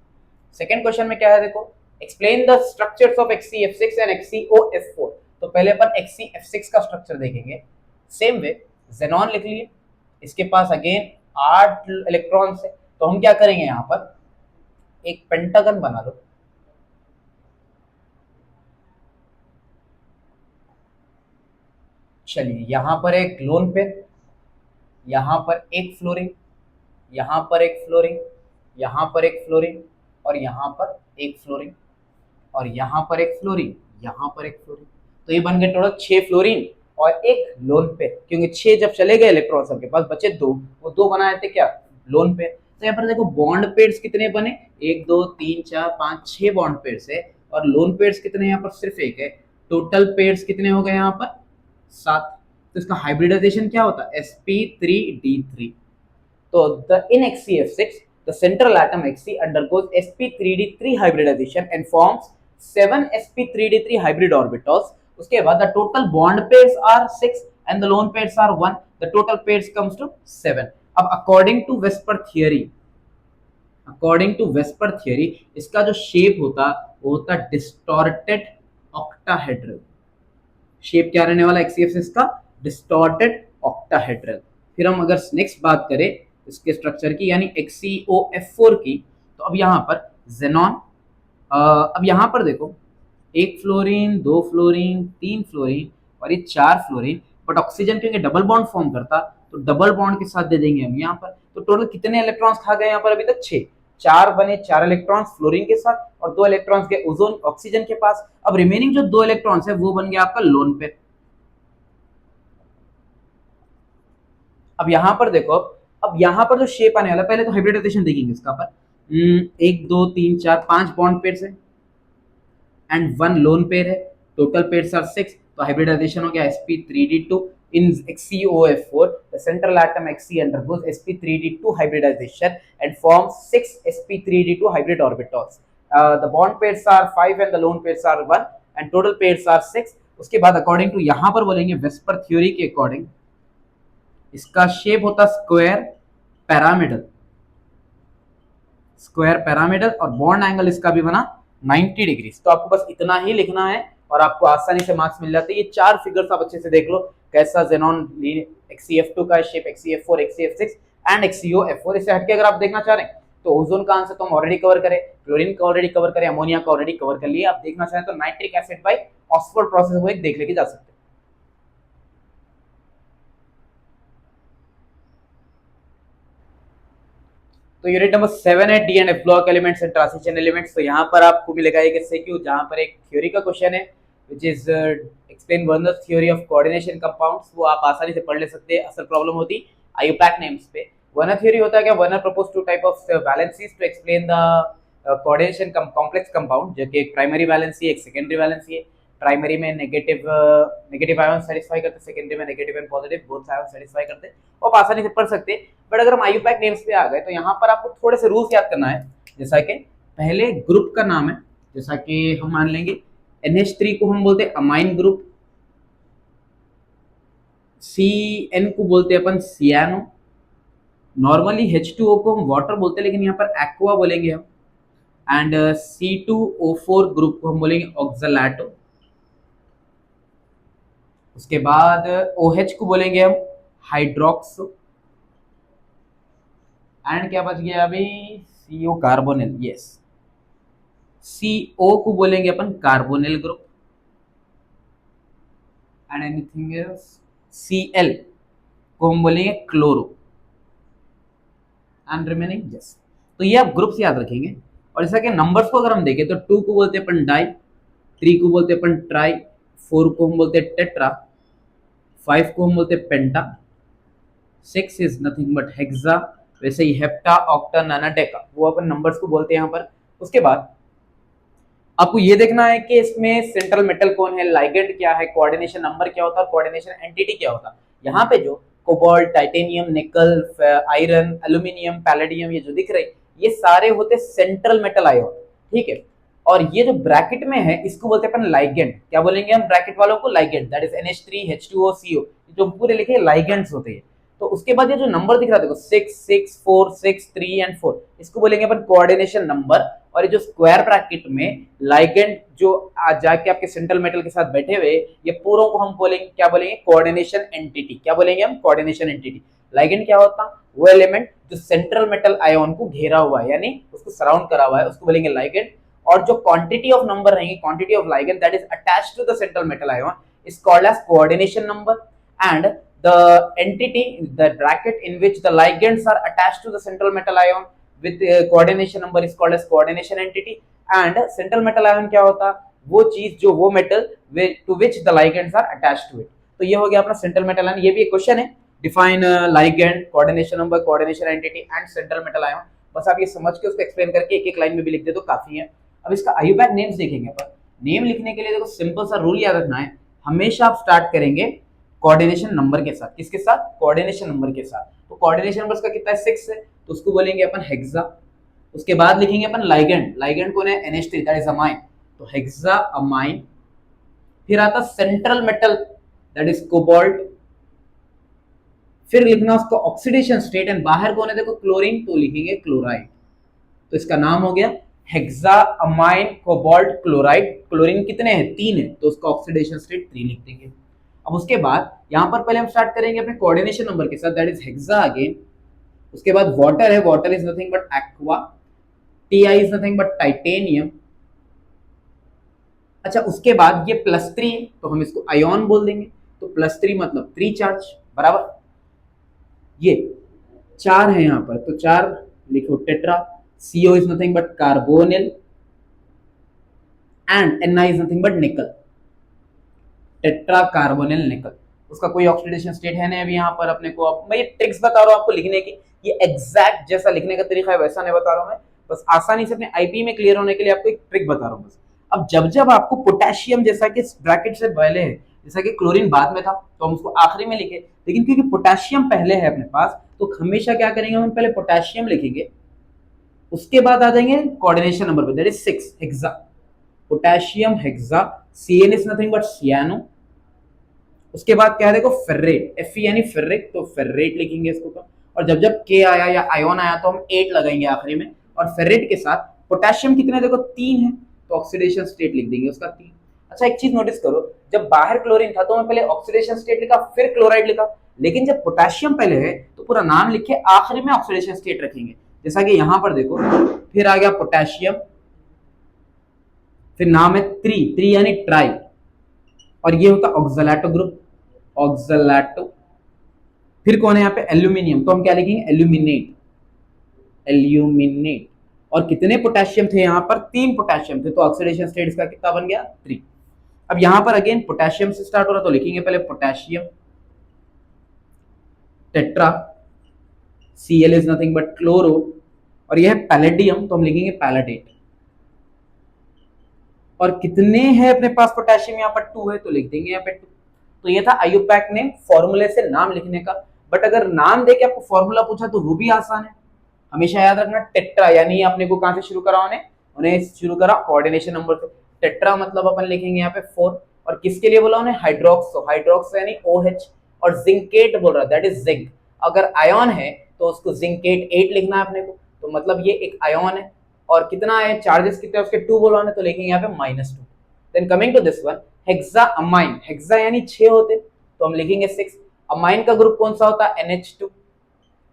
सेकंड क्वेश्चन में क्या है, देखो explain the structures of XeF6 and XeOF4। तो पहले अपन XeF6 का स्ट्रक्चर देखेंगे। सेम वे जेनॉन लिख लिए, इसके पास अगेन 8 इलेक्ट्रॉन्स है, तो हम क्या करेंगे यहाँ पर एक पेंटागन बना लो। चलिए यहां पर एक लोन पेयर, यहां पर एक फ्लोरीन, यहां पर एक फ्लोरीन, यहां पर एक फ्लोरीन और यहां पर एक फ्लोरीन और यहां पर एक फ्लोरीन, यहां पर एक फ्लोरीन, तो ये बन गए टोटल 6 फ्लोरीन और एक लोन पेयर, क्योंकि 6 जब चले गए इलेक्ट्रॉन सबके पास बचे 2, वो 2 बनाए थे क्या लोन पेयर। तो यहाँ पर देखो बॉन्ड पेयर्स कितने बने, 1, 2, 3, 4, 5, 6 बॉन्ड पेयर्स है और लोन पेयर्स कितने यहाँ पर सिर्फ एक है। टोटल पेयर्स कितने हो गए यहाँ पर 7। तो इसका हाइब्रिडाइजेशन क्या होता है sp3d3। तो the in XeF6 the central atom Xe undergoes sp3d3 hybridization and forms 7 sp3d3 hybrid orbitals। उसके बाद the total bond pairs are 6 and the lone pairs are 1, the total pairs comes to 7। अब according to Vesper theory इसका जो shape होता वो होता distorted octahedral. Shape क्या रहने वाला XeF6 का, डिस्टॉर्टेड ऑक्टाहेड्रल। फिर हम अगर नेक्स्ट बात करें इसके स्ट्रक्चर की यानी XeOF4 की, तो अब यहाँ पर जेनॉन, अब यहाँ पर देखो एक फ्लोरीन, दो फ्लोरीन, तीन फ्लोरीन और ये चार फ्लोरीन, बट ऑक्सीजन क्योंकि डबल बॉन्ड फॉर्म करता तो डबल बॉन्ड के साथ दे देंगे हम यहाँ पर। तो टोटल कितने इलेक्ट्रॉन्स खा गए यहाँ पर अभी तक? 6। 4 बने, 4 इलेक्ट्रॉन्स फ्लोरीन के साथ और 2 इलेक्ट्रॉन्स गए ओजोन ऑक्सीजन के पास। अब रिमेनिंग जो 2 इलेक्ट्रॉन्स है वो बन गया आपका लोन पेयर। अब यहाँ पर देखो, अब यहाँ पर जो शेप आने वाला, पहले तो हाइब्रिडाइजेशन देखेंगे इसका पर। 1 2 3 4 5 बॉन्ड पेयर है एंड 1 लोन पेयर है। टोटल पेयर्स आर 6, तो हाइब्रिडाइजेशन हो गया sp3d2 in XeOF4. The central atom Xe undergoes sp3d2 hybridization and forms 6 sp3d2 hybrid orbitals. The bond pairs are 5 and the lone pairs are 1 and total pairs are 6. उसके बाद according to यहाँ पर बोलेंगे VSEPR theory के according इसका shape होता square pyramidal, square pyramidal, और bond angle इसका भी बना 90 डिग्री। तो आपको बस इतना ही लिखना है और आपको आसानी से मार्क्स मिल जाते हैं। ये 4 फिगर्स आप अच्छे से देख लो कैसा जेनॉन XeF2 का shape, XeF4, XeF6 and XeOF4। इससे हटके अगर आप देखना चाह रहे हैं तो ओजोन का आंसर तो हम ऑलरेडी कवर करें, क्लोरीन का ऑलरेडी कवर करें, अमोनिया का ऑलरेडी कवर कर लिए। आप देखना चाहें तो nitric acid by Oxford process वो एक देख लेके जा सकते हैं। तो यूनिट नंबर 7 है D and F block elements and transition elements. तो यहाँ पर आपको मिलेगा एक SAQ जहाँ पर एक थ्योरी का क्वेश्चन है which is explain Werner's theory of coordination compounds. वो आप आसानी से पढ़ ले सकते हैं। असल प्रॉब्लम होती आईयूपैक नेम्स पे। वर्नर थ्योरी होता है क्या? Werner propose two type of valencies to explain the coordination complex compound, जो कि एक प्राइमरी वैलेंसी है, एक सेकेंडरी वैलेंसी है। प्राइमरी में नेगेटिव आयन सेटिस्फाई करते, सेकेंडरी में negative and positive both ion satisfy करते। आप आसानी से पढ़ सकते हैं। बट अगर हम आईयूपैक नेम्स पे आ गए तो यहाँ पर आपको थोड़े से रूल्स याद करना है। जैसा कि पहले ग्रुप का नाम है, जैसा कि हम मान लेंगे NH3 को हम बोलते हैं अमाइन ग्रुप, CN को बोलते हैं अपन सियानो, नॉर्मली H2O को हम वाटर बोलते हैं लेकिन यहाँ पर एक्वा बोलेंगे हम, एंड C2O4 ग्रुप को हम बोलेंगे ऑक्सलाटो। उसके बाद OH को बोलेंगे हम हाइड्रोक्सो, एंड क्या बच गया अभी? CO carbonyl, yes. CO को बोलेंगे अपन carbonyl group and anything else. Cl को हम बोलेंगे क्लोरो एंड रिमेनिंग यस। तो ये आप ग्रुप्स याद रखेंगे। और जैसा कि नंबर्स को अगर हम देखें तो 2 को बोलते हैं अपन डाई, 3 को बोलते हैं अपन ट्राई, 4 को हम बोलते हैं टेट्रा, 5 को हम बोलते हैं पेंटा, 6 इज नथिंग बट हेक्सा, वैसे ही हेप्टा, ऑक्टा, नाना, डेका, वो अपन नंबर्स को बोलते हैं यहाँ पर। उसके बाद आपको ये देखना है कि इसमें सेंट्रल मेटल कौन है, लाइगेंड क्या है, कोऑर्डिनेशन नंबर क्या होता है, कोऑर्डिनेशन एंटिटी क्या होता है। यहाँ पे जो कोबाल्ट, टाइटेनियम, निकल, आयरन, एल्यूमिनियम, पैलेडियम, ये जो दिख रहे ये सारे होते सेंट्रल मेटल आयोन, ठीक है। और ये जो ब्रैकेट में है इसको बोलते हैं अपन लाइगेंड। क्या बोलेंगे हम ब्रैकेट वालों को? Ligand, that is NH3, H2O, CO, जो पूरे लिखे लाइगेंड्स होते हैं। तो उसके बाद ये जो नंबर दिख रहा है देखो 6 6 4 6 3 एंड 4, इसको बोलेंगे अपन कोऑर्डिनेशन नंबर। और ये जो स्क्वायर ब्रैकेट में लाइगेंड जो जाके आपके सेंट्रल मेटल के साथ बैठे हुए ये पूरों को हम बोलेंगे क्या बोलेंगे? Coordination entity. क्या बोलेंगे हम? Coordination entity. लाइगेंड क्या होता? वो एलिमेंट जो सेंट्रल मेटल आयोन को घेरा हुआ है यानी उसको सराउंड करा हुआ है उसको बोलेंगे लाइगेंड। और जो क्वांटिटी ऑफ नंबर रहेंगे, quantity of ligand that is attached to the central metal ion is called as coordination number. And the entity, the bracket in which the ligands are attached to the central metal ion with coordination number is called as coordination entity. And central metal ion क्या होता? वो चीज जो वो metal to which the ligands are attached to it। तो ये हो गया अपना सेंट्रल मेटल आयन। ये भी एक क्वेश्चन है, define ligand, coordination number, coordination entity and central metal ion. बस आप ये समझ के उसको एक्सप्लेन करके एक एक लाइन में भी लिख दे तो काफी है। अब इसका आईयूपैक नेम्स देखेंगे अपन। नेम लिखने के लिए देखो सिंपल सा रूल याद रखना है, हमेशा आप स्टार्ट करेंगे कोऑर्डिनेशन नंबर के साथ। किसके साथ? कोऑर्डिनेशन नंबर के साथ। तो कोऑर्डिनेशन नंबर का कितना है? 6 है, तो उसको बोलेंगे अपन हेक्सा। उसके बाद लिखेंगे अपन लाइगेंड। लाइगेंड कौन है? NH3 दैट इज अमाइन, तो हेक्सा अमाइन। फिर आता central metal that is cobalt. फिर लिखना उसका ऑक्सीडेशन स्टेट एंड बाहर कौन है देखो क्लोरीन, तो लिखेंगे क्लोराइड। तो इसका नाम हो गया hexa amine cobalt chloride. Chlorine कितने हैं? 3 है, तो उसका ऑक्सीडेशन स्टेट 3 लिख देंगे। अब उसके बाद यहां पर पहले हम स्टार्ट करेंगे अपने कोऑर्डिनेशन नंबर के साथ दैट इज हेक्सा अगेन। उसके बाद वाटर है, water is nothing but aqua, Ti is nothing but titanium, अच्छा, उसके बाद ये +3 है तो हम इसको आयोन बोल देंगे, तो +3 मतलब 3 चार्ज बराबर। ये 4 है यहाँ पर, तो 4 लिखो tetra. CO is nothing but carbonyl and Na is nothing but निकल, टेट्रा कार्बोनिल निकल। उसका कोई ऑक्सीडेशन स्टेट है नहीं अभी यहाँ पर अपने को। अब मैं ये ट्रिक्स बता रहा हूँ आपको लिखने की, ये एग्जैक्ट जैसा लिखने का तरीका है वैसा नहीं बता रहा हूँ मैं, बस आसानी से अपने आईपी में क्लियर होने के लिए आपको एक ट्रिक बता रहा हूँ बस। अब जब जब आपको पोटेशियम जैसा कि ब्रैकेट से पहले है, जैसा कि क्लोरीन बाद में था तो हम उसको आखिरी में लिखे, लेकिन क्योंकि पोटेशियम पहले है अपने पास तो हमेशा क्या करेंगे, हम पहले पोटेशियम लिखेंगे, उसके बाद आ जाएंगे कोऑर्डिनेशन नंबर पे, that is 6 hexa, potassium hexa. CN is nothing but cyano. उसके बाद क्या है देखो फेर्रेट, Fe यानी फेर्रिक, तो फेर्रेट लिखेंगे इसको तो। और जब जब के आया या आयोन आया तो हम 8 लगाएंगे आखिरी में। और फेर्रेट के साथ पोटेशियम कितने देखो 3 है, तो ऑक्सीडेशन स्टेट लिख देंगे उसका 3। अच्छा एक चीज नोटिस करो, जब बाहर क्लोरीन था तो मैं पहले ऑक्सीडेशन स्टेट लिखा फिर क्लोराइड लिखा, लेकिन जब पोटेशियम पहले है तो पूरा नाम लिख के आखिरी में ऑक्सीडेशन स्टेट रखेंगे। जैसा कि यहां पर देखो फिर आ गया पोटेशियम, फिर नाम है 3 यानी ट्राई, और ये होता ऑक्सलेटो ग्रुप, ऑक्सलेटो। फिर कौन है यहाँ पे एल्यूमिनियम, तो हम क्या लिखेंगे एल्यूमिनेट, एल्यूमिनेट। और कितने पोटेशियम थे यहाँ पर 3 पोटेशियम थे, तो ऑक्सीडेशन स्टेट इसका कितना बन गया 3। अब यहाँ पर अगेन पोटेशियम से स्टार्ट हो रहा तो लिखेंगे पहले potassium, tetra, Cl is nothing but chloro, और यह है पैलेडियम तो हम लिखेंगे पैलेडेट। और कितने हैं अपने पास पोटेशियम, यहाँ पर 2 है तो लिख देंगे यहाँ पे 2। तो ये था आयुपैक नेम, फॉर्मूले से नाम लिखने का। बट अगर नाम देके आपको फॉर्मूला पूछा तो वो भी आसान है, हमेशा याद रखना टेट्रा, यानी आपने को कहां से शुरू करा, उन्हें शुरू करा कोऑर्डिनेशन नंबर से। टेट्रा मतलब अपन लिखेंगे यहाँ पे 4, और किसके लिए बोला उन्हें हाइड्रोक्सो, हाइड्रोक्सो यानी OH, और जिंकेट बोल रहा दैट इज जिंक। अगर आयन है तो उसको जिंकेट 8 लिखना है अपने को, तो मतलब ये एक आयन है। और कितना है चार्जेस कितने हैं उसके 2 बोला है, तो लिखेंगे यहाँ पे -2। Then coming to this one hexa amine, hexa यानी 6 होते तो हम लिखेंगे 6। अमाइन का ग्रुप कौन सा होता है NH2।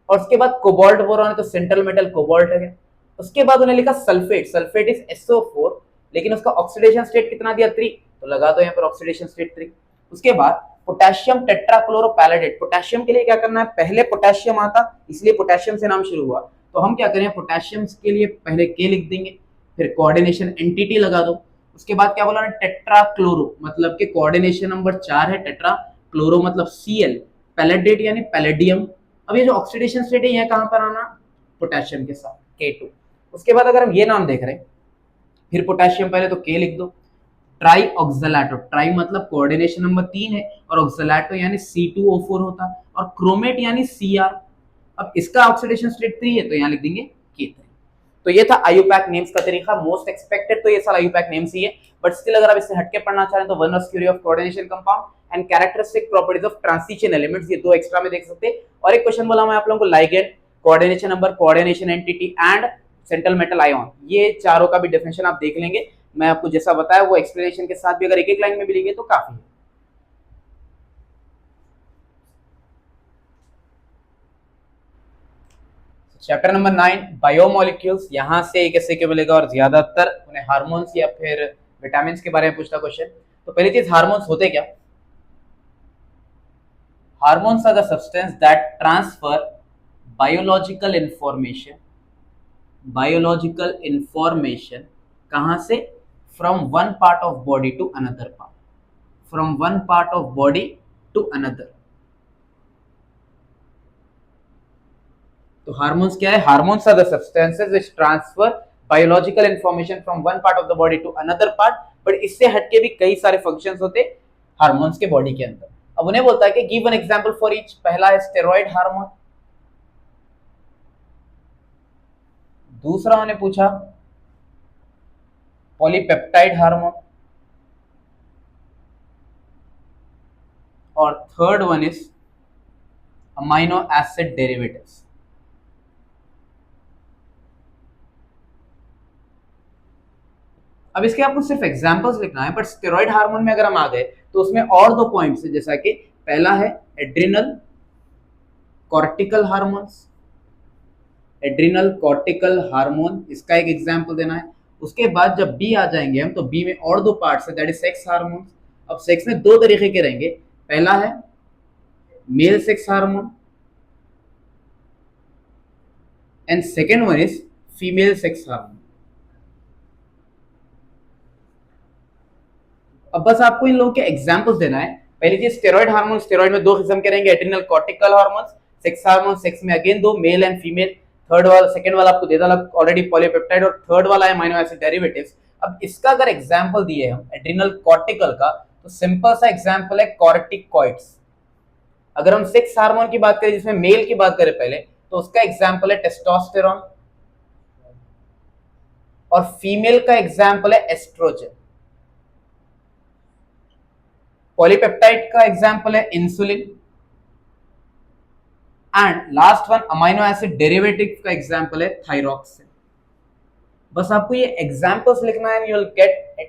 और उसके बाद कोबाल्ट बोरॉन है तो सेंट्रल मेटल कोबाल्ट है। उसके बाद उन्हें लिखा सल्फेट, सल्फेट इज SO4, लेकिन उसका ऑक्सीडेशन स्टेट कितना दिया 3, तो लगा दो यहाँ पर ऑक्सीडेशन स्टेट 3। उसके बाद पोटेशियम टेट्राक्लोरोपैलेडेट, पोटेशियम के लिए क्या करना है, पहले पोटेशियम आता इसलिए पोटेशियम से नाम शुरू हुआ, तो हम क्या करें पोटेशियम के लिए पहले के लिख देंगे, फिर कोऑर्डिनेशन एंटिटी लगा दो। उसके बाद क्या बोला टेट्राक्लोरो, मतलब के कोऑर्डिनेशन नंबर 4 है, टेट्रा क्लोरो मतलब Cl, पैलेडेट यानी पैलेडियम। अब ये जो ऑक्सीडेशन स्टेट है यह कहां पर आना, पोटेशियम के साथ K2। उसके बाद अगर हम ये नाम देख रहे हैं, फिर पोटेशियम पहले तो K लिख दो, ट्राई ऑक्सलेटो, ट्राई मतलब कोऑर्डिनेशन नंबर 3 है, और ऑक्सलेटो यानी C2O4 होता, और क्रोमेट यानी Cr। अब इसका ऑक्सीडेशन स्टेट 3 है तो यहाँ लिख देंगे K3। तो ये था आयुपैक नेम्स का तरीका, मोस्ट एक्सपेक्टेड तो ये सारा आयुपैक नेम्स ही है, बट स्टिल अगर आप इससे हटके पढ़ना चाह रहे हैं तो Werner's theory of coordination compound and characteristic properties of transition elements, ये 2 एक्स्ट्रा में देख सकते हैं। और एक क्वेश्चन बोला मैं आप लोगों को ligand, coordination number, coordination entity and central metal ion, ये चारों का भी डेफिनेशन आप देख लेंगे। मैं आपको जैसा बताया वो एक्सप्लेनेशन के साथ भी अगर एक एक लाइन में भी लिखे तो काफी है। चैप्टर नंबर 9 बायोमोलिक्यूल्स, यहां से एक ऐसे क्यों मिलेगा, और ज्यादातर उन्हें हार्मोन्स या फिर विटामिन के बारे में पूछता क्वेश्चन। तो पहली चीज हार्मोन्स होते क्या, hormones are the substance that transfer biological information, biological information कहां से, from one part of body to another part, from one part of body to another. तो हार्मोन्स क्या है, hormones are the substances which transfer biological information from one part of the body to another part, but इससे हटके भी कई सारे functions होते hormones के बॉडी के अंदर। अब उन्हें बोलता है कि give an example for each. पहला है स्टेरॉइड हार्मोन, दूसरा उन्हें पूछा पॉलीपेप्टाइड हार्मोन, और third one is amino acid derivatives. अब इसके आपको सिर्फ एग्जांपल्स लिखना है, बट स्टेरॉइड हार्मोन में अगर हम आ गए तो उसमें और 2 पॉइंट्स है, जैसा कि पहला है adrenal cortical hormones, adrenal cortical hormone इसका एक एग्जांपल देना है। उसके बाद जब बी आ जाएंगे हम, तो बी में और दो पार्ट्स है, दैट इज सेक्स हार्मोन। अब सेक्स में दो तरीके के रहेंगे, पहला है male sex hormone and second one is female sex hormone. अब बस आपको इन लोगों के एग्जांपल्स देना है। पहली चीज स्टेरॉइड हार्मोन, स्टेरॉइड में दो किस्म के रहेंगे, adrenal cortical hormones, sex hormone, sex में अगेन दो, मेल एंड फीमेल। थर्ड वाला, सेकंड वाला आपको दे डाला ऑलरेडी पॉलीपेप्टाइड, और थर्ड वाला है अमीनो एसिड डेरिवेटिव्स। अब इसका अगर एग्जांपल दिए हम एड्रिनल कॉर्टिकल का, तो सिंपल सा एग्जांपल है कॉर्टिकॉइड्स। अगर हम सेक्स हार्मोन की बात करें जिसमें मेल की बात करें पहले, तो उसका एग्जांपल है टेस्टोस्टेरोन, और फीमेल का एग्जांपल है एस्ट्रोजन। पॉलीपेप्टाइड का एग्जांपल है insulin, and last one amino acid derivative का एग्जांपल है थायरॉक्सिन। बस आपको ये एग्जांपल्स लिखना है, यू विल गेट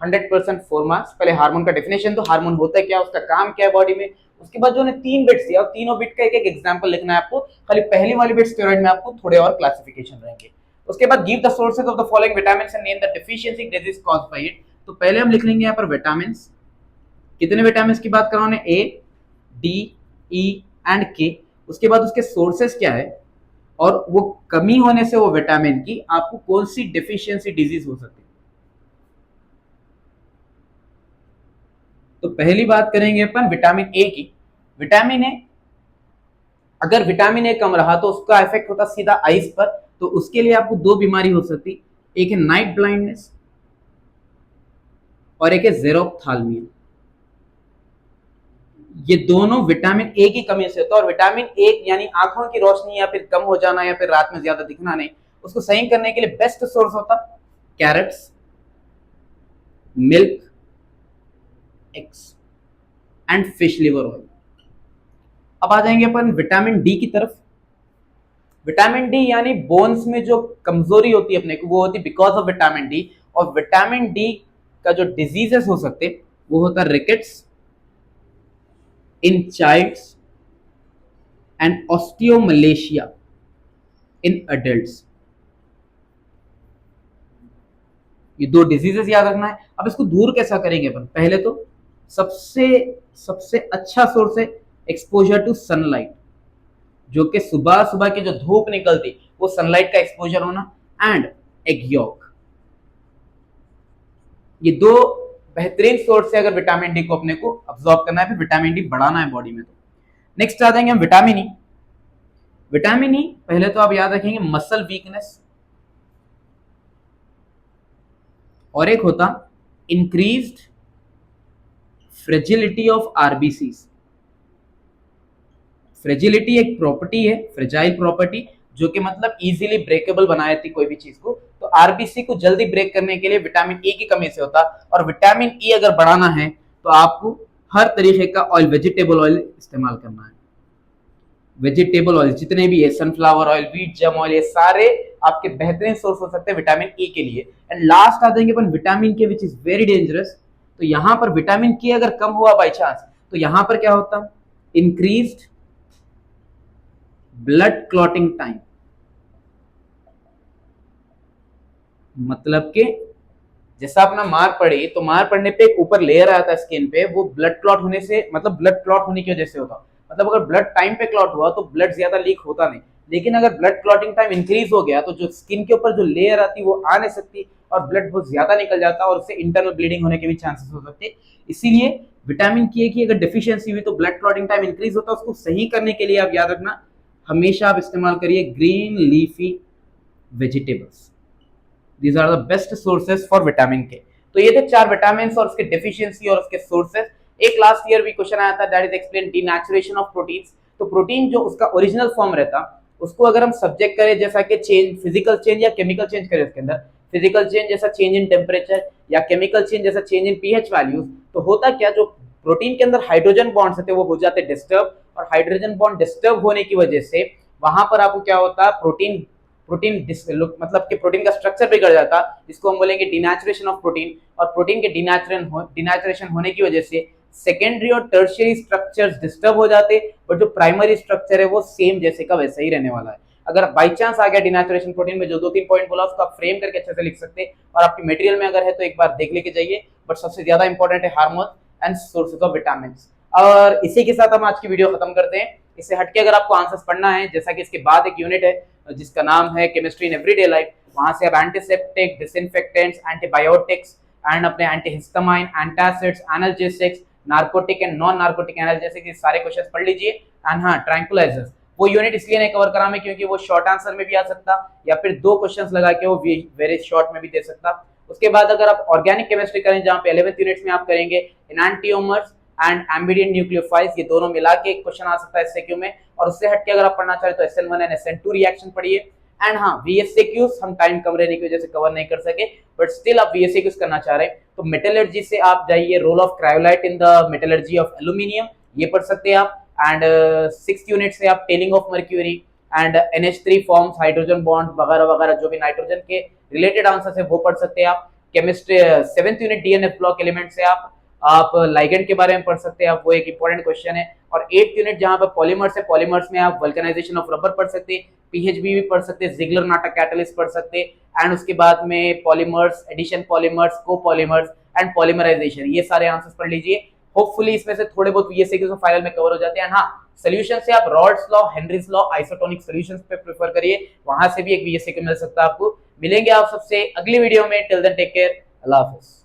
100% 4 मार्क्स। पहले हार्मोन का डेफिनेशन, तो हार्मोन होता है क्या, उसका काम क्या है बॉडी में। उसके बाद जो ने 3 बिट्स दिया, और तीनों बिट का एक एक एग्जांपल लिखना है आपको। खाली पहली वाली बिट स्टेरॉइड में आपको थोड़े और क्लासिफिकेशन रहेंगे। उसके बाद give the sources of the following vitamins and name the deficiency disease caused by it. तो पहले हम लिख लेंगे यहाँ पर विटामिन्स। कितने विटामिन्स की बात कर रहा हूं, ए, डी, ई एंड के। उसके बाद उसके सोर्सेस क्या है, और वो कमी होने से वो विटामिन की आपको कौन सी डेफिशिएंसी डिजीज हो सकती है। तो पहली बात करेंगे अपन विटामिन ए की। विटामिन ए, अगर विटामिन ए कम रहा तो उसका इफेक्ट होता सीधा आईज पर। तो उसके लिए आपको दो बीमारी हो सकती, एक है नाइट ब्लाइंडनेस और एक है ज़ेरोफ्थाल्मिया। ये दोनों विटामिन ए की कमी से होता है। और विटामिन ए यानी आंखों की रोशनी या फिर कम हो जाना या फिर रात में ज्यादा दिखना नहीं, उसको सही करने के लिए बेस्ट सोर्स होता carrots, milk, eggs and fish liver oil. अब आ जाएंगे अपन विटामिन डी की तरफ। विटामिन डी यानी बोन्स में जो कमजोरी होती है अपने को, वो होती है बिकॉज ऑफ विटामिन डी। और विटामिन डी का जो डिजीजेस हो सकते, वो होता है rickets in childs and osteomalacia in adults। ये दो डिजीजेस याद रखना है। अब इसको दूर कैसा करेंगे अपन, पहले तो सबसे सबसे अच्छा सोर्स है एक्सपोजर टू सनलाइट, जो कि सुबह सुबह की जो धूप निकलती वो सनलाइट का एक्सपोजर होना, एंड एग यॉक। ये दो बेहतरीन सोर्स है अगर विटामिन डी को अपने को अब्सॉर्ब करना है, फिर विटामिन डी बढ़ाना है बॉडी में। तो नेक्स्ट आ जाएंगे हम विटामिन ई। विटामिन ई पहले तो आप याद रखेंगे मसल वीकनेस, और एक होता increased fragility of RBCs. Fragility एक प्रॉपर्टी है, फ्रेजाइल प्रॉपर्टी, जो कि मतलब इजीली ब्रेकेबल बनाए थी कोई भी चीज को। तो आरबीसी को जल्दी ब्रेक करने के लिए विटामिन ई की कमी से होता। और विटामिन ई अगर बढ़ाना है तो आपको हर तरीके का ऑयल, वेजिटेबल ऑयल इस्तेमाल करना है। वेजिटेबल ऑयल जितने भी है, सनफ्लावर ऑयल, व्हीट जम ऑयल, ये सारे आपके बेहतरीन सोर्स हो सकते हैं विटामिन ई के लिए। एंड लास्ट आ जाएंगे अपन विटामिन के, विच इज वेरी डेंजरस। तो यहां पर विटामिन के अगर कम हुआ बाई चांस, तो यहां पर क्या होता, इंक्रीज्ड ब्लड क्लॉटिंग टाइम। मतलब कि जैसा अपना मार पड़ी, तो मार पड़ने पे एक ऊपर लेयर आता है स्किन पे, वो ब्लड क्लॉट होने से, मतलब ब्लड क्लॉट होने की वजह से होता। मतलब अगर ब्लड टाइम पे क्लॉट हुआ तो ब्लड ज्यादा लीक होता नहीं, लेकिन अगर ब्लड क्लॉटिंग टाइम इंक्रीज हो गया तो जो स्किन के ऊपर जो लेयर आती वो आ नहीं सकती, और ब्लड बहुत ज्यादा निकल जाता, और उससे इंटरनल ब्लीडिंग होने के भी चांसेस हो सकते। इसीलिए विटामिन के की अगर डिफिशियंसी हुई तो ब्लड क्लॉटिंग टाइम इंक्रीज होता है। उसको सही करने के लिए आप याद रखना, हमेशा आप इस्तेमाल करिए green leafy vegetables. These are the best sources for vitamin K। तो ये थे 4 विटामिन और उसके डेफिशिएंसी और उसके सोर्सेस। एक लास्ट ईयर भी क्वेश्चन आया था, that is explain denaturation of proteins. तो प्रोटीन जो उसका ओरिजिनल फॉर्म रहता, उसको अगर हम सब्जेक्ट करें जैसा कि चेंज, फिजिकल चेंज या केमिकल चेंज करें उसके अंदर, फिजिकल चेंज जैसा चेंज इन टेम्परेचर या केमिकल चेंज जैसा चेंज इन पीएच वैल्यूज, तो होता क्या, जो प्रोटीन के अंदर हाइड्रोजन बॉन्ड्स थे वो हो जाते डिस्टर्ब, और हाइड्रोजन बॉन्ड डिस्टर्ब होने की वजह से वहां पर आपको क्या होता, प्रोटीन मतलब कि प्रोटीन का स्ट्रक्चर बिगड़ जाता, जिसको हम बोलेंगे डिनेचुरेशन ऑफ प्रोटीन। और प्रोटीन के डिनेचुरेशन होने की वजह से सेकेंडरी और टर्शियरी स्ट्रक्चर्स डिस्टर्ब हो जाते, बट जो प्राइमरी स्ट्रक्चर है वो सेम जैसे का वैसा ही रहने वाला है। अगर बाई चांस आ गया डिनेचुरेशन प्रोटीन में, जो 2-3 पॉइंट बोला उसको आप फ्रेम करके अच्छे से लिख सकते हैं, और आपके मटेरियल में अगर है तो एक बार देख लेके जाइए। बट सबसे ज्यादा इंपॉर्टेंट है hormone and sources of vitamin. और इसी के साथ हम आज की वीडियो खत्म करते हैं। इससे हटके अगर आपको आंसर्स पढ़ना है, जैसा कि इसके बाद एक यूनिट है जिसका नाम है केमिस्ट्री इन एवरीडे लाइफ, वहां से आप एंटीसेप्टिक, डिसइंफेक्टेंट्स, एंटीबायोटिक्स एंड अपने antihistamine, antacids, analgesics, narcotic and non narcotic analgesic, ये सारे क्वेश्चंस पढ़ लीजिए। एंड हाँ, ट्रैंकुलाइजर्स वो यूनिट इसलिए नहीं कवर करा मैं क्योंकि वो शॉर्ट आंसर में भी आ सकता, या फिर 2 क्वेश्चंस लगा के वो वेरी शॉर्ट में भी दे सकता। उसके बाद अगर आप ऑर्गेनिक केमिस्ट्री करें, जहां पे 11th यूनिट्स में आप करेंगे एनांटियोमर्स एंड एम्बिडियन न्यूक्लियोफाइल्स, ये दोनों मिला के एक क्वेश्चन आ सकता है एसएक्यू में। और उससे हटके अगर आप पढ़ना चाहे तो SN1 एंड SN2 रिएक्शन पढ़िए। एंड हाँ, VSAQs हम टाइम कम रहने की वजह से कवर नहीं कर सके, बट स्टिल आप VSAQs करना चाह रहे हैं तो मेटलर्जी से आप जाइए, role of cryolite in the metallurgy of aluminium, ये पढ़ सकते हैं आप। एंड 6th यूनिट से आप telling of mercury and NH3 forms, hydrogen bond वगैरह वगैरह, जो भी नाइट्रोजन के रिलेटेड आंसर है वो पढ़ सकते हैं आप। Chemistry 7th unit DNF block element से आप लाइगेंड के बारे में पढ़ सकते हैं, आप वो एक इंपॉर्टेंट क्वेश्चन है। और 8th यूनिट जहां पर पॉलीमर्स है, पॉलीमर्स में आप वल्कनाइजेशन ऑफ रबर पढ़ सकते हैं, PHB भी पढ़ सकते हैं, जिगलर नाटा कैटलिस्ट पढ़ सकते हैं। एंड उसके बाद में polymers, addition polymers, copolymers and polymerisation, ये सारे आंसर्स पढ़ लीजिए। होपफुली इसमें से थोड़े बहुत VSAQs फाइनल में कवर हो जाते हैं। हाँ, सोल्यूशन से आप Raoult's law, Henry's law, isotonic solutions पे प्रेफर करिए, वहां से भी एक VSAQ मिल सकता है आपको। मिलेंगे आप सबसे अगली वीडियो में। टिल देन टेक केयर, अल्लाह हाफिज।